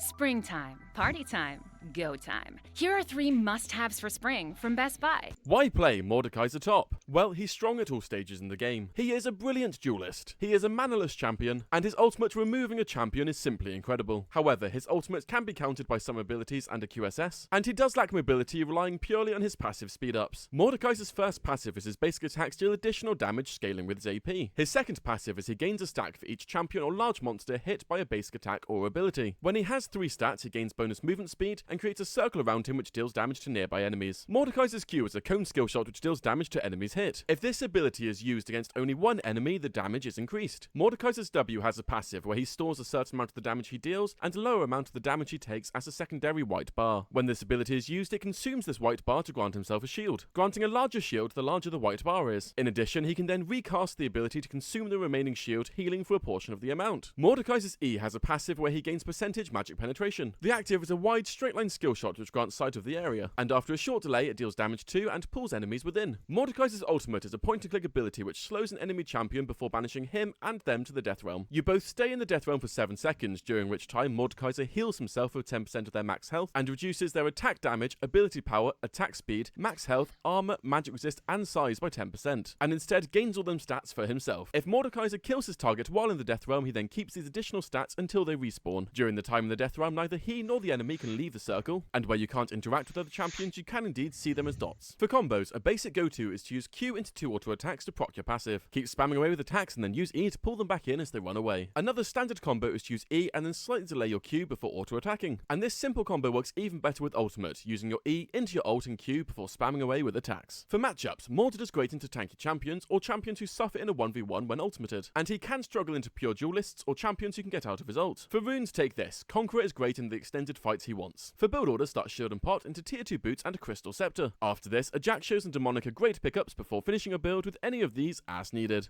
Springtime, party time, go time. Here are 3 must-haves for spring from Best Buy. Why play Mordekaiser top? Well, he's strong at all stages in the game. He is a brilliant duelist. He is a manaless champion, and his ultimate removing a champion is simply incredible. However, his ultimate can be countered by some abilities and a QSS, and he does lack mobility, relying purely on his passive speed-ups. Mordekaiser's first passive is his basic attacks deal additional damage scaling with his AP. His second passive is he gains a stack for each champion or large monster hit by a basic attack or ability. When he has 3 stats, he gains bonus movement speed and creates a circle around him which deals damage to nearby enemies. Mordekaiser's Q is a cone skill shot which deals damage to enemies hit. If this ability is used against only one enemy, the damage is increased. Mordekaiser's W has a passive where he stores a certain amount of the damage he deals and a lower amount of the damage he takes as a secondary white bar. When this ability is used, it consumes this white bar to grant himself a shield, granting a larger shield the larger the white bar is. In addition, he can then recast the ability to consume the remaining shield, healing for a portion of the amount. Mordekaiser's E has a passive where he gains percentage magic penetration. The active is a wide straight line skill shot which grants sight of the area, and after a short delay it deals damage to and pulls enemies within. Mordekaiser's ultimate is a point and click ability which slows an enemy champion before banishing him and them to the death realm. You both stay in the death realm for 7 seconds, during which time Mordekaiser heals himself for 10% of their max health and reduces their attack damage, ability power, attack speed, max health, armor, magic resist and size by 10%, and instead gains all them stats for himself. If Mordekaiser kills his target while in the death realm, he then keeps these additional stats until they respawn. During the time in the death realm, neither he nor the enemy can leave the circle, and where you can't interact with other champions, you can indeed see them as dots. For combos, a basic go-to is to use Q into 2 auto attacks to proc your passive. Keep spamming away with attacks and then use E to pull them back in as they run away. Another standard combo is to use E and then slightly delay your Q before auto attacking. And this simple combo works even better with ultimate, using your E into your ult and Q before spamming away with attacks. For matchups, Mordred is great into tanky champions or champions who suffer in a 1v1 when ultimated, and he can struggle into pure duelists or champions who can get out of his ult. For runes, take this. Conqueror is great in the extended fights he wants. For build order, start Shield and Pot into tier 2 boots and a Crystal Scepter. After this, a Jack Shows and Demonic are great pickups before finishing a build with any of these as needed.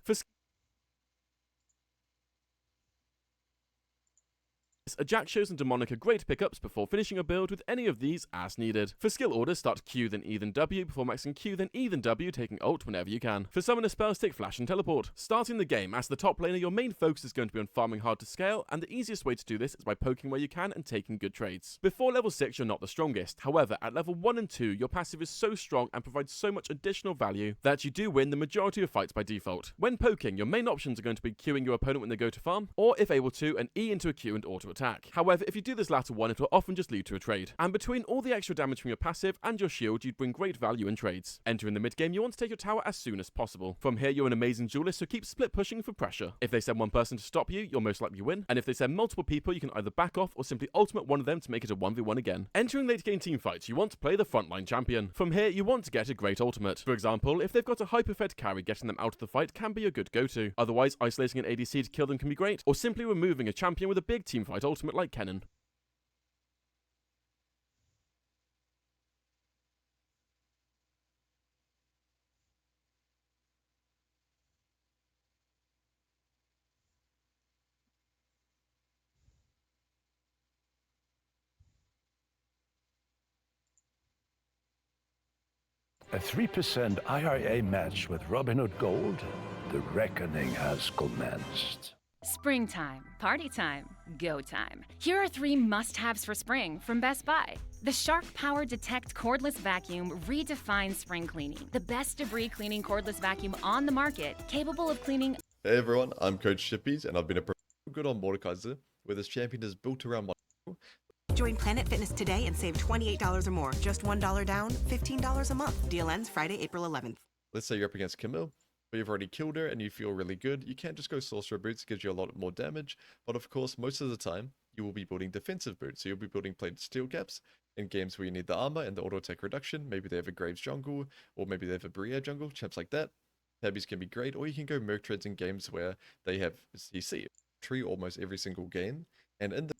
A Jack Shows and Demonic are great pickups before finishing a build with any of these as needed. For skill order, start Q then E then W before maxing Q then E then W, taking ult whenever you can. For summoner spells, take Flash and Teleport. Starting the game, as the top laner, your main focus is going to be on farming hard to scale, and the easiest way to do this is by poking where you can and taking good trades. Before level 6, you're not the strongest. However, at level 1 and 2, your passive is so strong and provides so much additional value that you do win the majority of fights by default. When poking, your main options are going to be Qing your opponent when they go to farm, or if able to, an E into a Q and auto attack. However, if you do this latter one, it will often just lead to a trade. And between all the extra damage from your passive and your shield, you'd bring great value in trades. Entering the mid game, you want to take your tower as soon as possible. From here, you're an amazing duelist, so keep split pushing for pressure. If they send one person to stop you, you'll most likely win. And if they send multiple people, you can either back off or simply ultimate one of them to make it a 1v1 again. Entering late game teamfights, you want to play the frontline champion. From here, you want to get a great ultimate. For example, if they've got a hyper-fed carry, getting them out of the fight can be a good go-to. Otherwise, isolating an ADC to kill them can be great, or simply removing a champion with a big teamfight ultimate like Kennen. A 3% IRA match with Robinhood Gold. The reckoning has commenced. Springtime, party time, go time. Here are 3 must-haves for spring from Best Buy. The Shark Power Detect Cordless Vacuum redefines spring cleaning. The best debris cleaning cordless vacuum on the market, capable of cleaning. Hey everyone, I'm Coach Shippies, and I've been a pro good on Mordekaiser, where this champion is built around my. Join Planet Fitness today and save $28 or more. Just $1 down, $15 a month. Deal ends Friday, April 11th. Let's say you're up against Camille, but you've already killed her and you feel really good. You can't just go Sorcerer Boots, gives you a lot more damage, but of course, most of the time, you will be building defensive boots. So you'll be building plated steel caps in games where you need the armor and the auto attack reduction. Maybe they have a Graves jungle, or maybe they have a Briere jungle, champs like that. Tabbies can be great, or you can go Merc Treads in games where they have CC tree almost every single game. And in the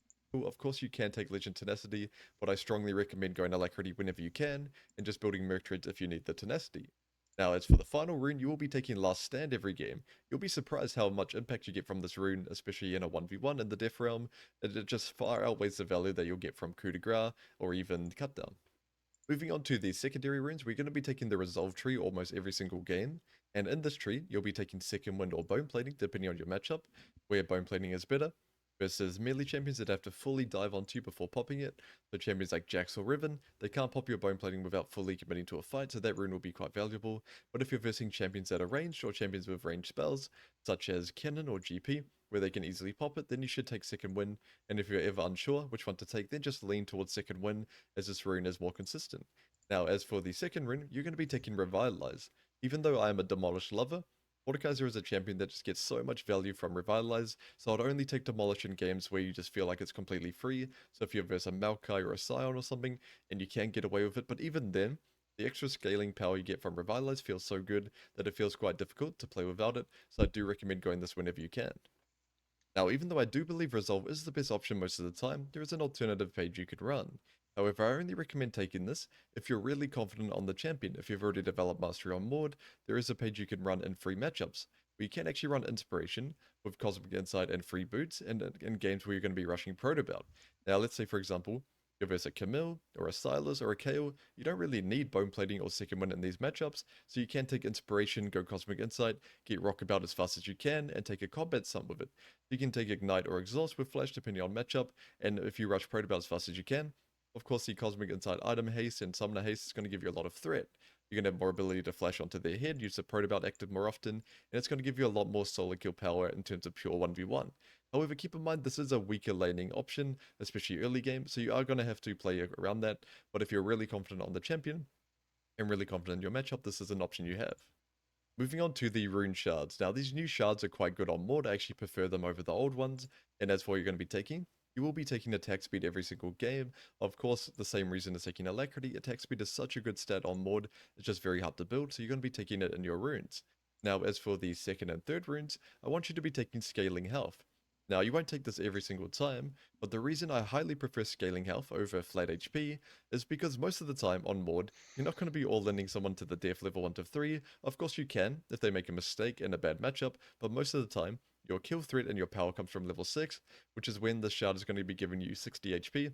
of course, you can take Legend Tenacity, but I strongly recommend going Alacrity whenever you can, and just building Merc Treads if you need the Tenacity. Now, as for the final rune, you will be taking Last Stand every game. You'll be surprised how much impact you get from this rune, especially in a 1v1 in the Death Realm. It just far outweighs the value that you'll get from Coup de Grace, or even Cutdown. Moving on to the secondary runes, we're going to be taking the Resolve tree almost every single game. And in this tree, you'll be taking Second Wind or Bone Plating, depending on your matchup, where Bone Plating is better. versus melee champions that have to fully dive onto you before popping it. So champions like Jax or Riven, they can't pop your bone plating without fully committing to a fight, so that rune will be quite valuable. But if you're versing champions that are ranged or champions with ranged spells, such as Kennen or GP, where they can easily pop it, then you should take second win. And if you're ever unsure which one to take, then just lean towards second win, as this rune is more consistent. Now, as for the second rune, you're going to be taking Revitalize. Even though I am a Demolish lover, Mordekaiser is a champion that just gets so much value from Revitalize, so I'd only take Demolish in games where you just feel like it's completely free. So if you're versus a Maokai or a Scion or something, and you can get away with it, but even then, the extra scaling power you get from Revitalize feels so good that it feels quite difficult to play without it, so I do recommend going this whenever you can. Now, even though I do believe Resolve is the best option most of the time, there is an alternative page you could run. However, I only recommend taking this if you're really confident on the champion. If you've already developed Mastery on Mord, there is a page you can run in free matchups, where you can actually run Inspiration with Cosmic Insight and free boots in games where you're going to be rushing Protobelt. Now, let's say, for example, you're versus a Camille, or a Silas, or a Kayle, you don't really need Bone Plating or Second Win in these matchups, so you can take Inspiration, go Cosmic Insight, get Rockabout as fast as you can, and take a Combat Sum with it. You can take Ignite or Exhaust with Flash depending on matchup, and if you rush Protobelt as fast as you can, of course the Cosmic Insight item haste and Summoner haste is going to give you a lot of threat. You're going to have more ability to flash onto their head, use the Protobelt active more often, and it's going to give you a lot more solo kill power in terms of pure 1v1. However, keep in mind this is a weaker laning option, especially early game, so you are going to have to play around that, but if you're really confident on the champion, and really confident in your matchup, this is an option you have. Moving on to the rune shards. Now, these new shards are quite good on Mord. I actually prefer them over the old ones. And as for what you're going to be taking, you will be taking attack speed every single game. Of course, the same reason as taking alacrity. Attack speed is such a good stat on Mord. It's just very hard to build, so you're going to be taking it in your runes. Now, as for the second and third runes, I want you to be taking scaling health. Now, you won't take this every single time, but the reason I highly prefer scaling health over flat HP is because most of the time on Mord, you're not going to be all-inning someone to the death level 1 to 3. Of course you can, if they make a mistake in a bad matchup, but most of the time, your kill threat and your power comes from level 6, which is when the shard is going to be giving you 60 HP,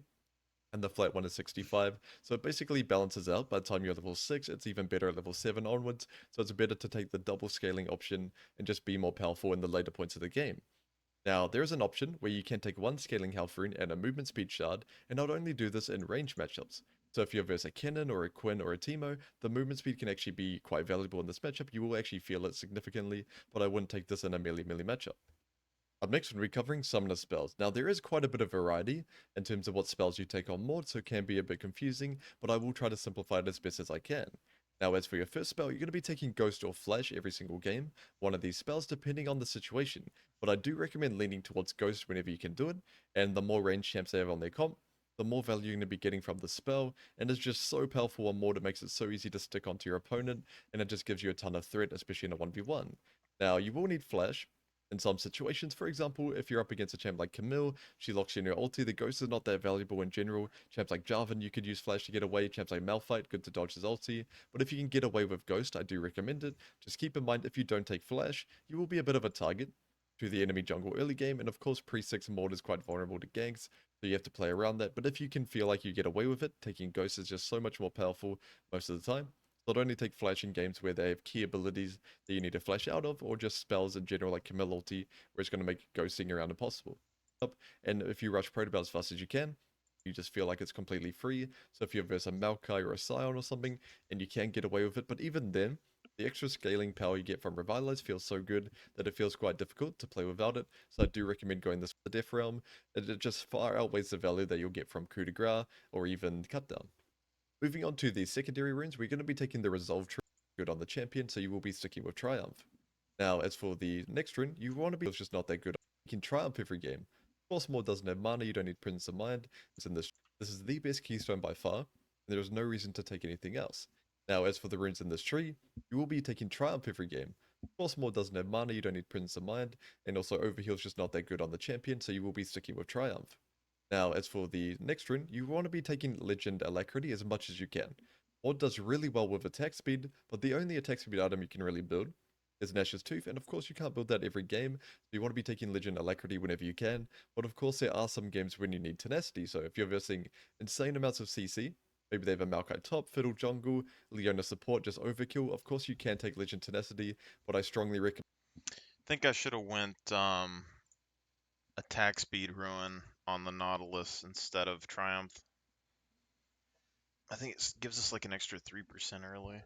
and the flat one is 65, so it basically balances out. By the time you're level 6, it's even better at level 7 onwards, so it's better to take the double scaling option and just be more powerful in the later points of the game. Now, there is an option where you can take one scaling health rune and a movement speed shard, and not only do this in range matchups. So if you're versus a Kennen or a Quinn or a Teemo, the movement speed can actually be quite valuable in this matchup. You will actually feel it significantly, but I wouldn't take this in a melee matchup. Up next, we're covering summoner spells. Now, there is quite a bit of variety in terms of what spells you take on Mord, so it can be a bit confusing, but I will try to simplify it as best as I can. Now, as for your first spell, you're going to be taking Ghost or Flash every single game, one of these spells depending on the situation, but I do recommend leaning towards Ghost whenever you can do it, and the more range champs they have on their comp, the more value you're going to be getting from the spell, and it's just so powerful on Mord, it makes it so easy to stick onto your opponent, and it just gives you a ton of threat, especially in a 1v1. Now, you will need Flash in some situations. For example, if you're up against a champ like Camille, she locks you in your ulti, the Ghost is not that valuable in general. Champs like Jarvan, you could use Flash to get away. Champs like Malphite, good to dodge his ulti. But if you can get away with Ghost, I do recommend it. Just keep in mind, if you don't take Flash, you will be a bit of a target to the enemy jungle early game, and of course pre-6 Mord is quite vulnerable to ganks, so you have to play around that. But if you can feel like you get away with it, taking Ghost is just so much more powerful most of the time. Not only take Flash in games where they have key abilities that you need to flash out of, or just spells in general like Camille ulti, where it's going to make ghosting around impossible. And if you rush Protobelt as fast as you can, you just feel like it's completely free. So if you're versus a Maokai or a Scion or something, and you can get away with it, but even then, the extra scaling power you get from Revitalize feels so good that it feels quite difficult to play without it, so I do recommend going this for the Death Realm. It just far outweighs the value that you'll get from Coup de Grace or even Cutdown. Moving on to the secondary runes, we're going to be taking the Resolve tree good on the champion, so you will be sticking with Triumph. Now, as for the next rune, you want to be, it's just not that good. You can Triumph every game. Of course, Mord doesn't have mana, you don't need Presence of Mind. This is the best keystone by far, and there is no reason to take anything else. Now, as for the runes in this tree, you will be taking Triumph every game. Of course, Mord doesn't have mana, you don't need Presence of Mind, and also Overheal's just not that good on the champion, so you will be sticking with Triumph. Now, as for the next rune, you want to be taking Legend Alacrity as much as you can. Mord does really well with attack speed, but the only attack speed item you can really build is Nash's Tooth, and of course you can't build that every game, so you want to be taking Legend Alacrity whenever you can, but of course there are some games when you need Tenacity, so if you're versing insane amounts of CC, maybe they have a Maokai top, Fiddle jungle, Leona support, just overkill, of course you can take Legend Tenacity, but I strongly recommend... I think I should have went attack speed ruin on the Nautilus instead of Triumph. I think it gives us like an extra 3% early.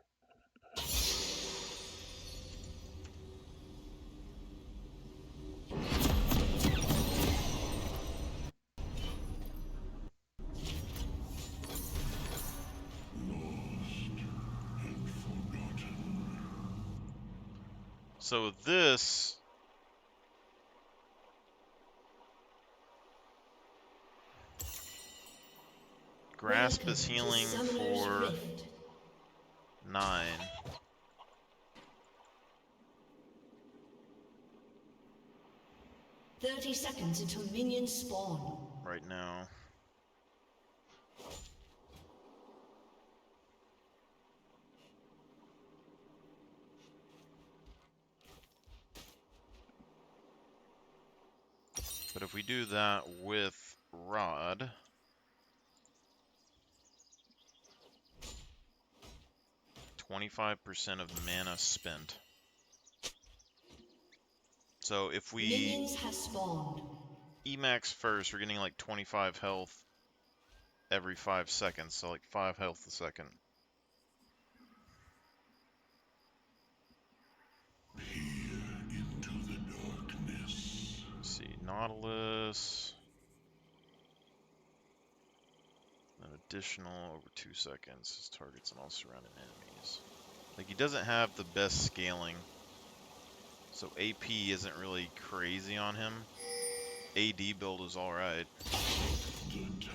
So this Grasp is healing for 9. "30 seconds until minions spawn." Right now. But if we do that with Rod, %25 of mana spent. So if we Minions have spawned. Emax first, we're getting like 25 health every 5 seconds, so like 5 health a second. Into the darkness. Let's see, Nautilus. An additional over 2 seconds. His targets and all surrounding enemies. Like, he doesn't have the best scaling, so AP isn't really crazy on him. AD build is alright. The tide.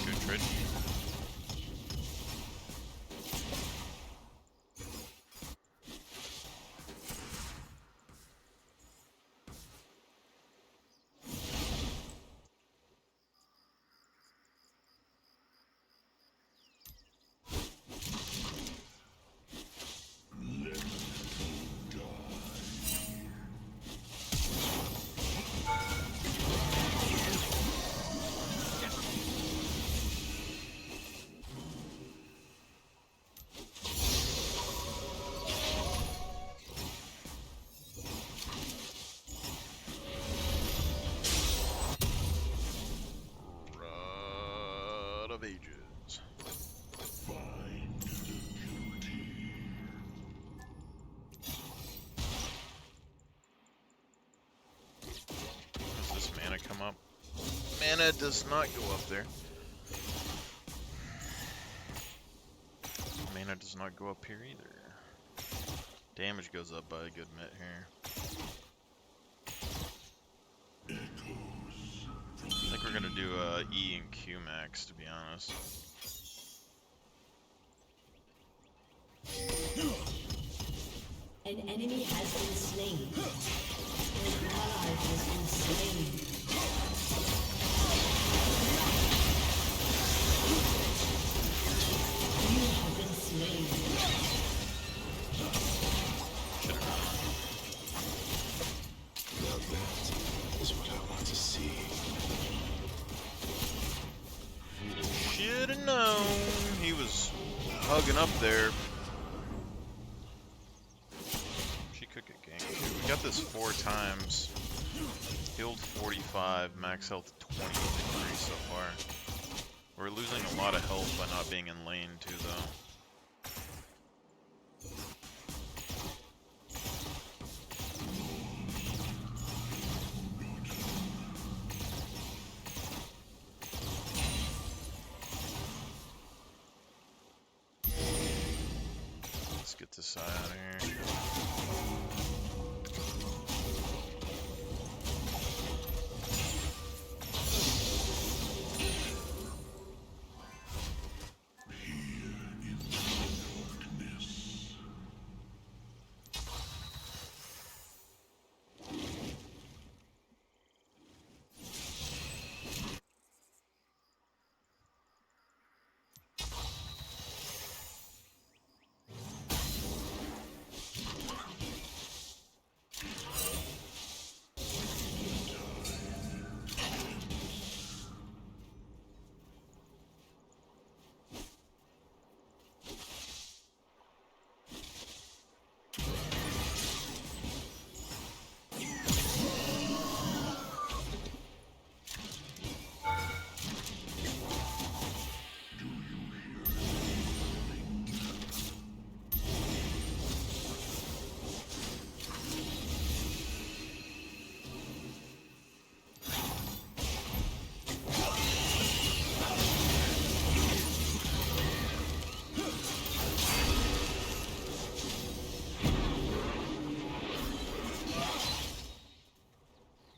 Good trade. Rod of Ages. Find the guilty. Does this mana come up? Mana does not go up there. Mana does not go up here either. Damage goes up by a good bit here. I think we're gonna do E and Q max, to be honest. An enemy has been slain. An ally has been slain. You have been slain. Now that is what I want to see. Should've known he was hugging up there. She could get ganked. We got this 4 times. Healed 45, max health 23 so far. We're losing a lot of health by not being in lane too, though. this out of here.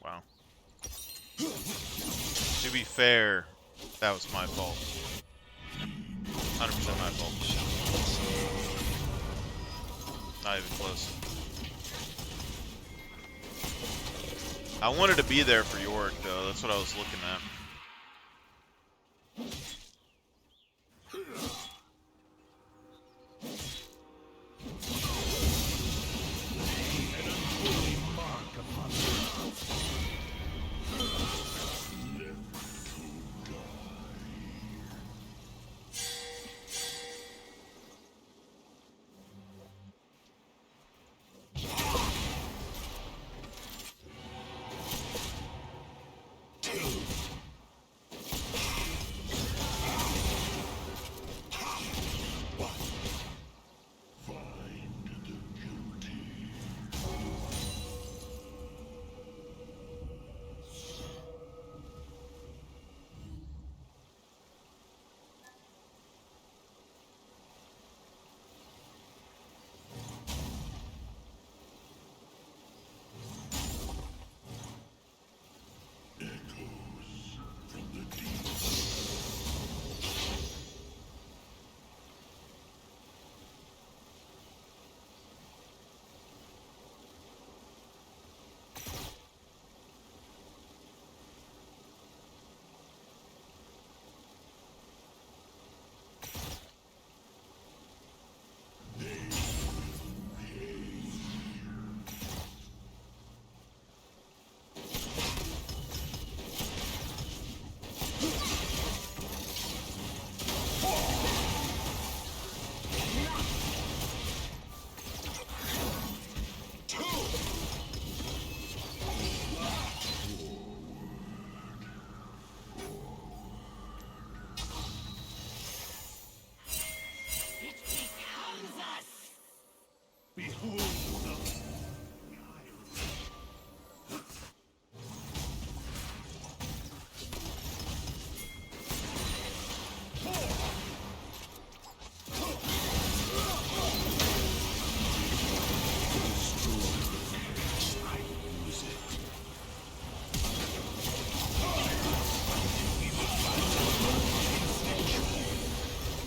Wow. To be fair, that was my fault. 100% my fault. Not even close. I wanted to be there for York, though. That's what I was looking at.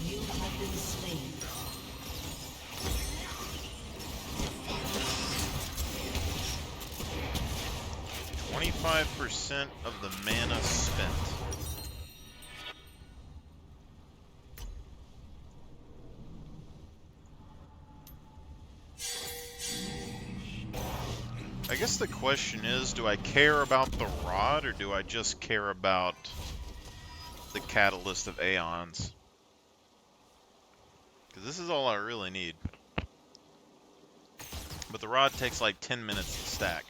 You have been slain. 25% of the mana spent. I guess the question is, do I care about the rod, or do I just care about the catalyst of Aeons? Because this is all I really need. But the rod takes like 10 minutes to stack.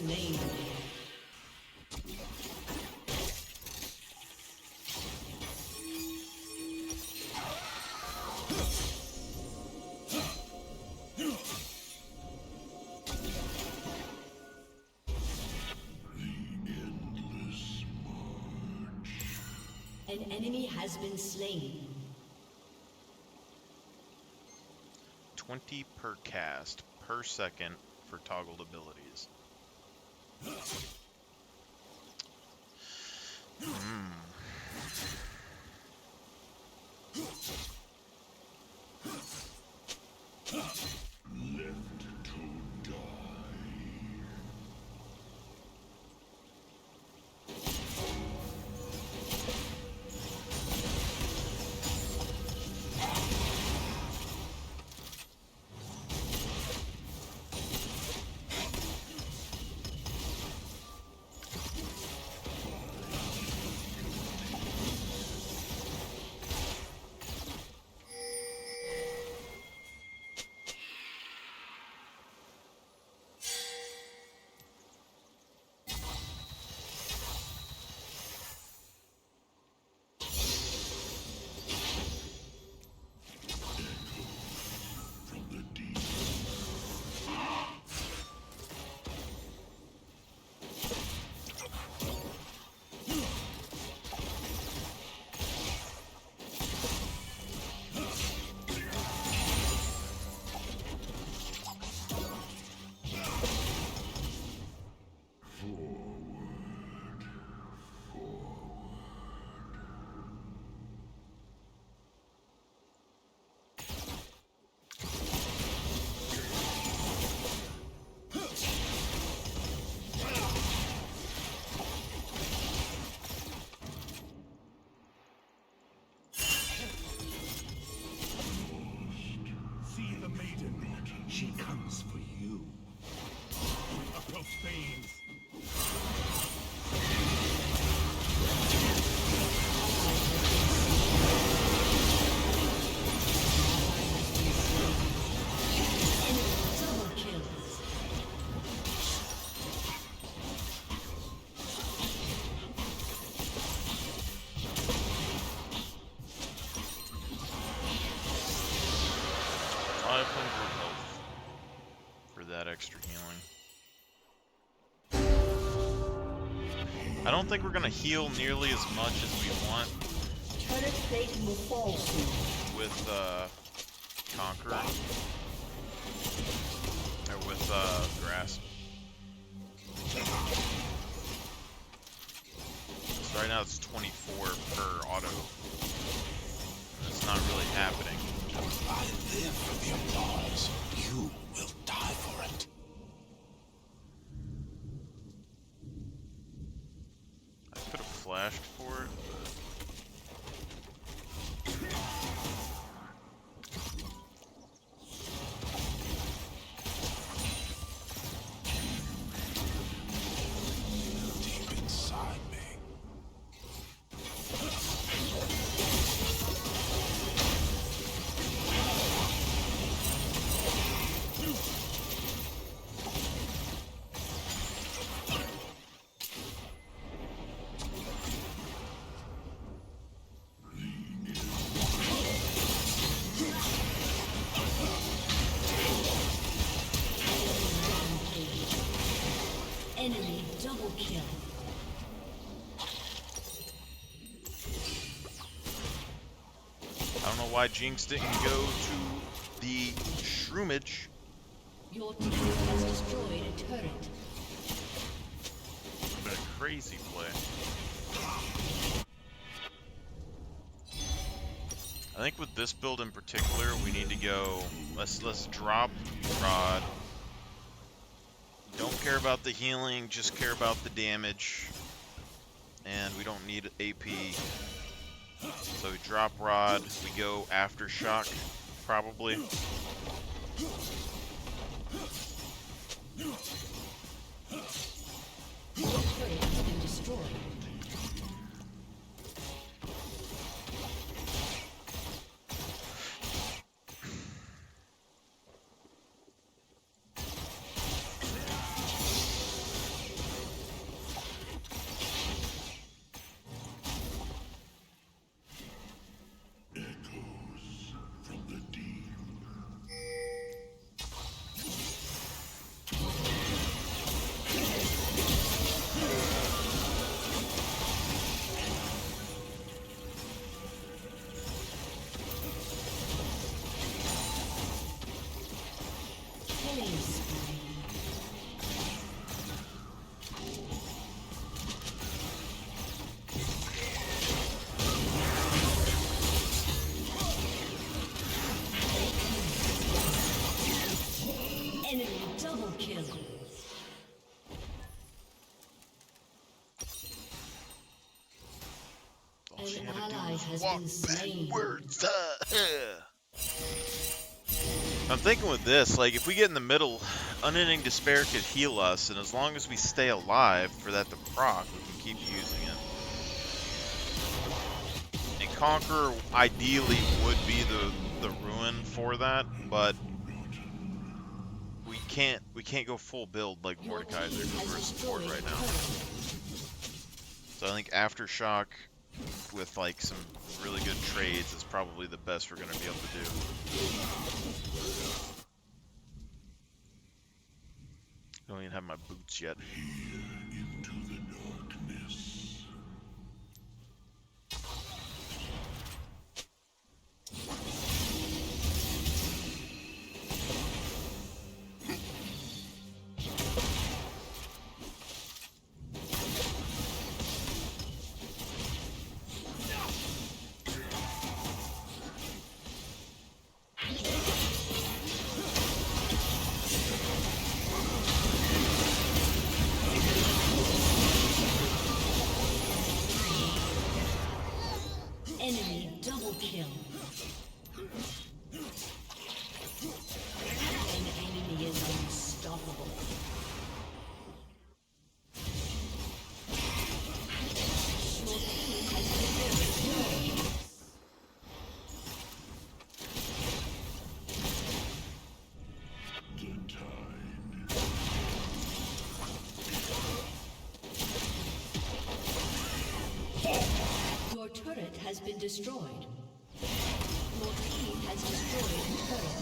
slain. An enemy has been slain. 20 per cast per second for toggled abilities. See the maiden. She comes for you. Approach Baines. Double kills. Health for that extra healing. I don't think we're gonna heal nearly as much as we want Turret plating will fall soon. with Conqueror or with Grasp. So right now it's 24 per auto. It's not really happening. I live for the applause. You will die for it. I could have flashed for it, Deep inside me. Enemy double kill. I don't know why Jinx didn't go to the Shroomage. Your team has destroyed a turret. Been a crazy play. I think with this build in particular, we need to go. Let's drop Rod. Don't care about the healing, just care about the damage. And we don't need AP. So we drop Rod, we go Aftershock, probably. Your turret has been destroyed. has walk been slain. backwards. I'm thinking with this, like, if we get in the middle, Unending Despair could heal us, and as long as we stay alive for that to proc, we can keep using it. And Conqueror ideally would be the ruin for that, but we can't go full build like Mordekaiser because we're a support right now. So I think Aftershock with like some really good trades is probably the best we're gonna be able to do. I don't even have my boots yet. Enemy double kill. An enemy is unstoppable. Your team has been destroyed. Your turret has been destroyed. Your team has destroyed a turret.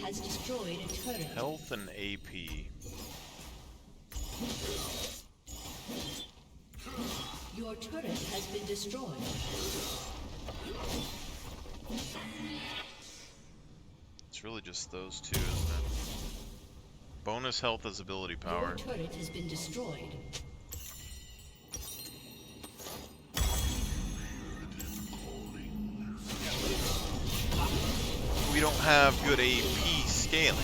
has destroyed a turret. Health and AP. Your turret has been destroyed. It's really just those two, isn't it? Bonus health as ability power. Your turret has been destroyed. We don't have good AP scaling.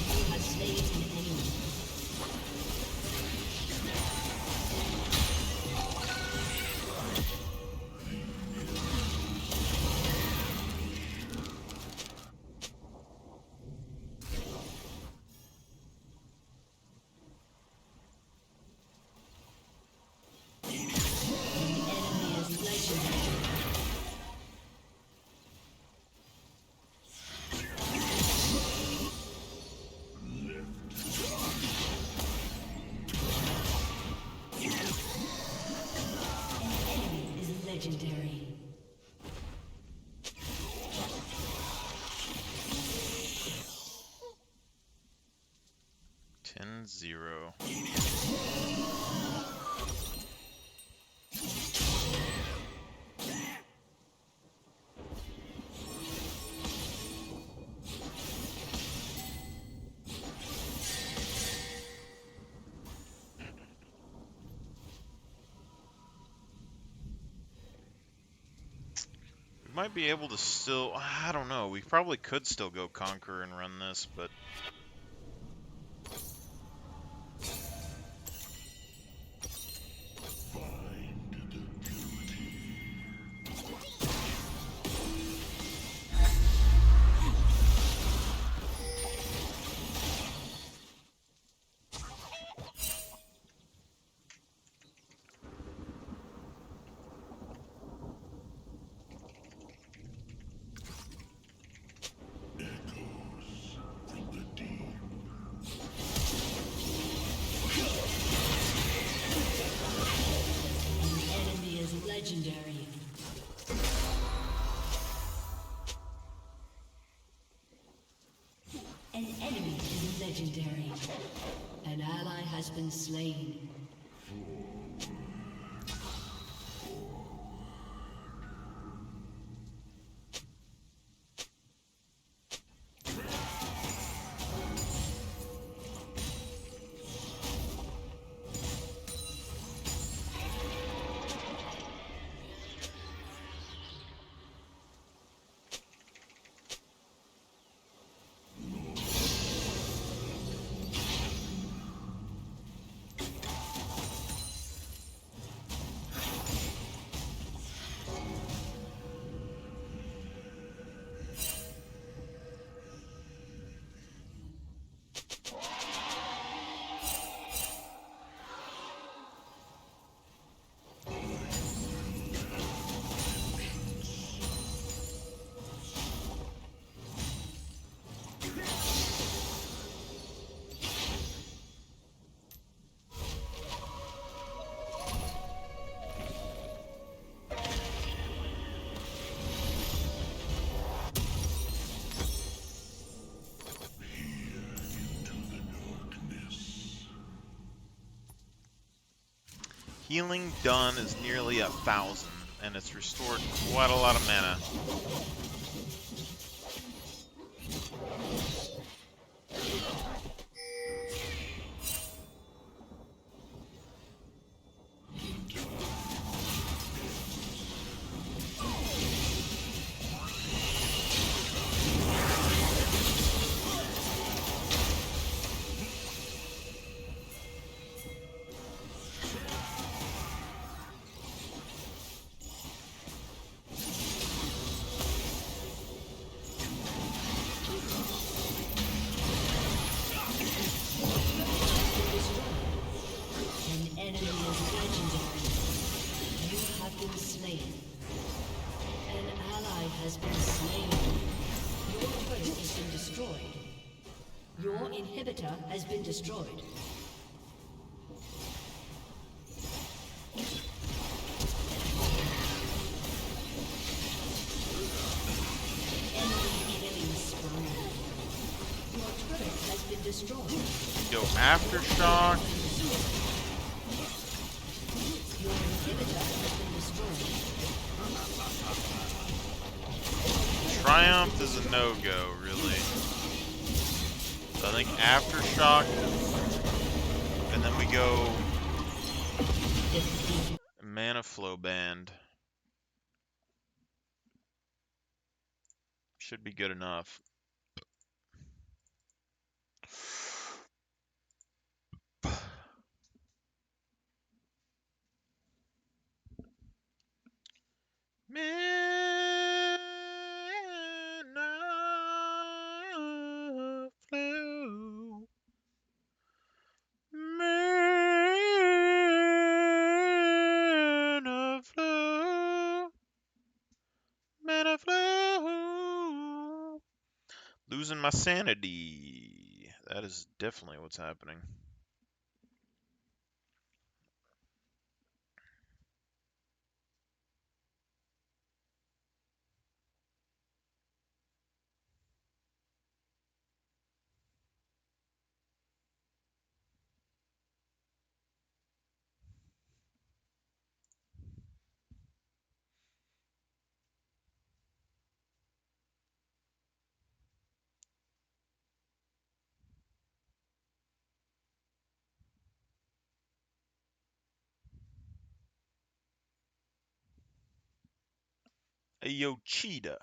You have slain an enemy. Legendary. 10-0. Might be able to still, I don't know, we probably could still go Conqueror and run this, but Legendary. An enemy is legendary. An ally has been slain. healing done is nearly 1,000, and it's restored quite a lot of mana. Your inhibitor has been destroyed. Aftershock. Your inhibitor has been destroyed. Triumph is a no-go, really. So I think Aftershock, and then we go Mana Flow Band. Should be good enough. Mana Flow. Mana Flow. Mana Flow. Losing my sanity. That is definitely what's happening. Hey, yo, Cheetah.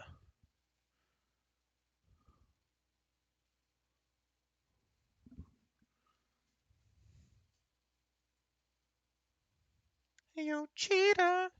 Hey, yo, Cheetah.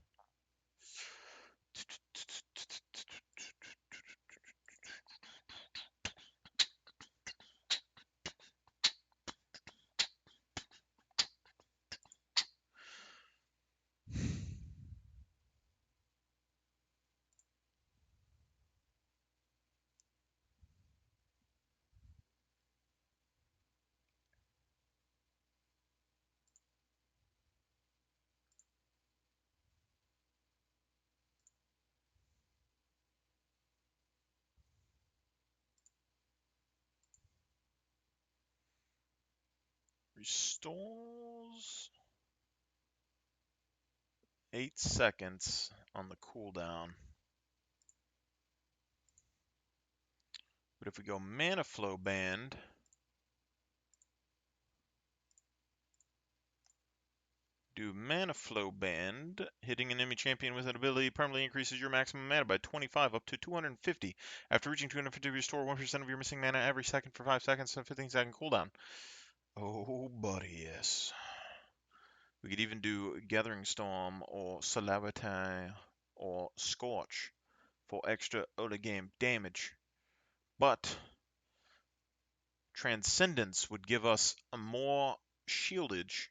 Restores 8 seconds on the cooldown. But if we go Mana Flow Band, do Mana Flow Band, hitting an enemy champion with an ability permanently increases your maximum mana by 25 up to 250. After reaching 250, restore 1% of your missing mana every second for 5 seconds and 15-second cooldown. Oh, buddy, yes. We could even do Gathering Storm or Salavate or Scorch for extra early game damage. But Transcendence would give us a more shieldage,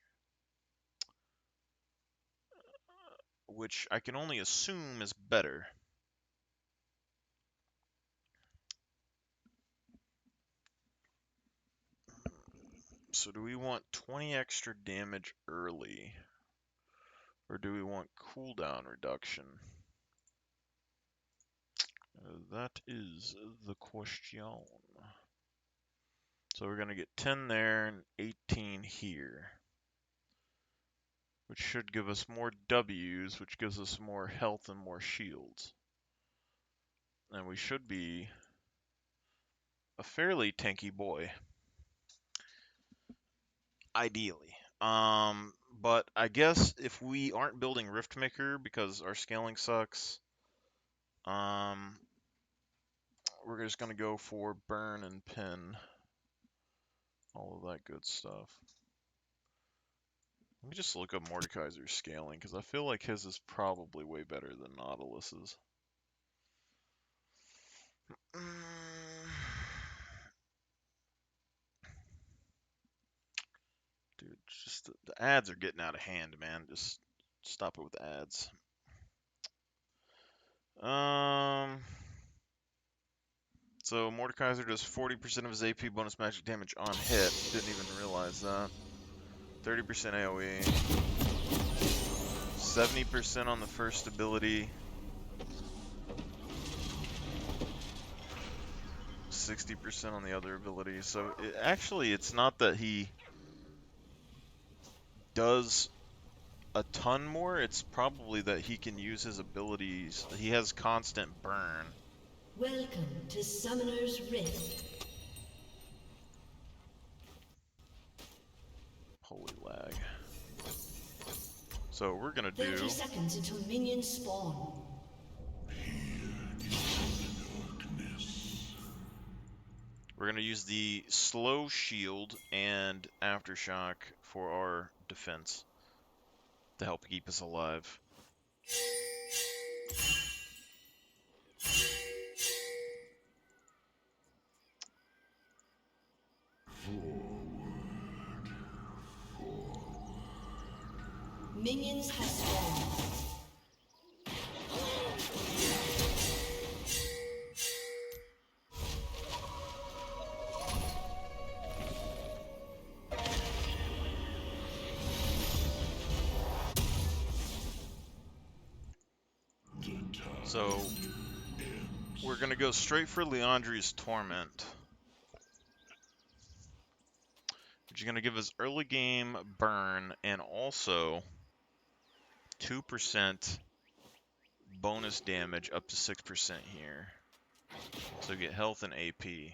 which I can only assume is better. So do we want 20 extra damage early? Or do we want cooldown reduction? That is the question. So we're going to get 10 there and 18 here, which should give us more Ws, which gives us more health and more shields. And we should be a fairly tanky boy, ideally. But I guess if we aren't building Riftmaker because our scaling sucks, we're just gonna go for burn and pin, all of that good stuff. Let me just look up Mordekaiser's scaling because I feel like his is probably way better than Nautilus's. Dude, just the ads are getting out of hand, man. Just stop it with the ads. So Mordekaiser does 40% of his AP bonus magic damage on hit. Didn't even realize that. 30% AoE. 70% on the first ability. 60% on the other ability. So actually, it's not that he does a ton more, it's probably that he can use his abilities. He has constant burn. Welcome to Summoner's Rift. Holy lag. So we're gonna 30 do. seconds until minions spawn. We're gonna use the slow shield and aftershock for our defense to help keep us alive. Minions have spawned. So we're gonna go straight for Leandri's Torment, which is gonna give us early game burn and also 2% bonus damage up to 6% here. So get health and AP.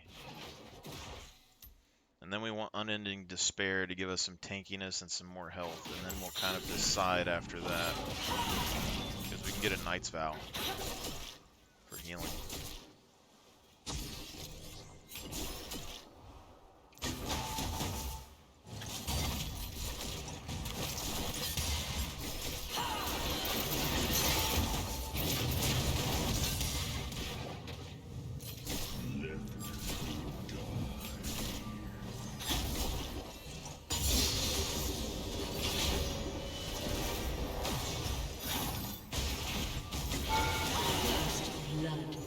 And then we want Unending Despair to give us some tankiness and some more health, and then we'll kind of decide after that. Because we can get a Knight's Vow for healing. Blood.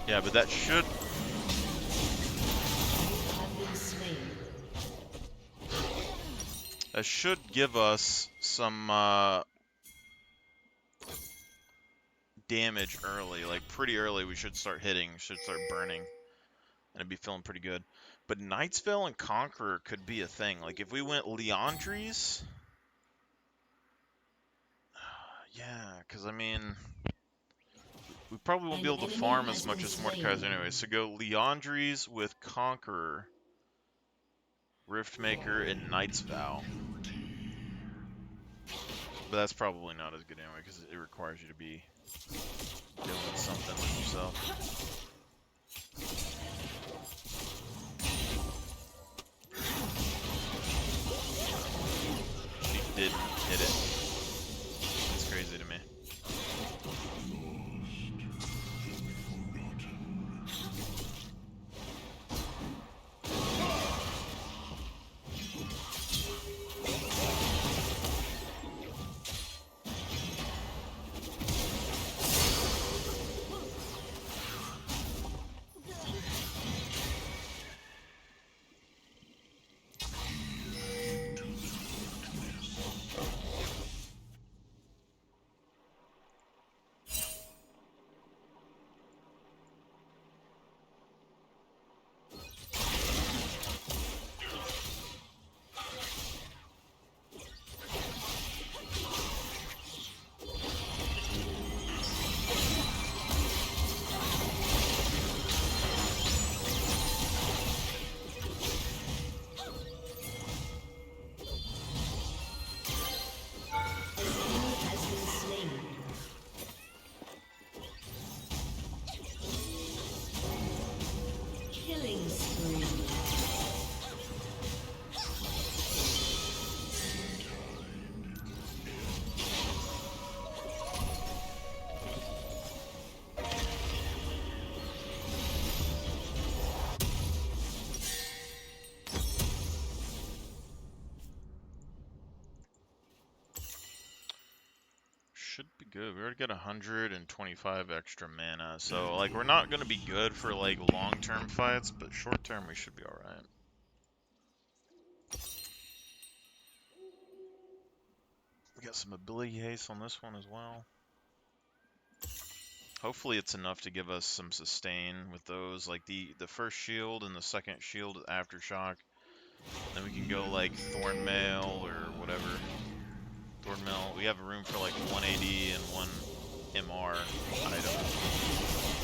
Yeah, but that should... Have been slain. That should give us some damage early. Like, pretty early we should start hitting, should start burning. And I'd be feeling pretty good. But Knight's Veil and Conqueror could be a thing. Like, if we went Leandri's... Yeah, because, I mean... We probably won't be able to farm as much as Mordekaiser anyway. So go Leandri's with Conqueror, Riftmaker, and Knight's Vow. But that's probably not as good anyway, because it requires you to be doing something with yourself. She didn't hit it. It's crazy to me. should be good. We already got 125 extra mana, so like we're not gonna be good for like long-term fights, but short-term we should be all right. We got some ability haste on this one as well. Hopefully it's enough to give us some sustain with those, like the first shield and the second shield aftershock. Then we can go like Thorn Mail or whatever. Thorn Mail, we have room for like 1 AD and 1 MR item.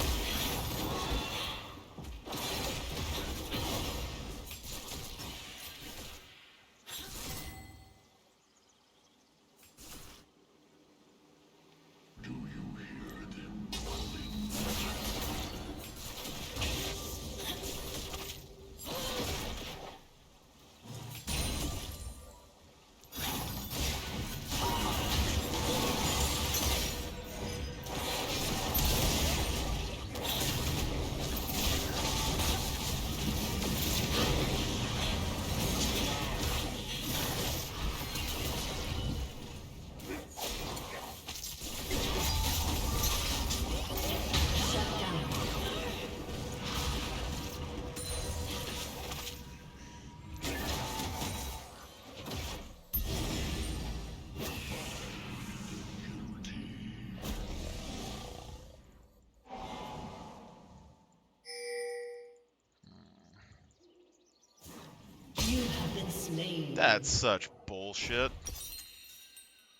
You have been slain. That's such bullshit.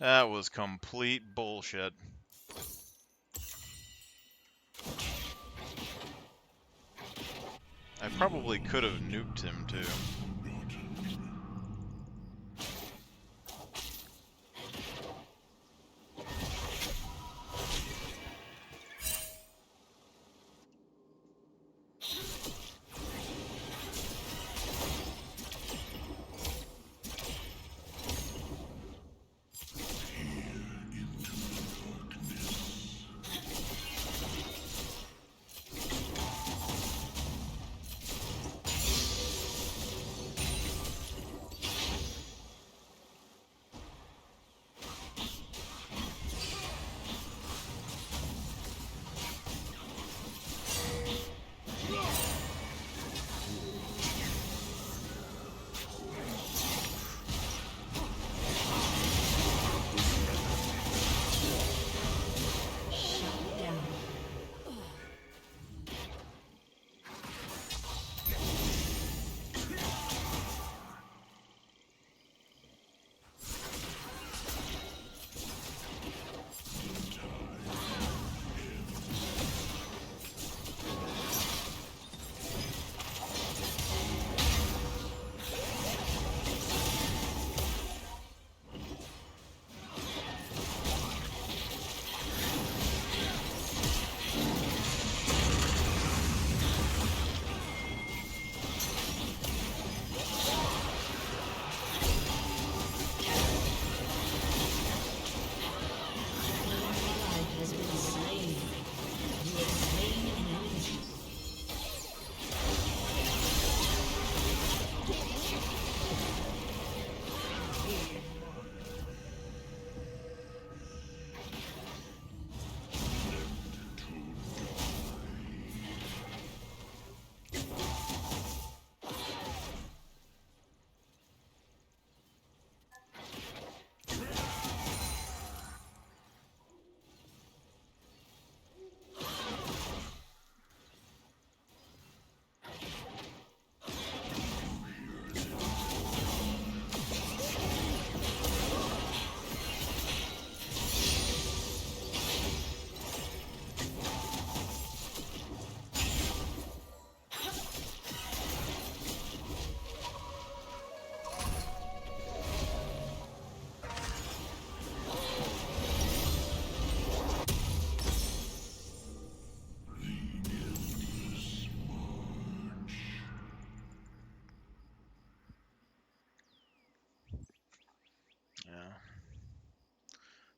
That was complete bullshit. I probably could have nuked him too.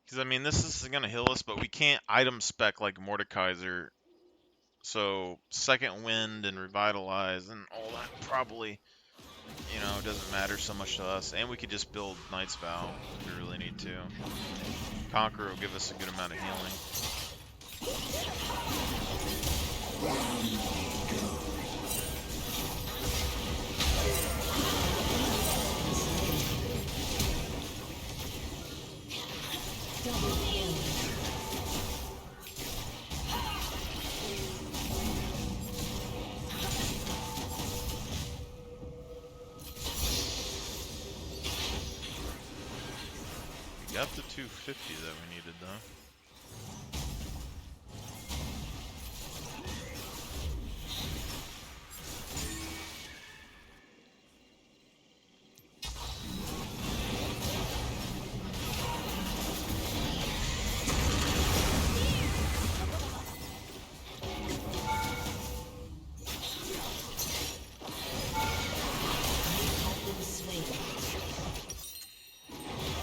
Because, I mean, this is going to heal us, but we can't item spec like Mordekaiser. So, Second Wind and Revitalize and all that probably you know, it doesn't matter so much to us. And we could just build Knight's Vow if we really need to. Conqueror will give us a good amount of healing. Got the 250 that we needed though.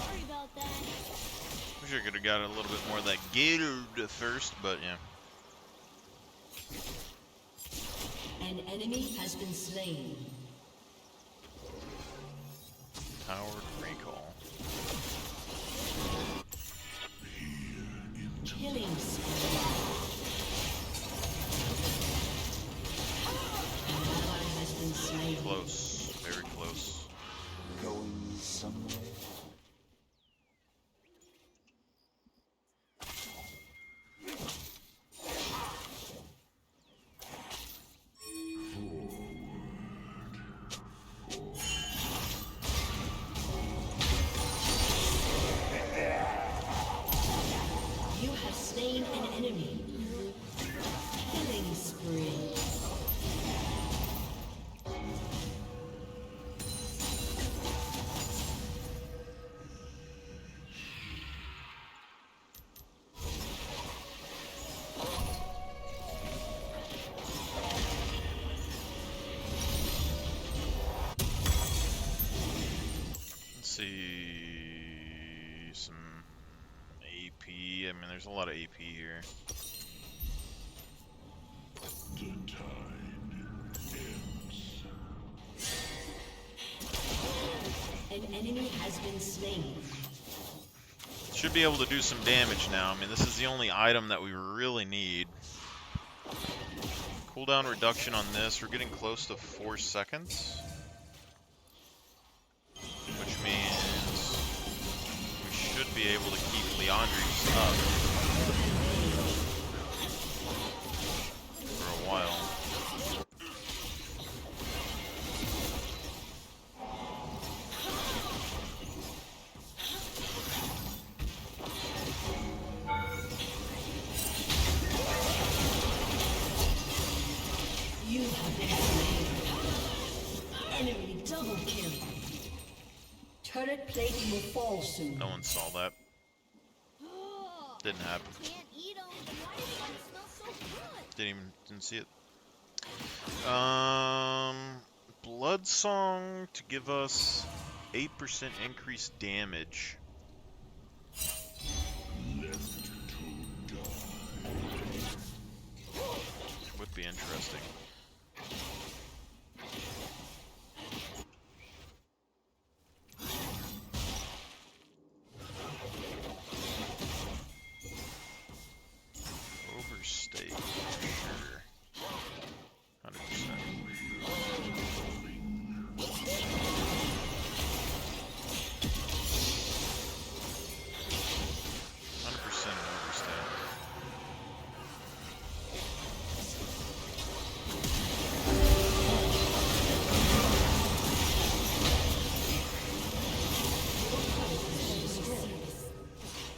Sorry about that. Wish I could have got a little bit more of that guild first, but yeah. An enemy has been slain. Powered recall. Killing spree. An ally has been slain. Close. Very close. Going somewhere. You have slain an enemy. Killing spree. Let's see some AP. I mean, there's a lot of AP here. An enemy has been slain. Should be able to do some damage now. I mean, this is the only item that we really need. Cooldown reduction on this. We're getting close to 4 seconds. Which means we should be able to keep Leandri's up for a while. You have been slain. Enemy double kill. Turret plating will fall soon. No one saw that. Didn't happen. Can't eat 'em. Why do they smell so good? Didn't see it. Blood Song to give us 8% increased damage. Would be interesting. Overstay, sure. 100%.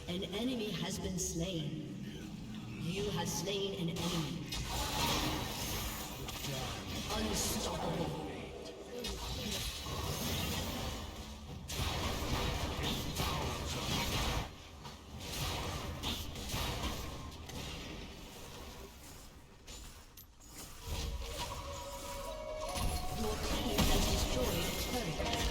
An enemy has been slain. You have slain an enemy. Unstoppable. Your team has destroyed a turret.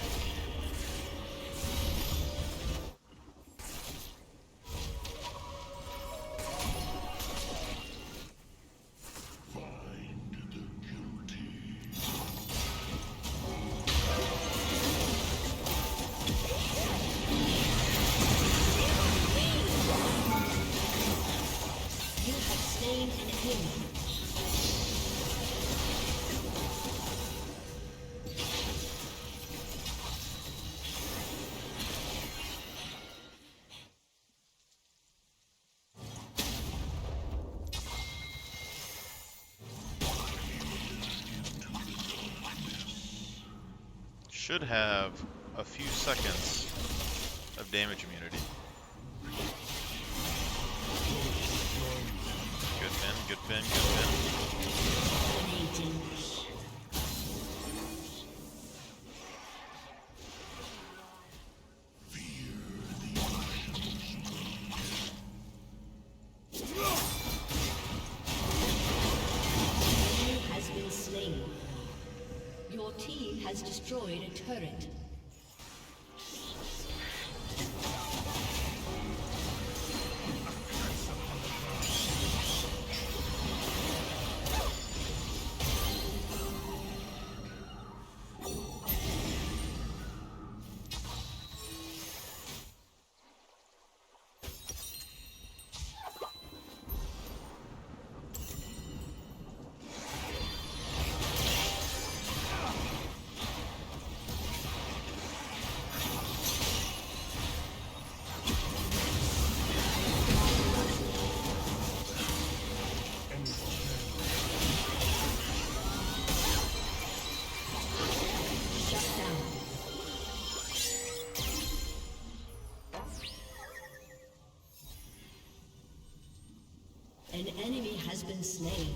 should have a few seconds of damage immunity. Good pin, good pin, good pin. Has been slain. Your team has destroyed a turret. An enemy has been slain.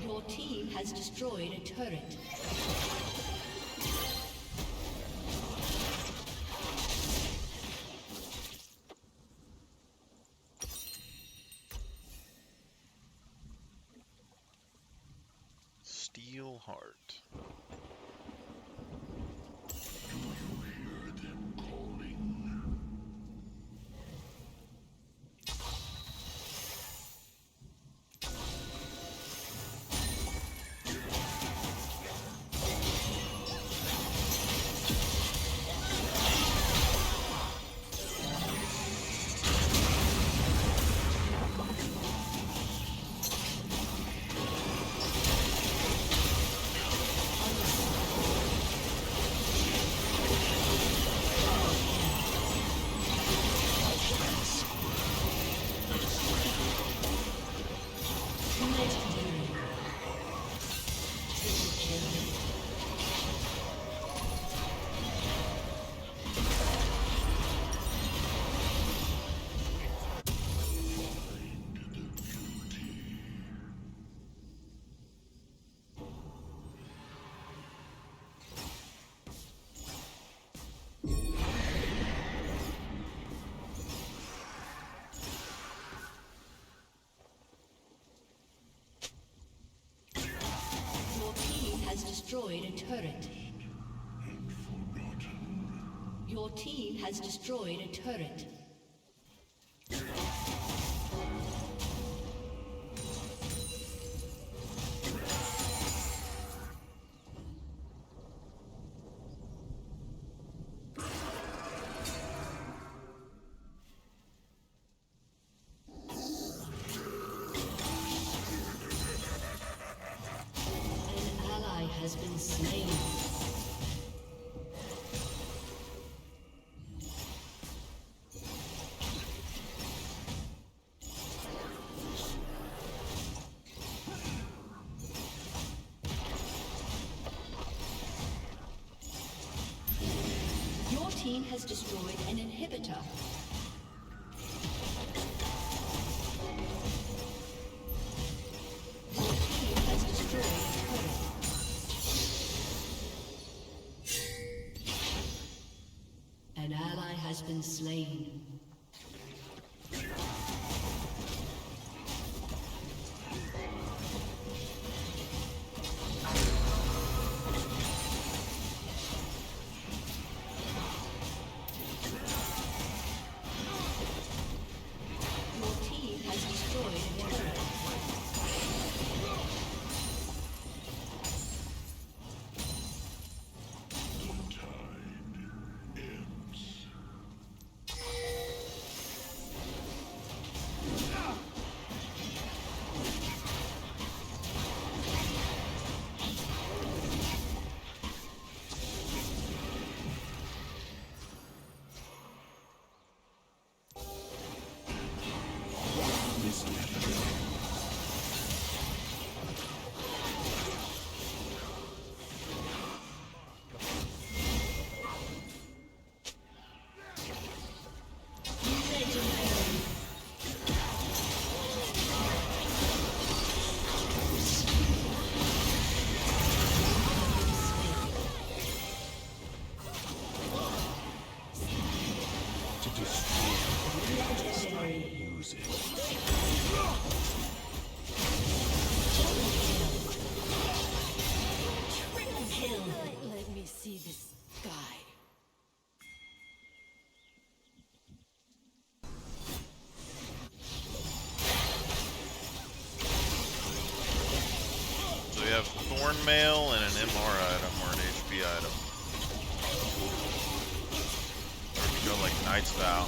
Your team has destroyed a turret. Steel Heart. Destroyed a turret. Your team has destroyed a turret. Has been slain. Your team has destroyed an inhibitor. Your team has destroyed a turret. An ally has been slain. we have Thorn Mail and an MR item or an HP item. Or we go like Knight's Vow.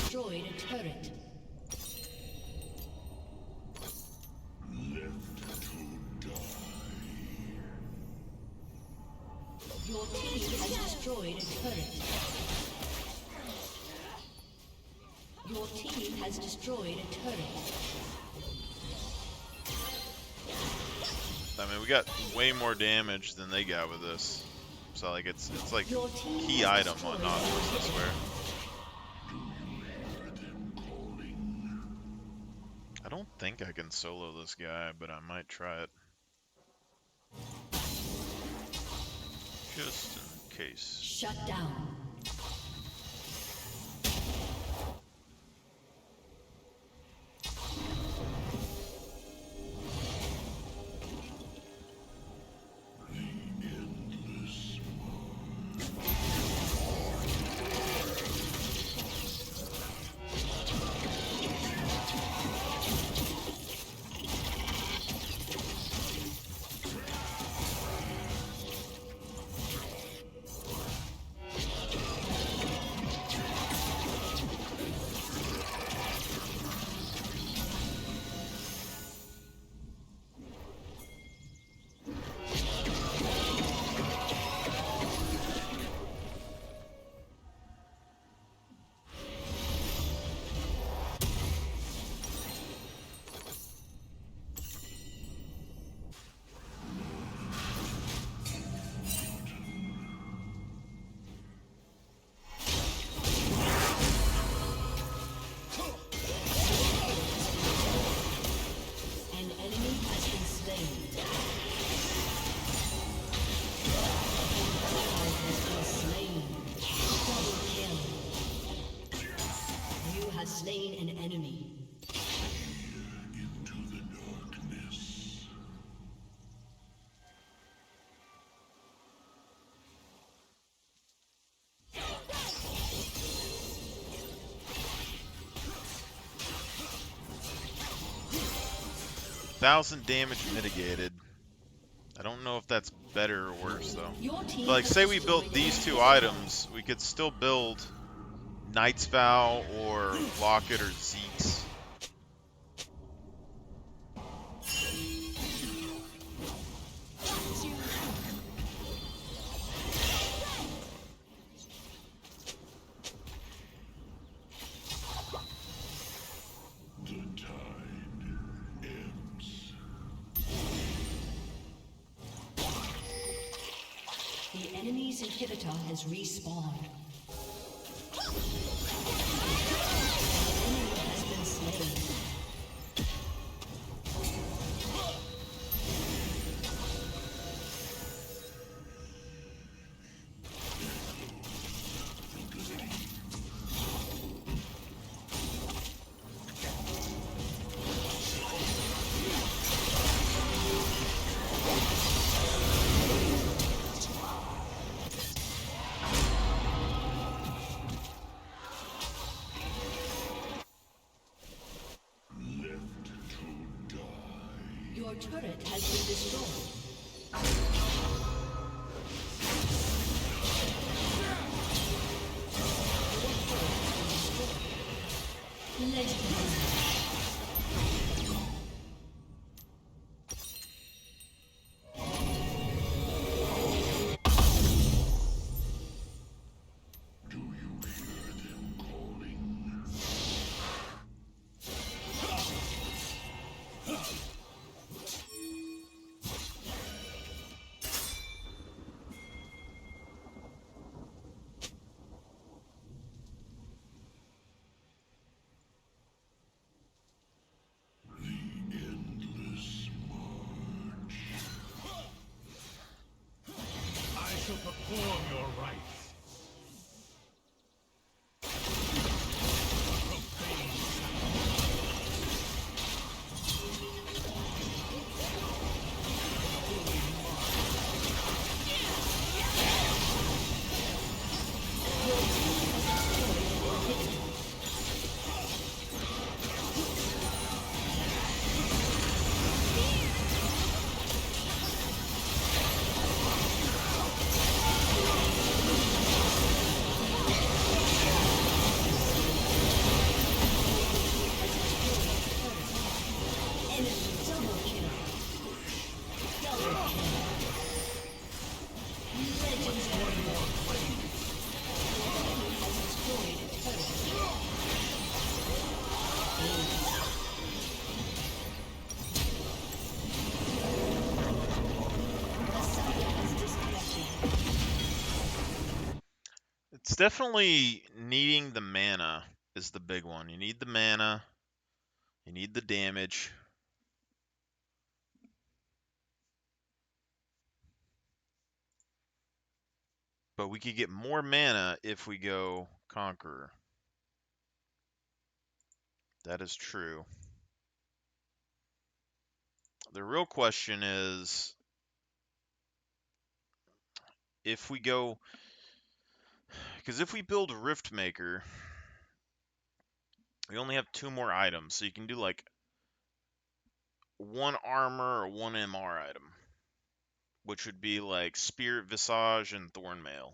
Destroyed a turret. Your team has destroyed a turret. Your team has destroyed a turret. I mean, we got way more damage than they got with this. So like it's like key item on Nautilus, I swear. I don't think I can solo this guy, but I might try it. Just in case. Shut down. Slain an enemy. Into the darkness. 1,000 damage mitigated. I don't know if that's better or worse though. Your team But like, has say we built destroyed these a two turret. items, we could still build Knight's Vow or Locket or Zeke's. The tide ebbs. The enemy's inhibitor has respawned. An enemy has been slain. Your turret has been destroyed. Legendary. Do you hear them calling? It's definitely needing the mana is the big one. You need the mana. You need the damage. But we could get more mana if we go Conqueror. That is true. The real question is if we go, because if we build Rift Maker, we only have 2 more items, so you can do like 1 armor or 1 MR item, which would be like Spirit Visage and Thornmail,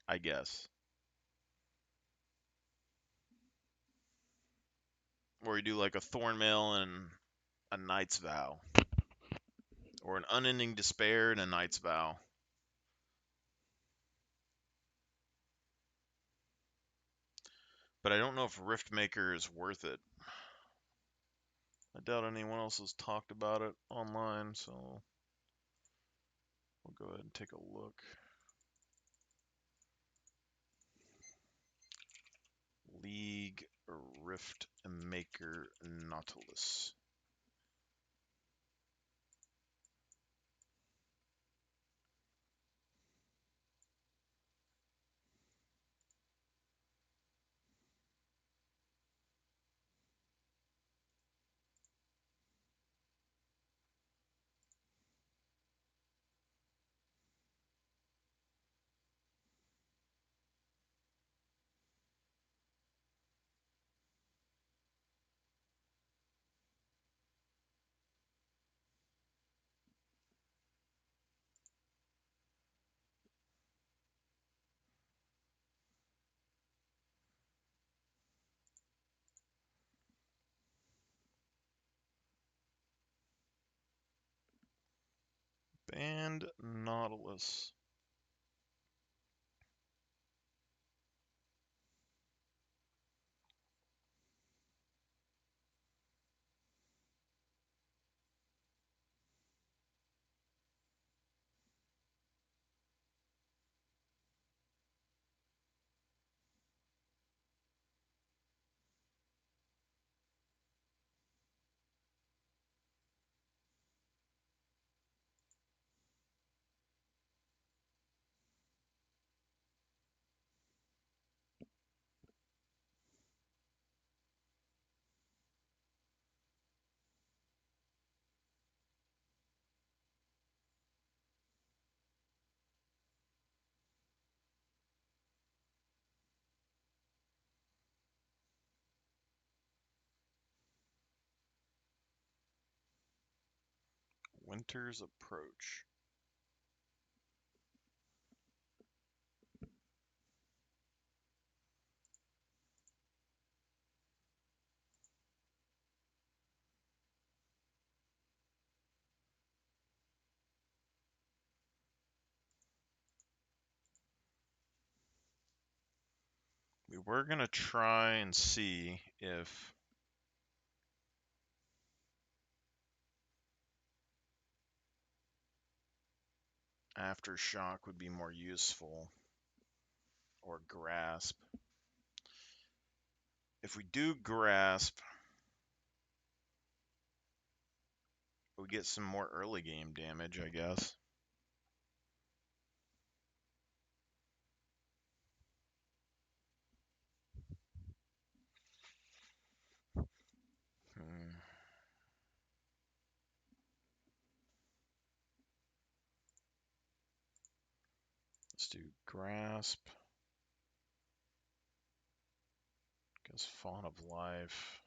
I guess. Or you do like a Thornmail and a Knight's Vow, or an Unending Despair and a Knight's Vow. But I don't know if Rift Maker is worth it. I doubt anyone else has talked about it online, so we'll go ahead and take a look. League Rift Maker Nautilus. Banned Nautilus. Winter's Approach. We were going to try and see if Aftershock would be more useful, or Grasp. If we do Grasp, we get some more early game damage, I guess. Let's do Grasp. Guess Fawn of Life.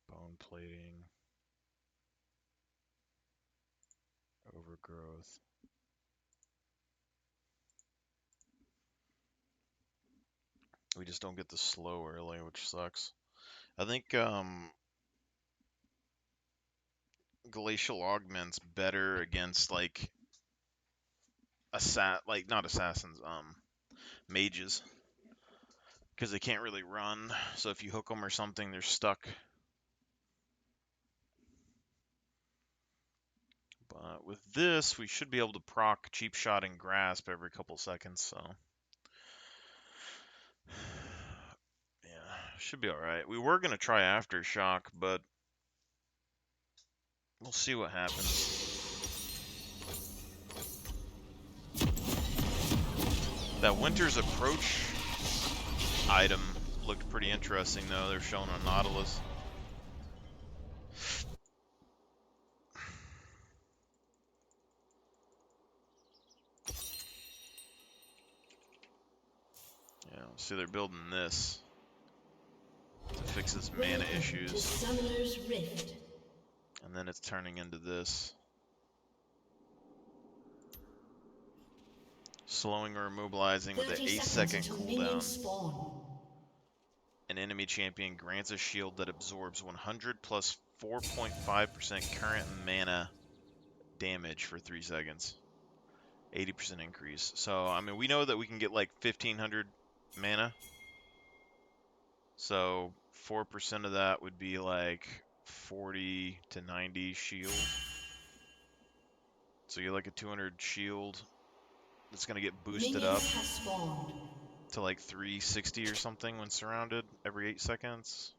Bone Plating. Overgrowth. We just don't get the slow early, which sucks. I think Glacial Augment's better against like not assassins, mages, because they can't really run. So if you hook them or something, they're stuck. But with this, we should be able to proc cheap shot and grasp every couple seconds, so yeah, should be alright. We were gonna try aftershock, but we'll see what happens. That Winter's Approach item looked pretty interesting, though. They're showing on Nautilus. Yeah, see, they're building this to fix his mana issues. Summoner's Rift. And then it's turning into this. Slowing or immobilizing with an 8-second cooldown. An enemy champion grants a shield that absorbs 100 plus 4.5% current mana damage for 3 seconds. 80% increase. So, I mean, we know that we can get like 1500 mana. So, 4% of that would be like 40 to 90 shield. So, you get like a 200 shield. It's going to get boosted up to like 360 or something when surrounded every 8 seconds.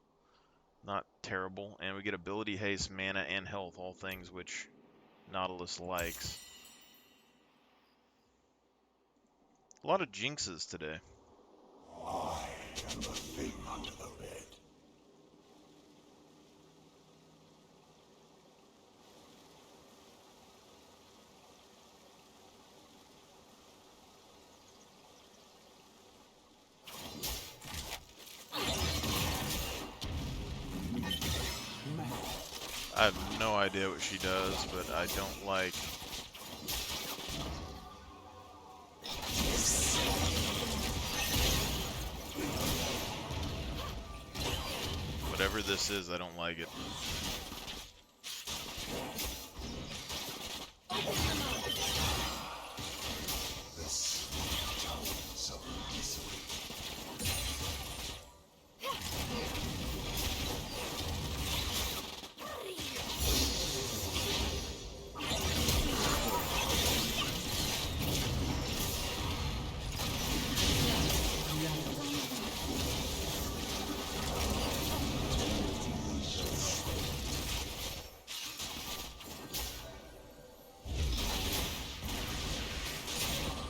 Not terrible. And we get ability haste, mana, and health, all things which Nautilus likes. A lot of jinxes today. I am the thing under the bed. I have no idea what she does, but I don't like... Whatever this is, I don't like it.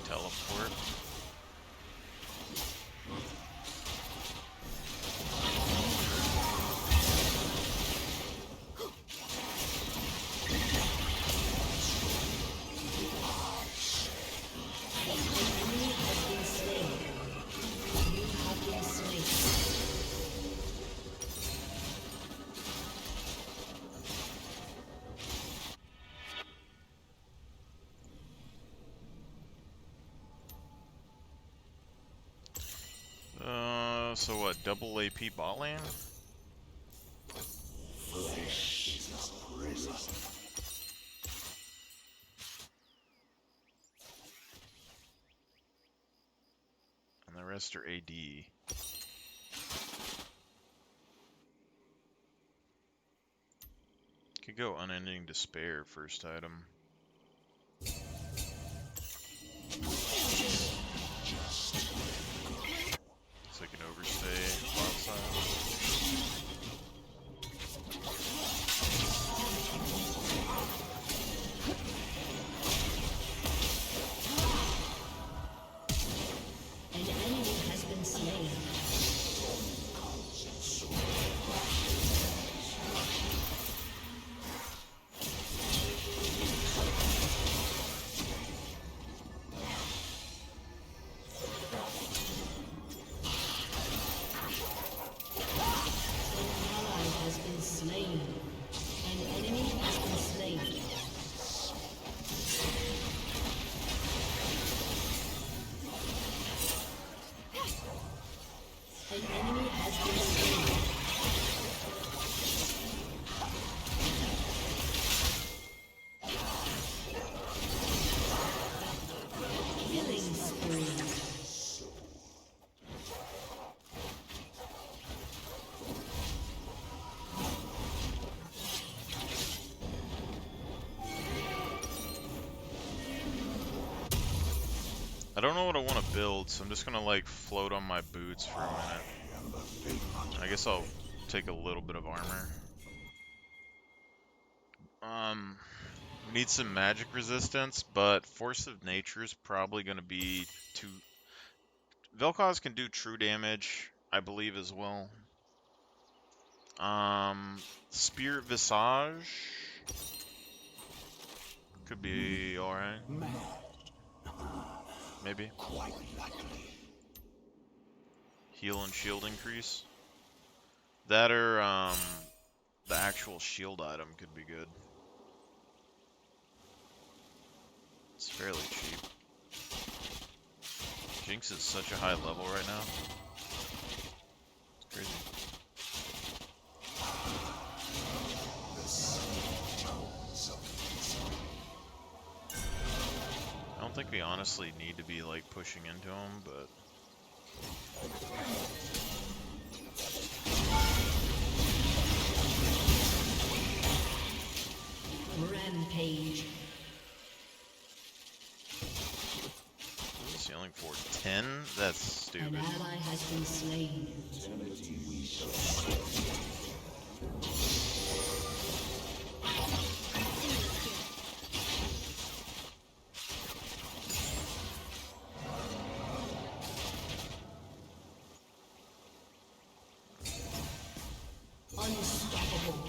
Teleport. So what, double AP bot lane? Thresh is a prison. And the rest are AD. Could go Unending Despair first item. So I can overstay bot side. An enemy has been slain. I don't know what I want to build, so I'm just gonna like float on my boots for a minute. I guess I'll take a little bit of armor. We need some magic resistance, but Force of Nature is probably gonna be too. Vel'Koz can do true damage, I believe, as well. Spirit Visage could be alright. Maybe. Heal and shield increase. That or the actual shield item could be good. It's fairly cheap. Jinx is such a high level right now. It's crazy. I don't think we honestly need to be like pushing into him, but Rampage. ceiling for 10? That's stupid. An ally has been slain. Unstoppable.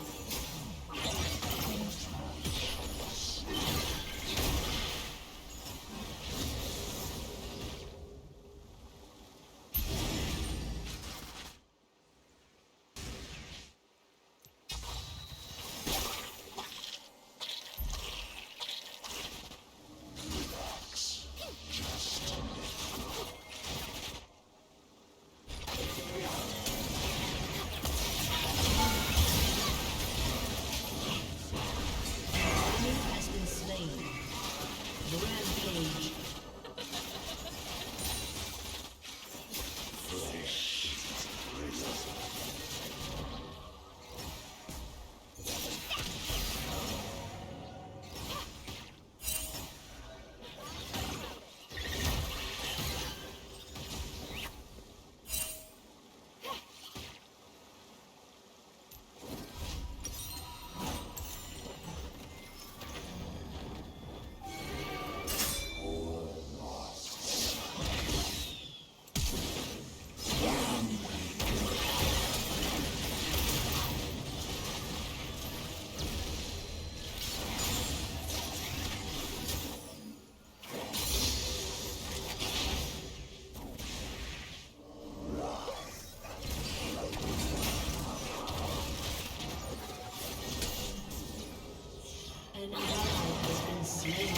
An ally has been slain.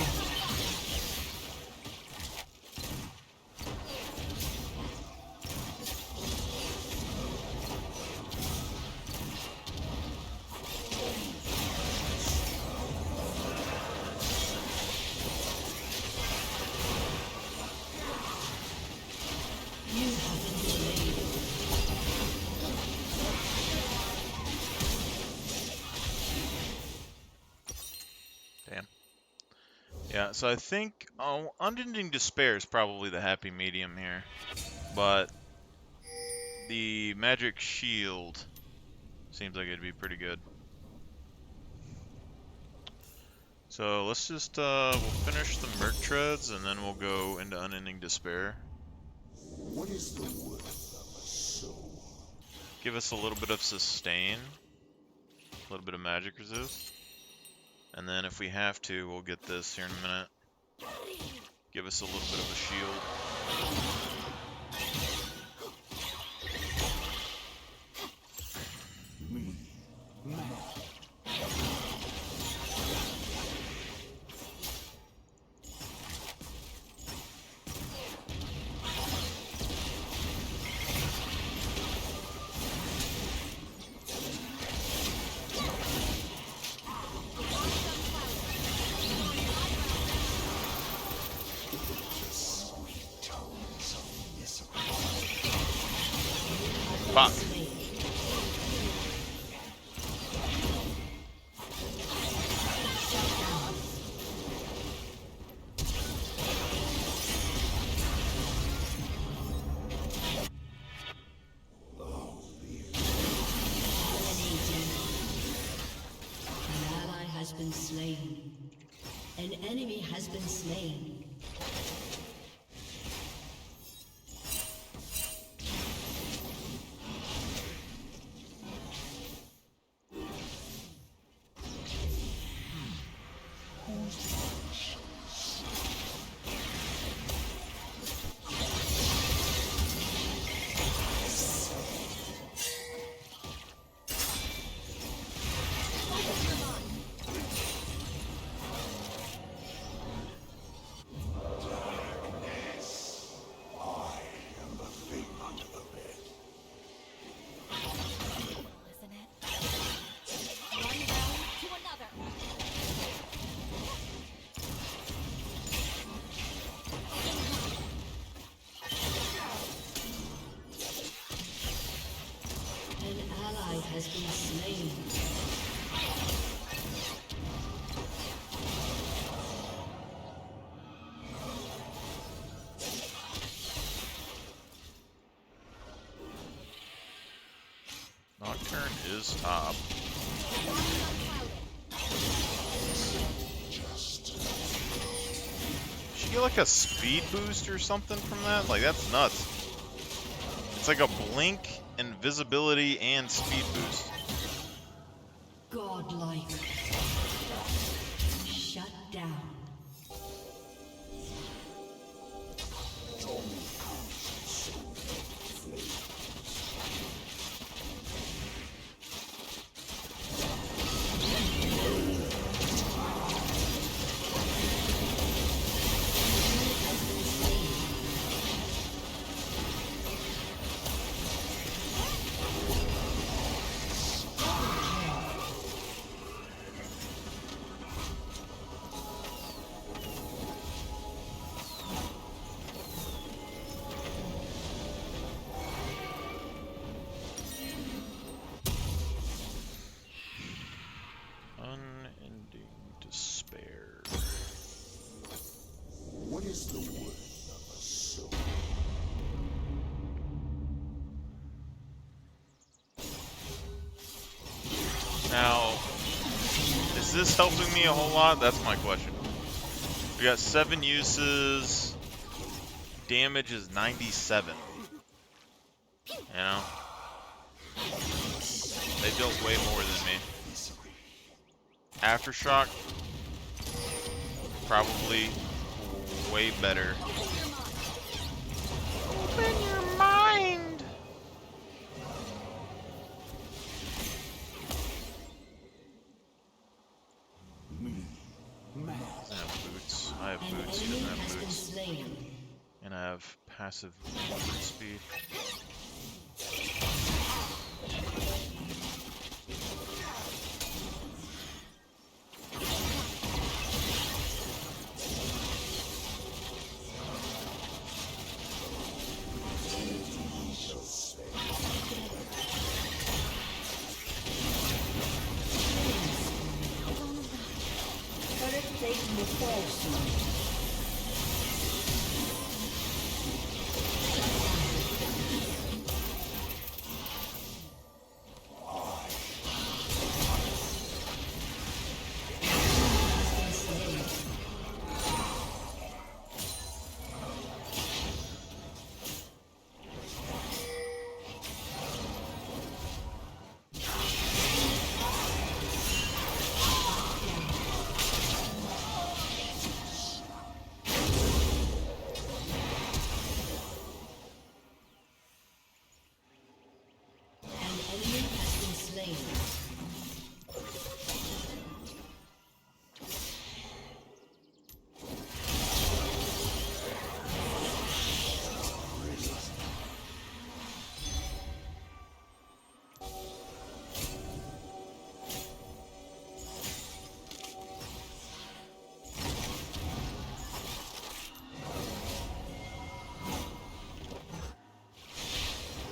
Damn. Yeah, so I think Unending Despair is probably the happy medium here. But the Magic Shield seems like it'd be pretty good. So let's just, we'll finish the Merc Treads and then we'll go into Unending Despair. What is the worth of a soul? Give us a little bit of sustain, a little bit of magic resist, and then if we have to, we'll get this here in a minute. Give us a little bit of a shield. Sweet tones of been slain. An enemy has been slain. Has been slain. Nocturne is top. Should get like a speed boost or something from that? Like that's nuts. It's like a blink, invisibility, and speed boost. Godlike. Shut down. What is the worth of a soul? Now, is this helping me a whole lot? That's my question. We got 7 uses. Damage is 97. You know? They dealt way more than me. Aftershock, probably way better. Open your mind! I have boots. I have boots. He doesn't have boots. And I have passive movement speed.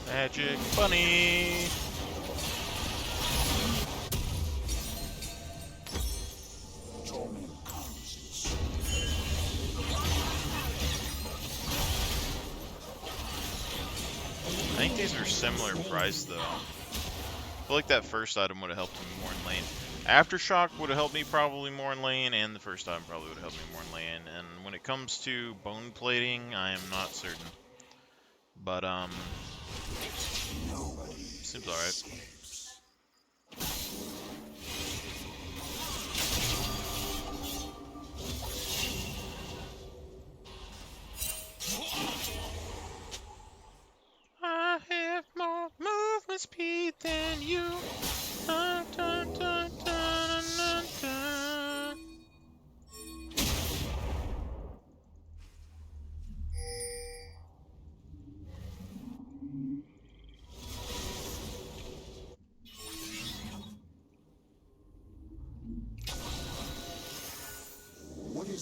Magic bunny. I think these are similar price though. I feel like that first item would have helped him more in lane. Aftershock would have helped me probably more in lane, and the first time probably would have helped me more in lane. And when it comes to bone plating, I am not certain. But seems alright. I have more movement speed than you. Dun, dun, dun, dun, dun, dun.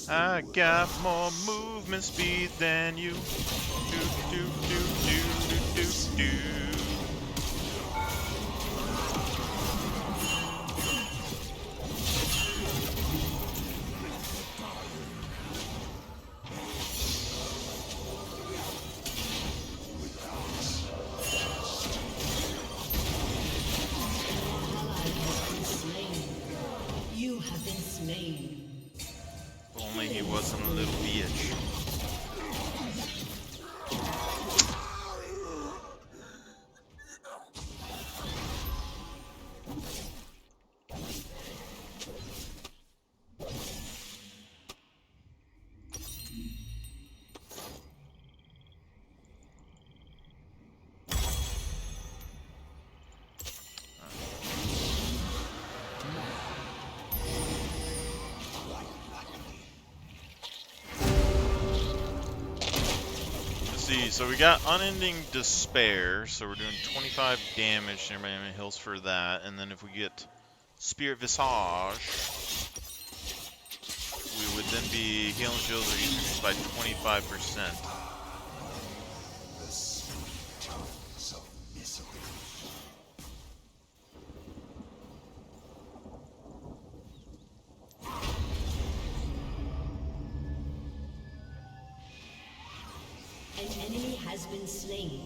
I got more movement speed than you. Do do do do do do do. You have been slain. If only he wasn't a little bitch. See, so we got Unending Despair, so we're doing 25 damage to everybody heals for that, and then if we get Spirit Visage, we would then be healing shields are increased by 25%. An enemy has been slain.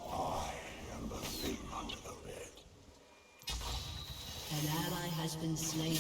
I am the thing under the bed. An ally has been slain.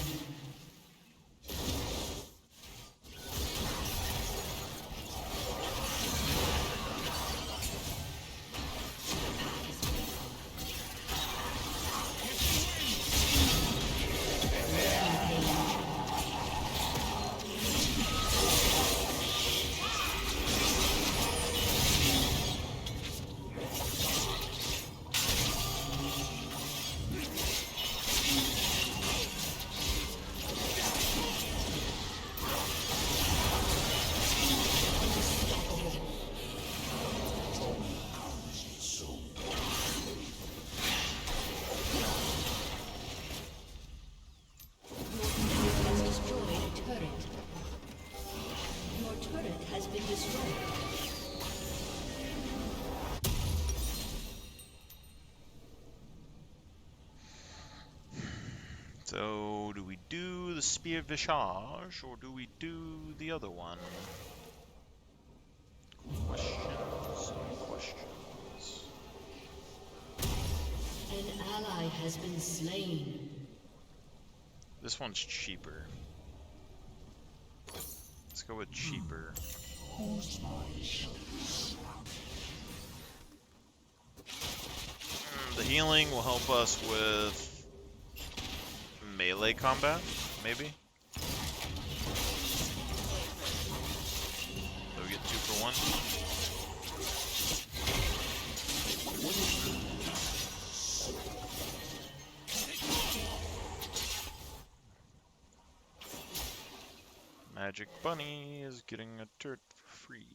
So, do we do the Spear Visage, or do we do the other one? Questions, questions. An ally has been slain. This one's cheaper. Let's go with cheaper. The healing will help us with melee combat, maybe? So we get 2 for 1. Magic Bunny is getting a turret for free.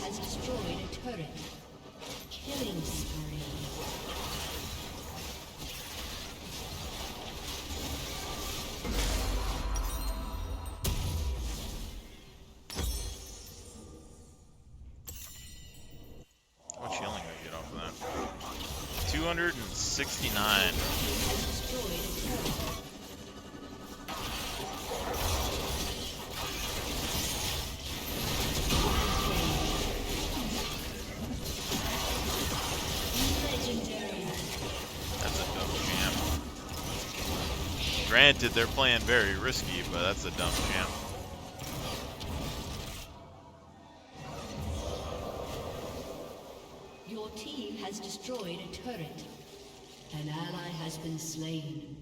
has destroyed a turret. Killing spree. How much healing I get off of that? 269. That's a dumb champ. Granted, they're playing very risky, but that's a dumb champ. Your team has destroyed a turret. An ally has been slain.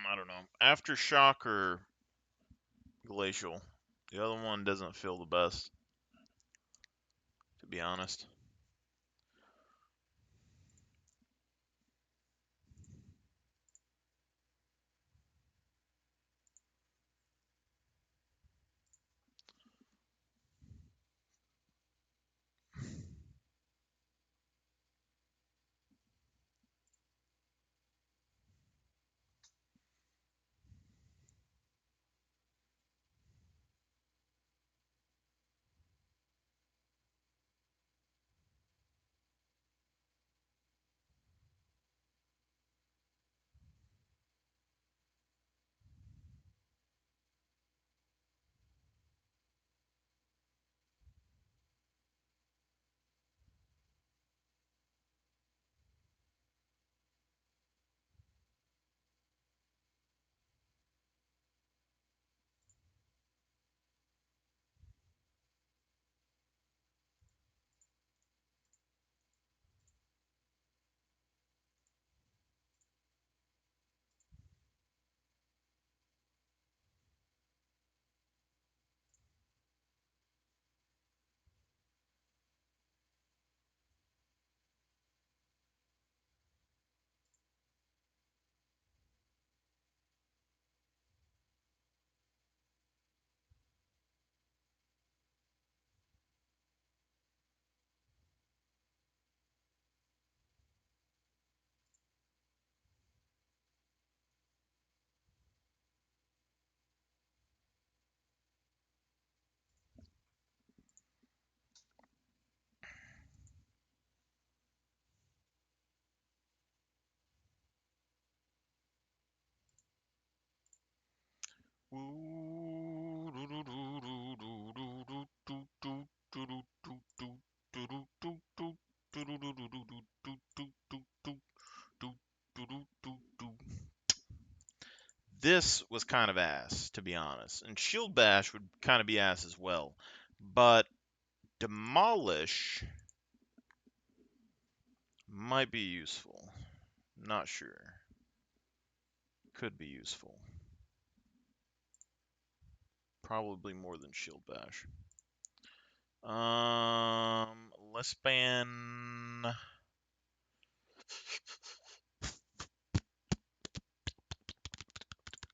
I don't know. Aftershock or Glacial. The other one doesn't feel the best, to be honest. This was kind of ass, to be honest. And Shield Bash would kind of be ass as well. But Demolish might be useful. Not sure. Could be useful. Probably more than Shield Bash. Let's ban.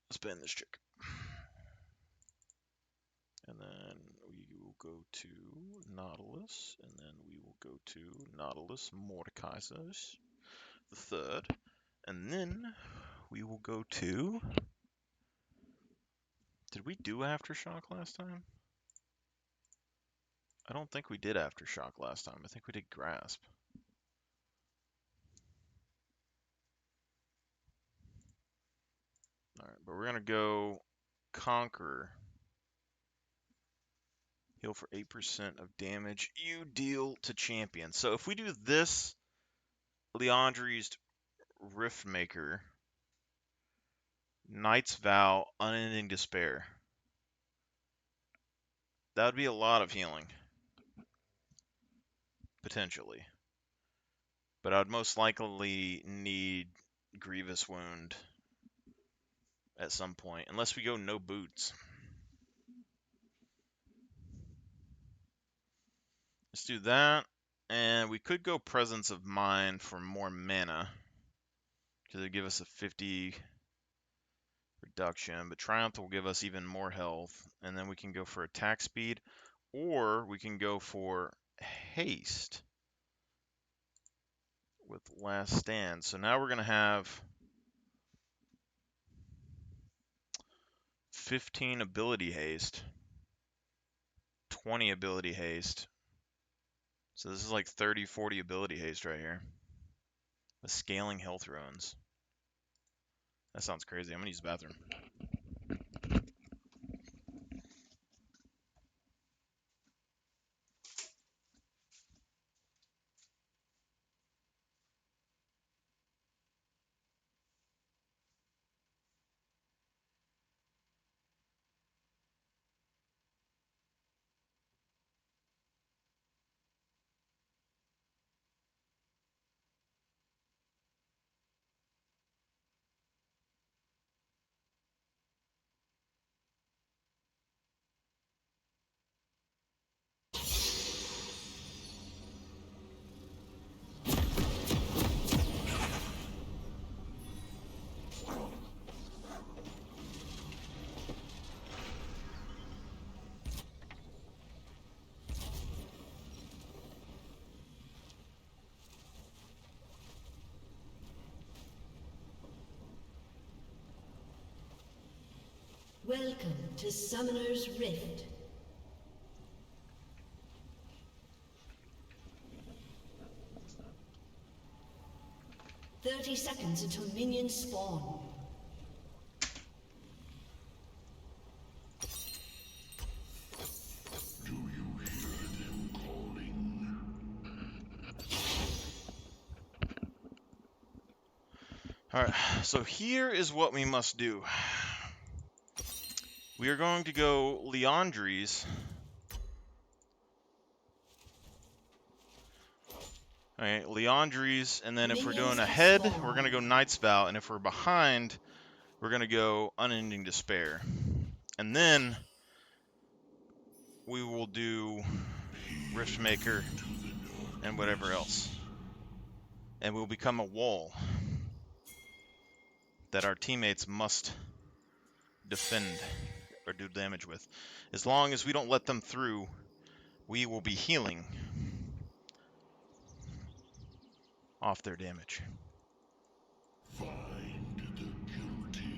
Let's ban this chick. And then we will go to Nautilus, and then we will go to Nautilus Mordekaisers, the third, and then we will go to. Did we do Aftershock last time? I don't think we did Aftershock last time. I think we did Grasp. Alright, but we're gonna go Conqueror. Heal for 8% of damage you deal to champions. So if we do this Leandri's Riftmaker, Knight's Vow, Unending Despair, that would be a lot of healing. Potentially. But I would most likely need Grievous Wound at some point, unless we go no boots. Let's do that, and we could go Presence of Mind for more mana, because it'd give us a 50 reduction, but Triumph will give us even more health, and then we can go for attack speed, or we can go for haste with Last Stand. So now we're going to have 15 ability haste, 20 ability haste. So this is like 30, 40 ability haste right here. With scaling health ruins. That sounds crazy. I'm going to use the bathroom. Welcome to Summoner's Rift. "30 seconds until minions spawn. Do you hear them calling? Alright, so here is what we must do. We are going to go Leandri's. Alright, Leandri's, and then if we're doing ahead, we're going to go Knight's Vow, and if we're behind, we're going to go Unending Despair. And then we will do Riftmaker and whatever else. And we'll become a wall that our teammates must defend or do damage with. As long as we don't let them through, we will be healing off their damage. Find the guilty.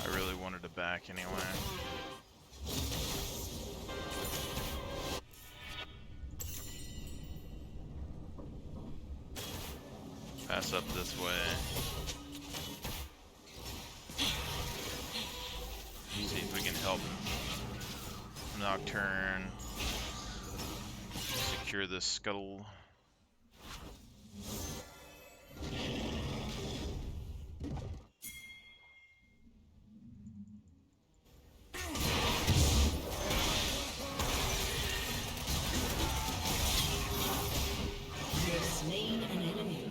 I really wanted it back anyway. Pass up this way. See if we can help Nocturne secure this scuttle. Slain an enemy.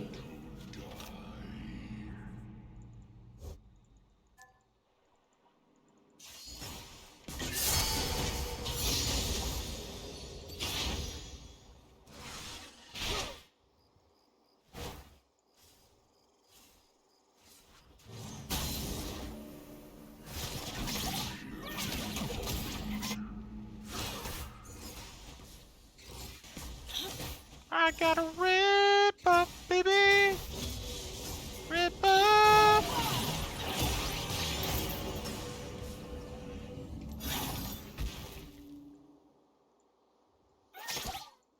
I got a red buff, baby! Red buff!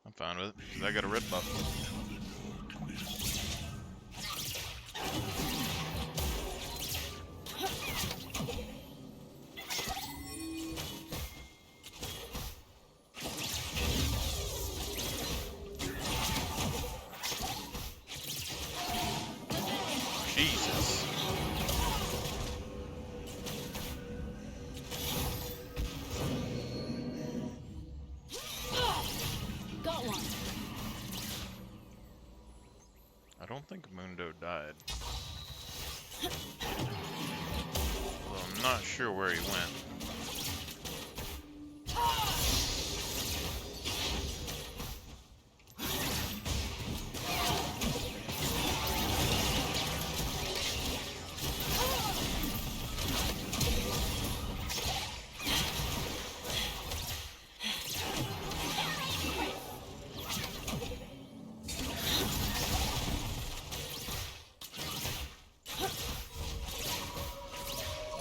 I'm fine with it, because I got a red buff. Jesus. Got one. I don't think Mundo died. Well, I'm not sure where he went.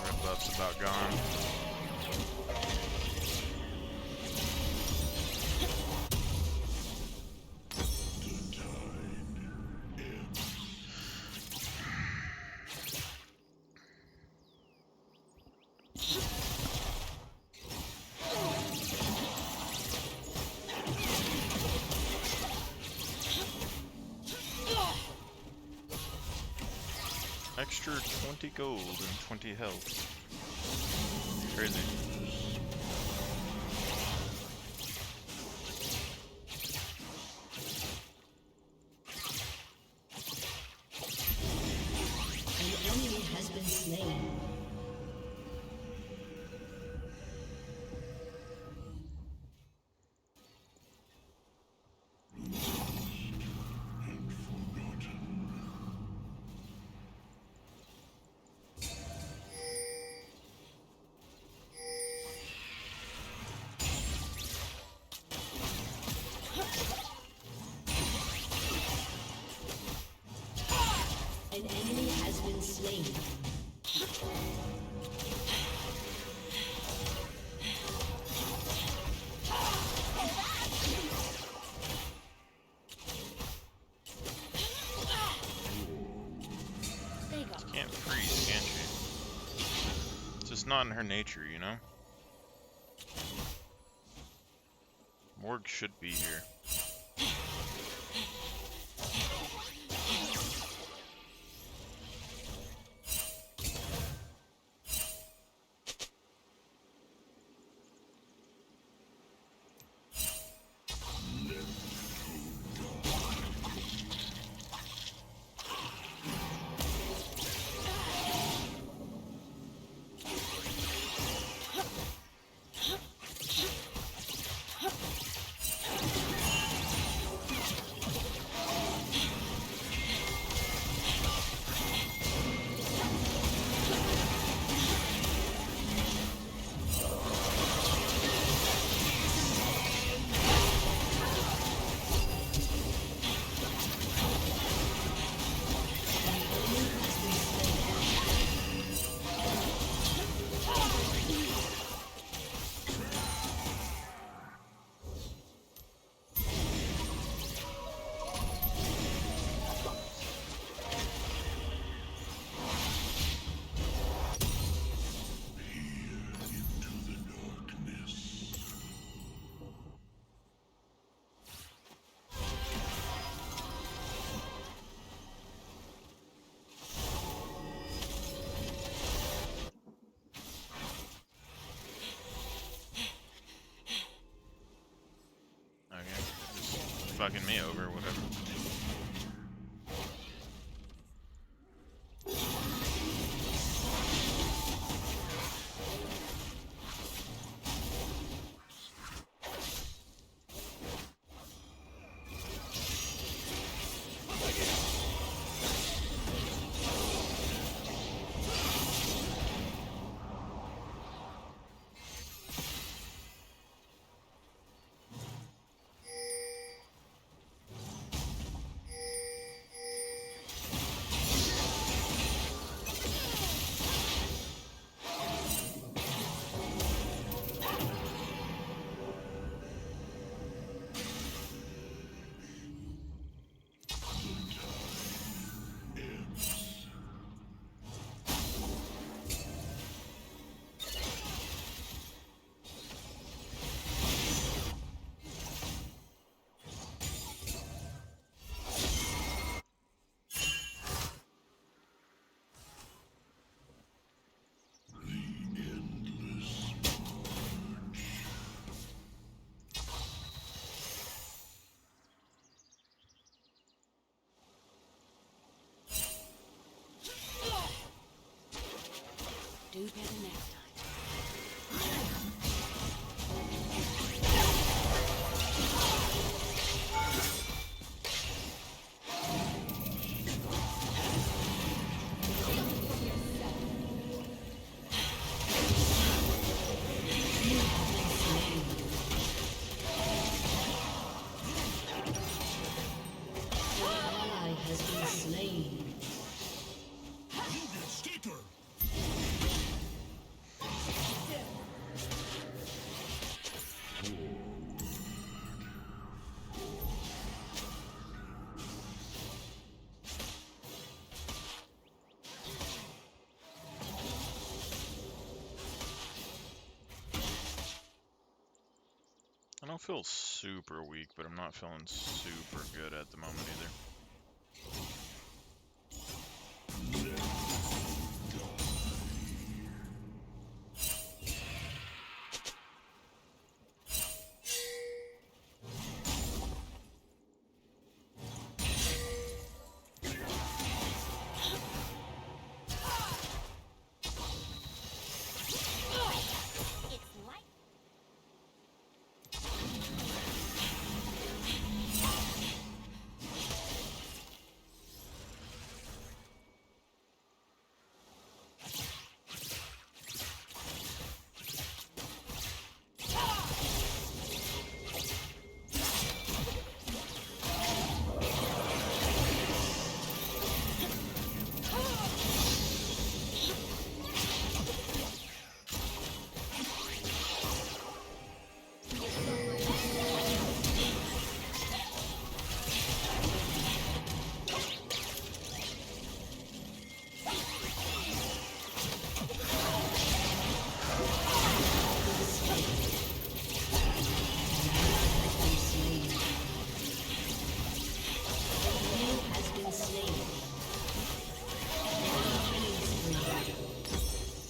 Red buff's about gone. Extra 20 gold and 20 health. Crazy. An enemy has been slain. An enemy has been slain. They got one. Can't freeze, can she? It's just not in her nature, you know? Morg should be here. fucking me over, whatever. Do better next time. I don't feel super weak, but I'm not feeling super good at the moment either.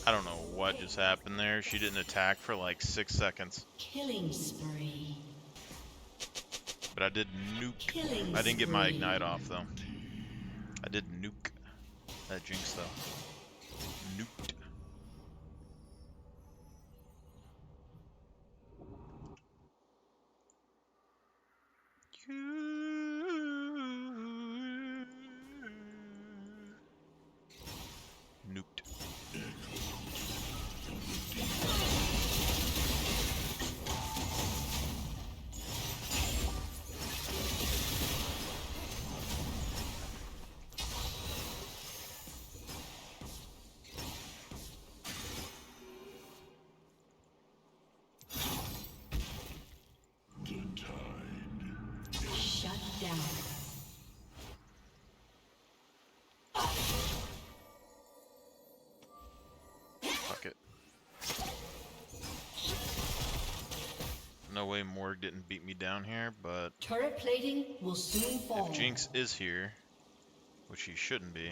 I don't know what just happened there. She didn't attack for like 6 seconds. Killing spree. But I did nuke. Killing I didn't get my spree. ignite off though. I did nuke that Jinx though. Nuked. Nuked. Shut down. Fuck it. No way Morg didn't beat me down here, but Turret plating will soon fall. if Jinx is here, which he shouldn't be.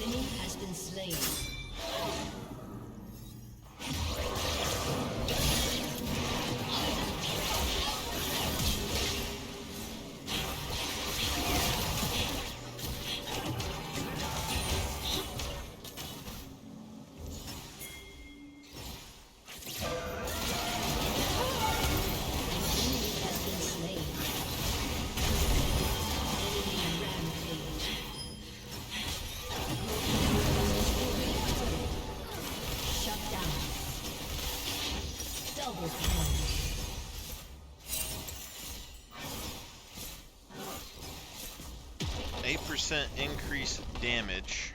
enemy has been slain. 8% increase damage.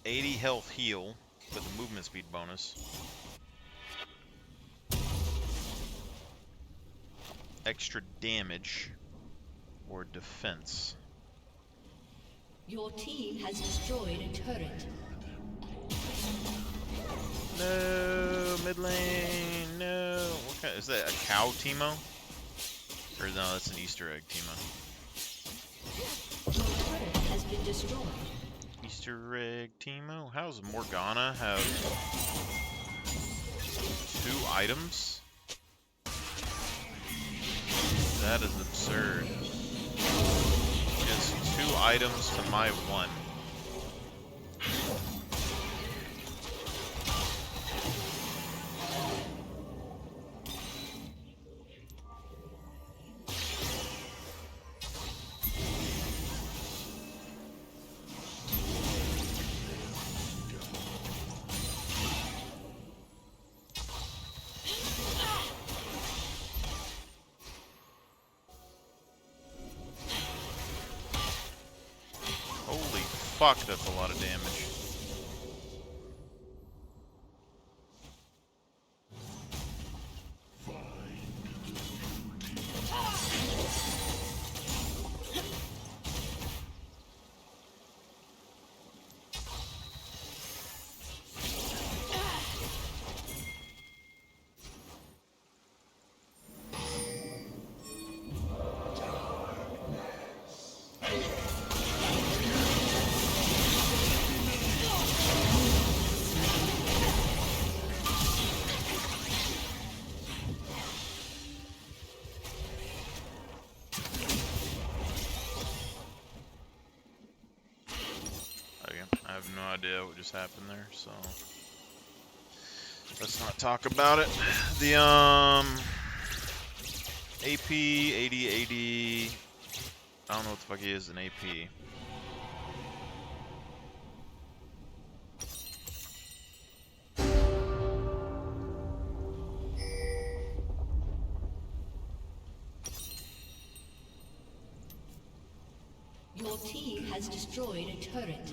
80 health heal with a movement speed bonus. Extra damage or defense. Your team has destroyed a turret. No, mid lane, no. What kind, is that a cow Teemo? Or no, that's an Easter egg Teemo. Your turret has been destroyed. Easter egg Teemo? How does Morgana have 2 items? That is absurd. Just 2 items to my 1. Fuck, that's a lot of damage. I have no idea what just happened there, so let's not talk about it. The AP 80. I don't know what the fuck he is in AP. Your team has destroyed a turret.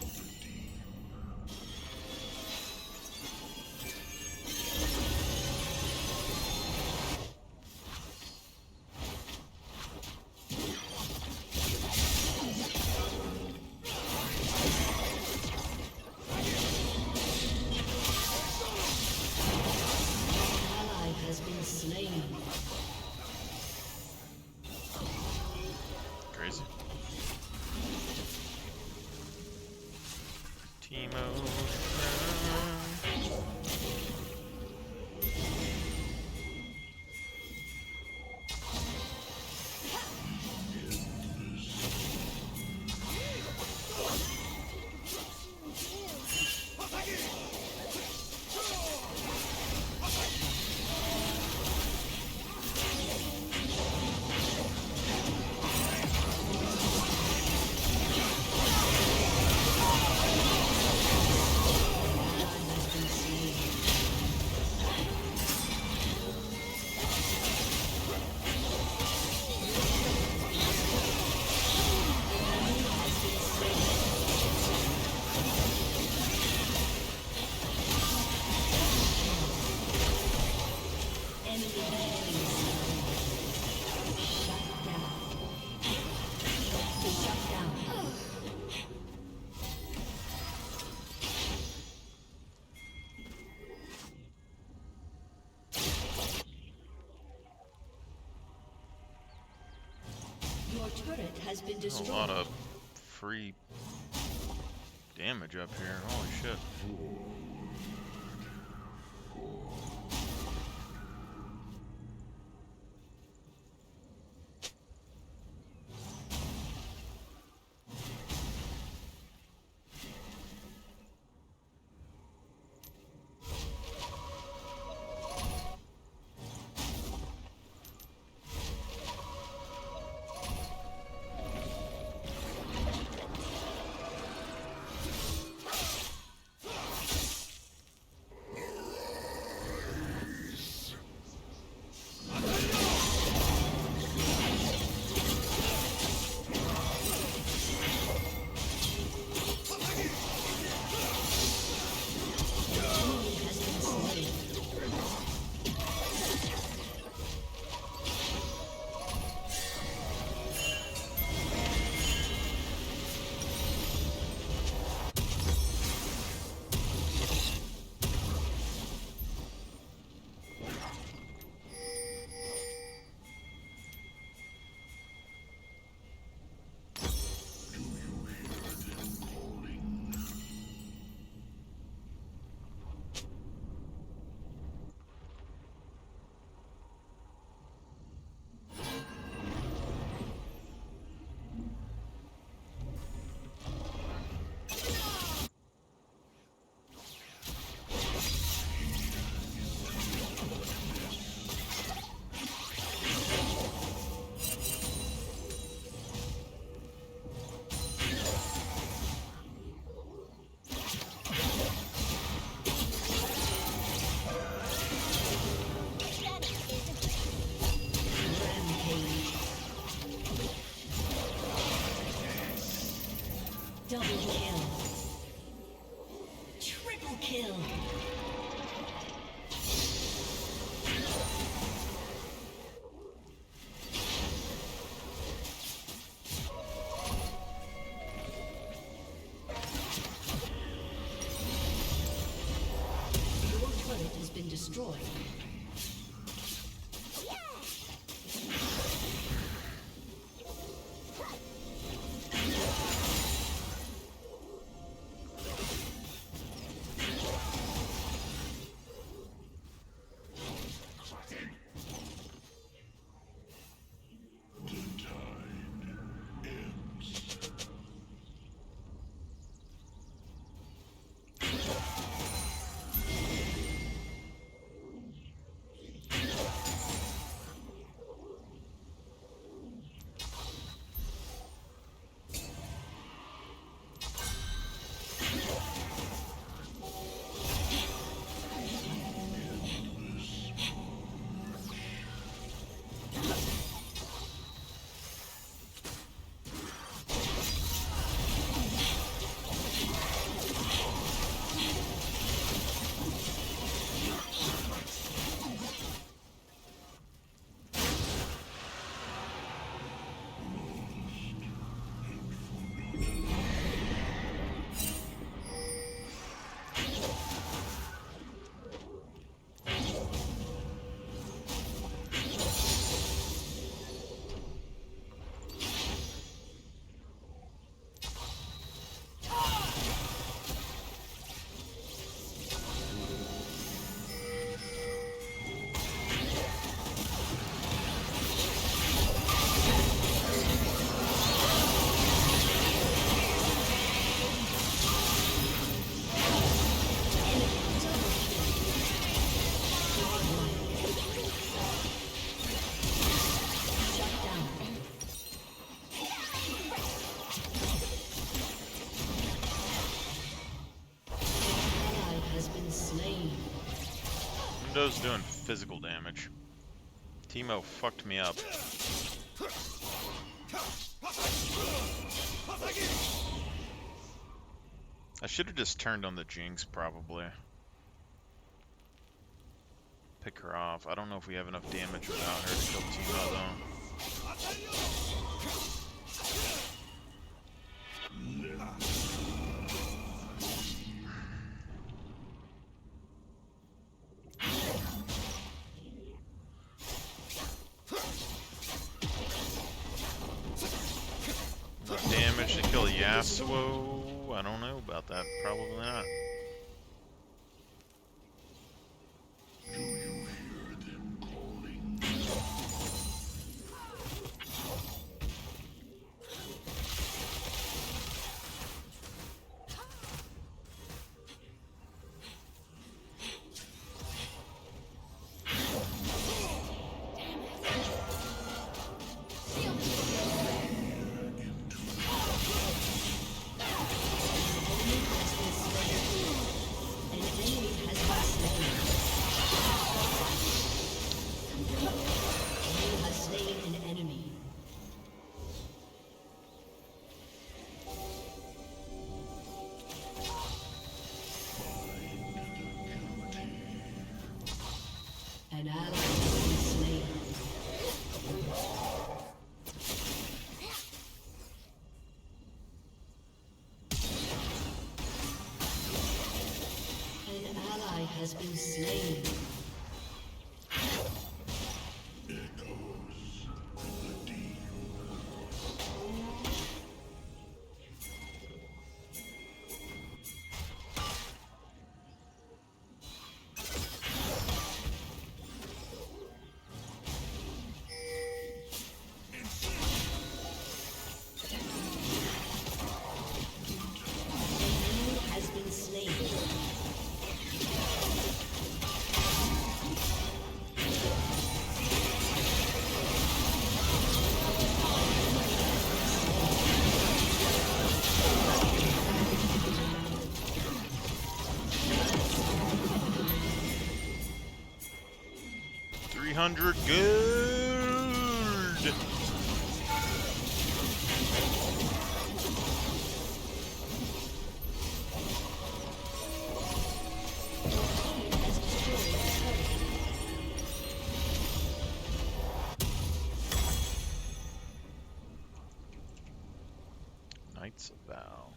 Crazy. Teemo. Your turret has been A destroyed. lot of free damage up here. Holy shit. Double kill. Triple kill. Your turret has been destroyed. Mundo's doing physical damage. Teemo fucked me up. I should have just turned on the Jinx, probably. Pick her off. I don't know if we have enough damage without her to kill Teemo, though. Enough damage to kill Yasuo, I don't know about that. Probably not. An ally has been slain. An ally has been slain. Has been slain. 300 gold. Knights of Val.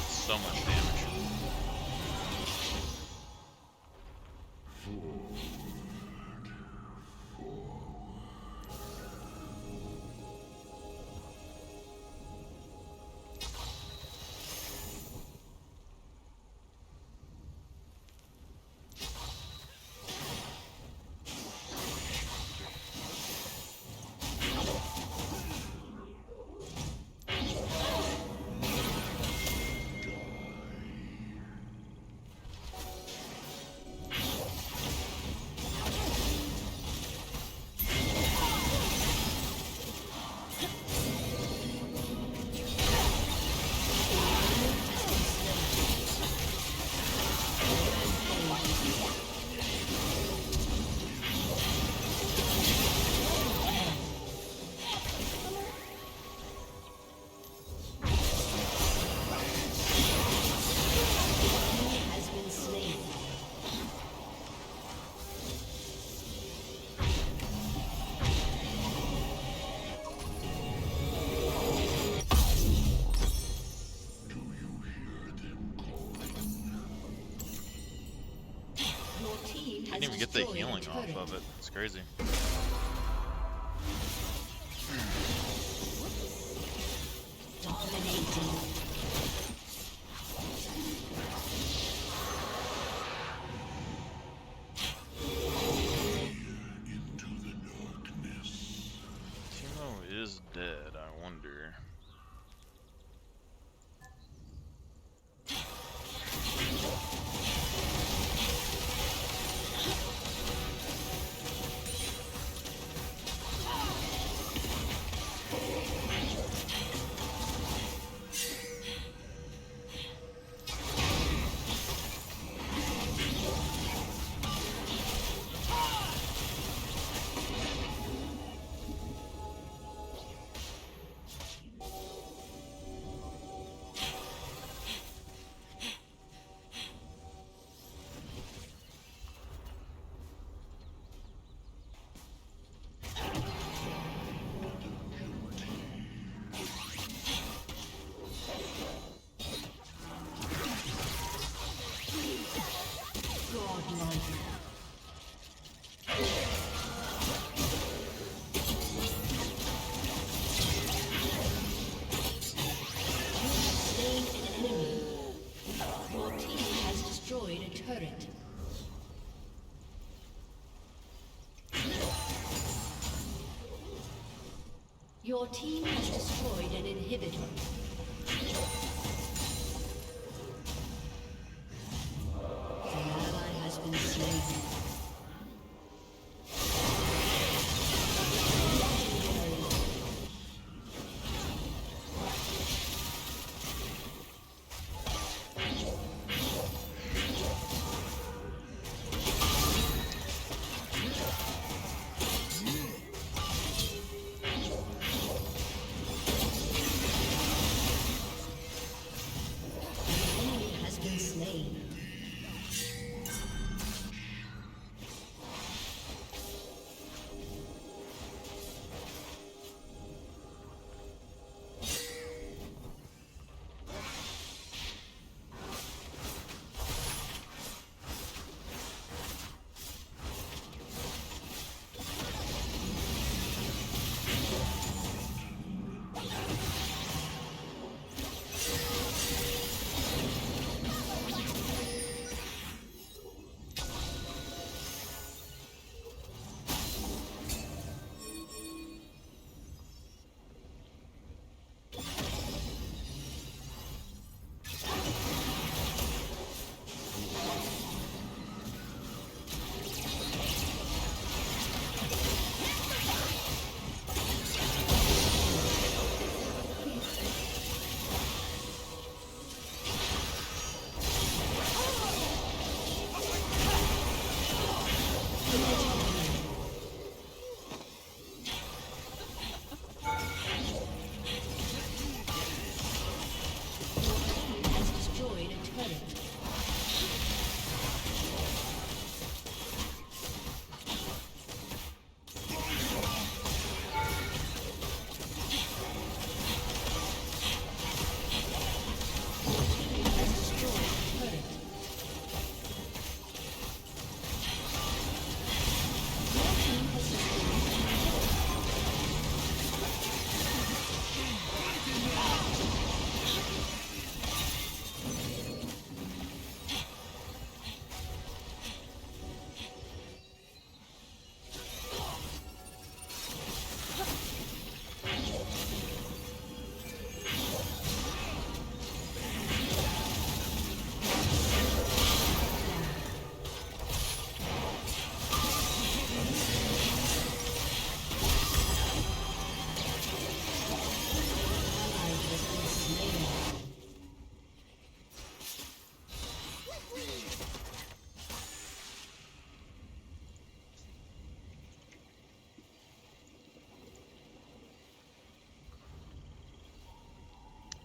So much damage. Has been slain. Your team has Didn't even get the destroyed a healing off turret. of it. It's crazy. Dominating. Timo is dead, I wonder. Your team has destroyed an inhibitor. An ally has been slain. Slain.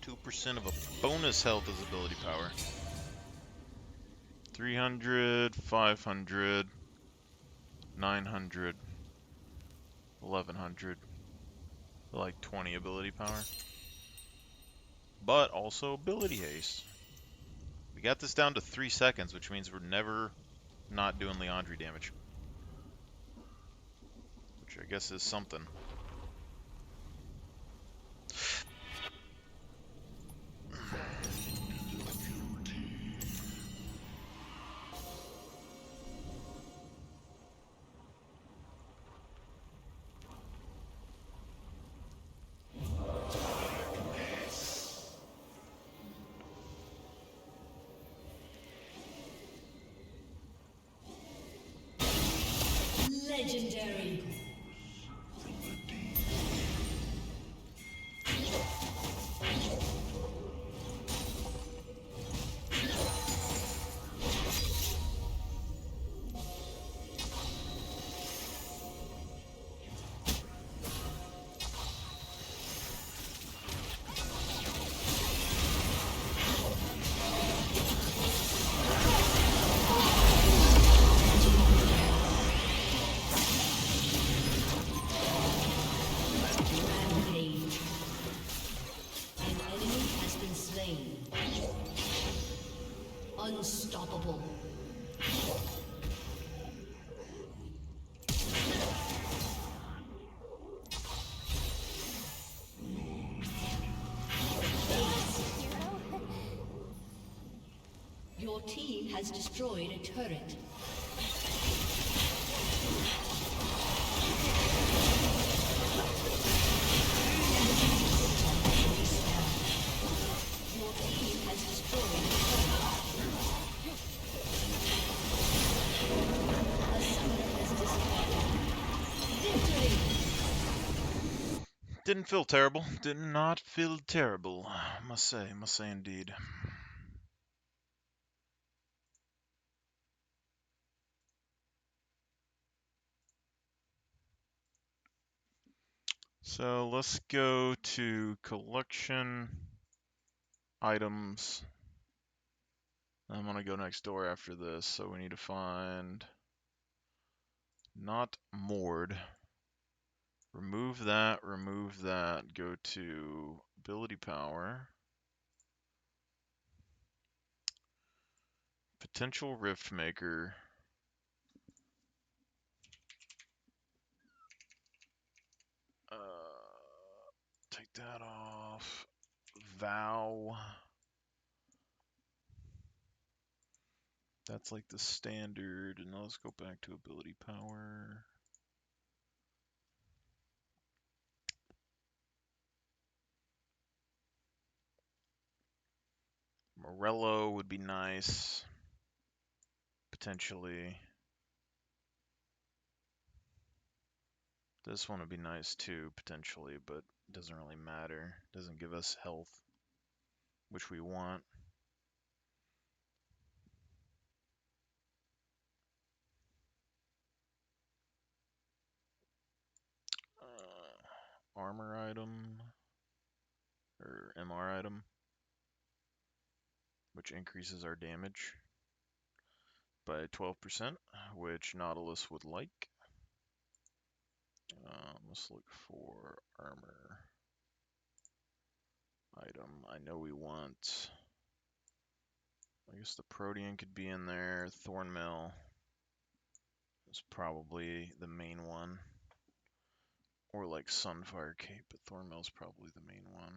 2% of a bonus health as ability power. 300, 500, 900, 1100. Like 20 ability power. But also ability haste. We got this down to 3 seconds, which means we're never not doing Leandri damage. Which I guess is something. Legendary. Unstoppable. Your team has destroyed a turret. Didn't feel terrible. Did not feel terrible. Must say indeed. So let's go to collection items. I'm gonna go next door after this, so we need to find not moored. Remove that, go to ability power. Potential rift maker. Take that off. Vow. That's like the standard, and let's go back to ability power. Morello would be nice, potentially. This one would be nice too, potentially, but it doesn't really matter. Doesn't give us health, which we want. Armor item, or MR item, which increases our damage by 12%, which Nautilus would like. Let's look for armor item. I know we want, I guess the Protean could be in there. Thornmail is probably the main one. Or like Sunfire Cape, but Thornmail's probably the main one.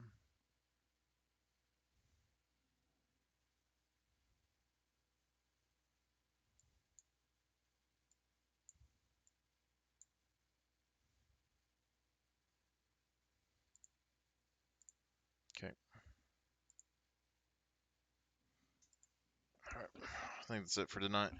Okay. Alright. I think that's it for tonight.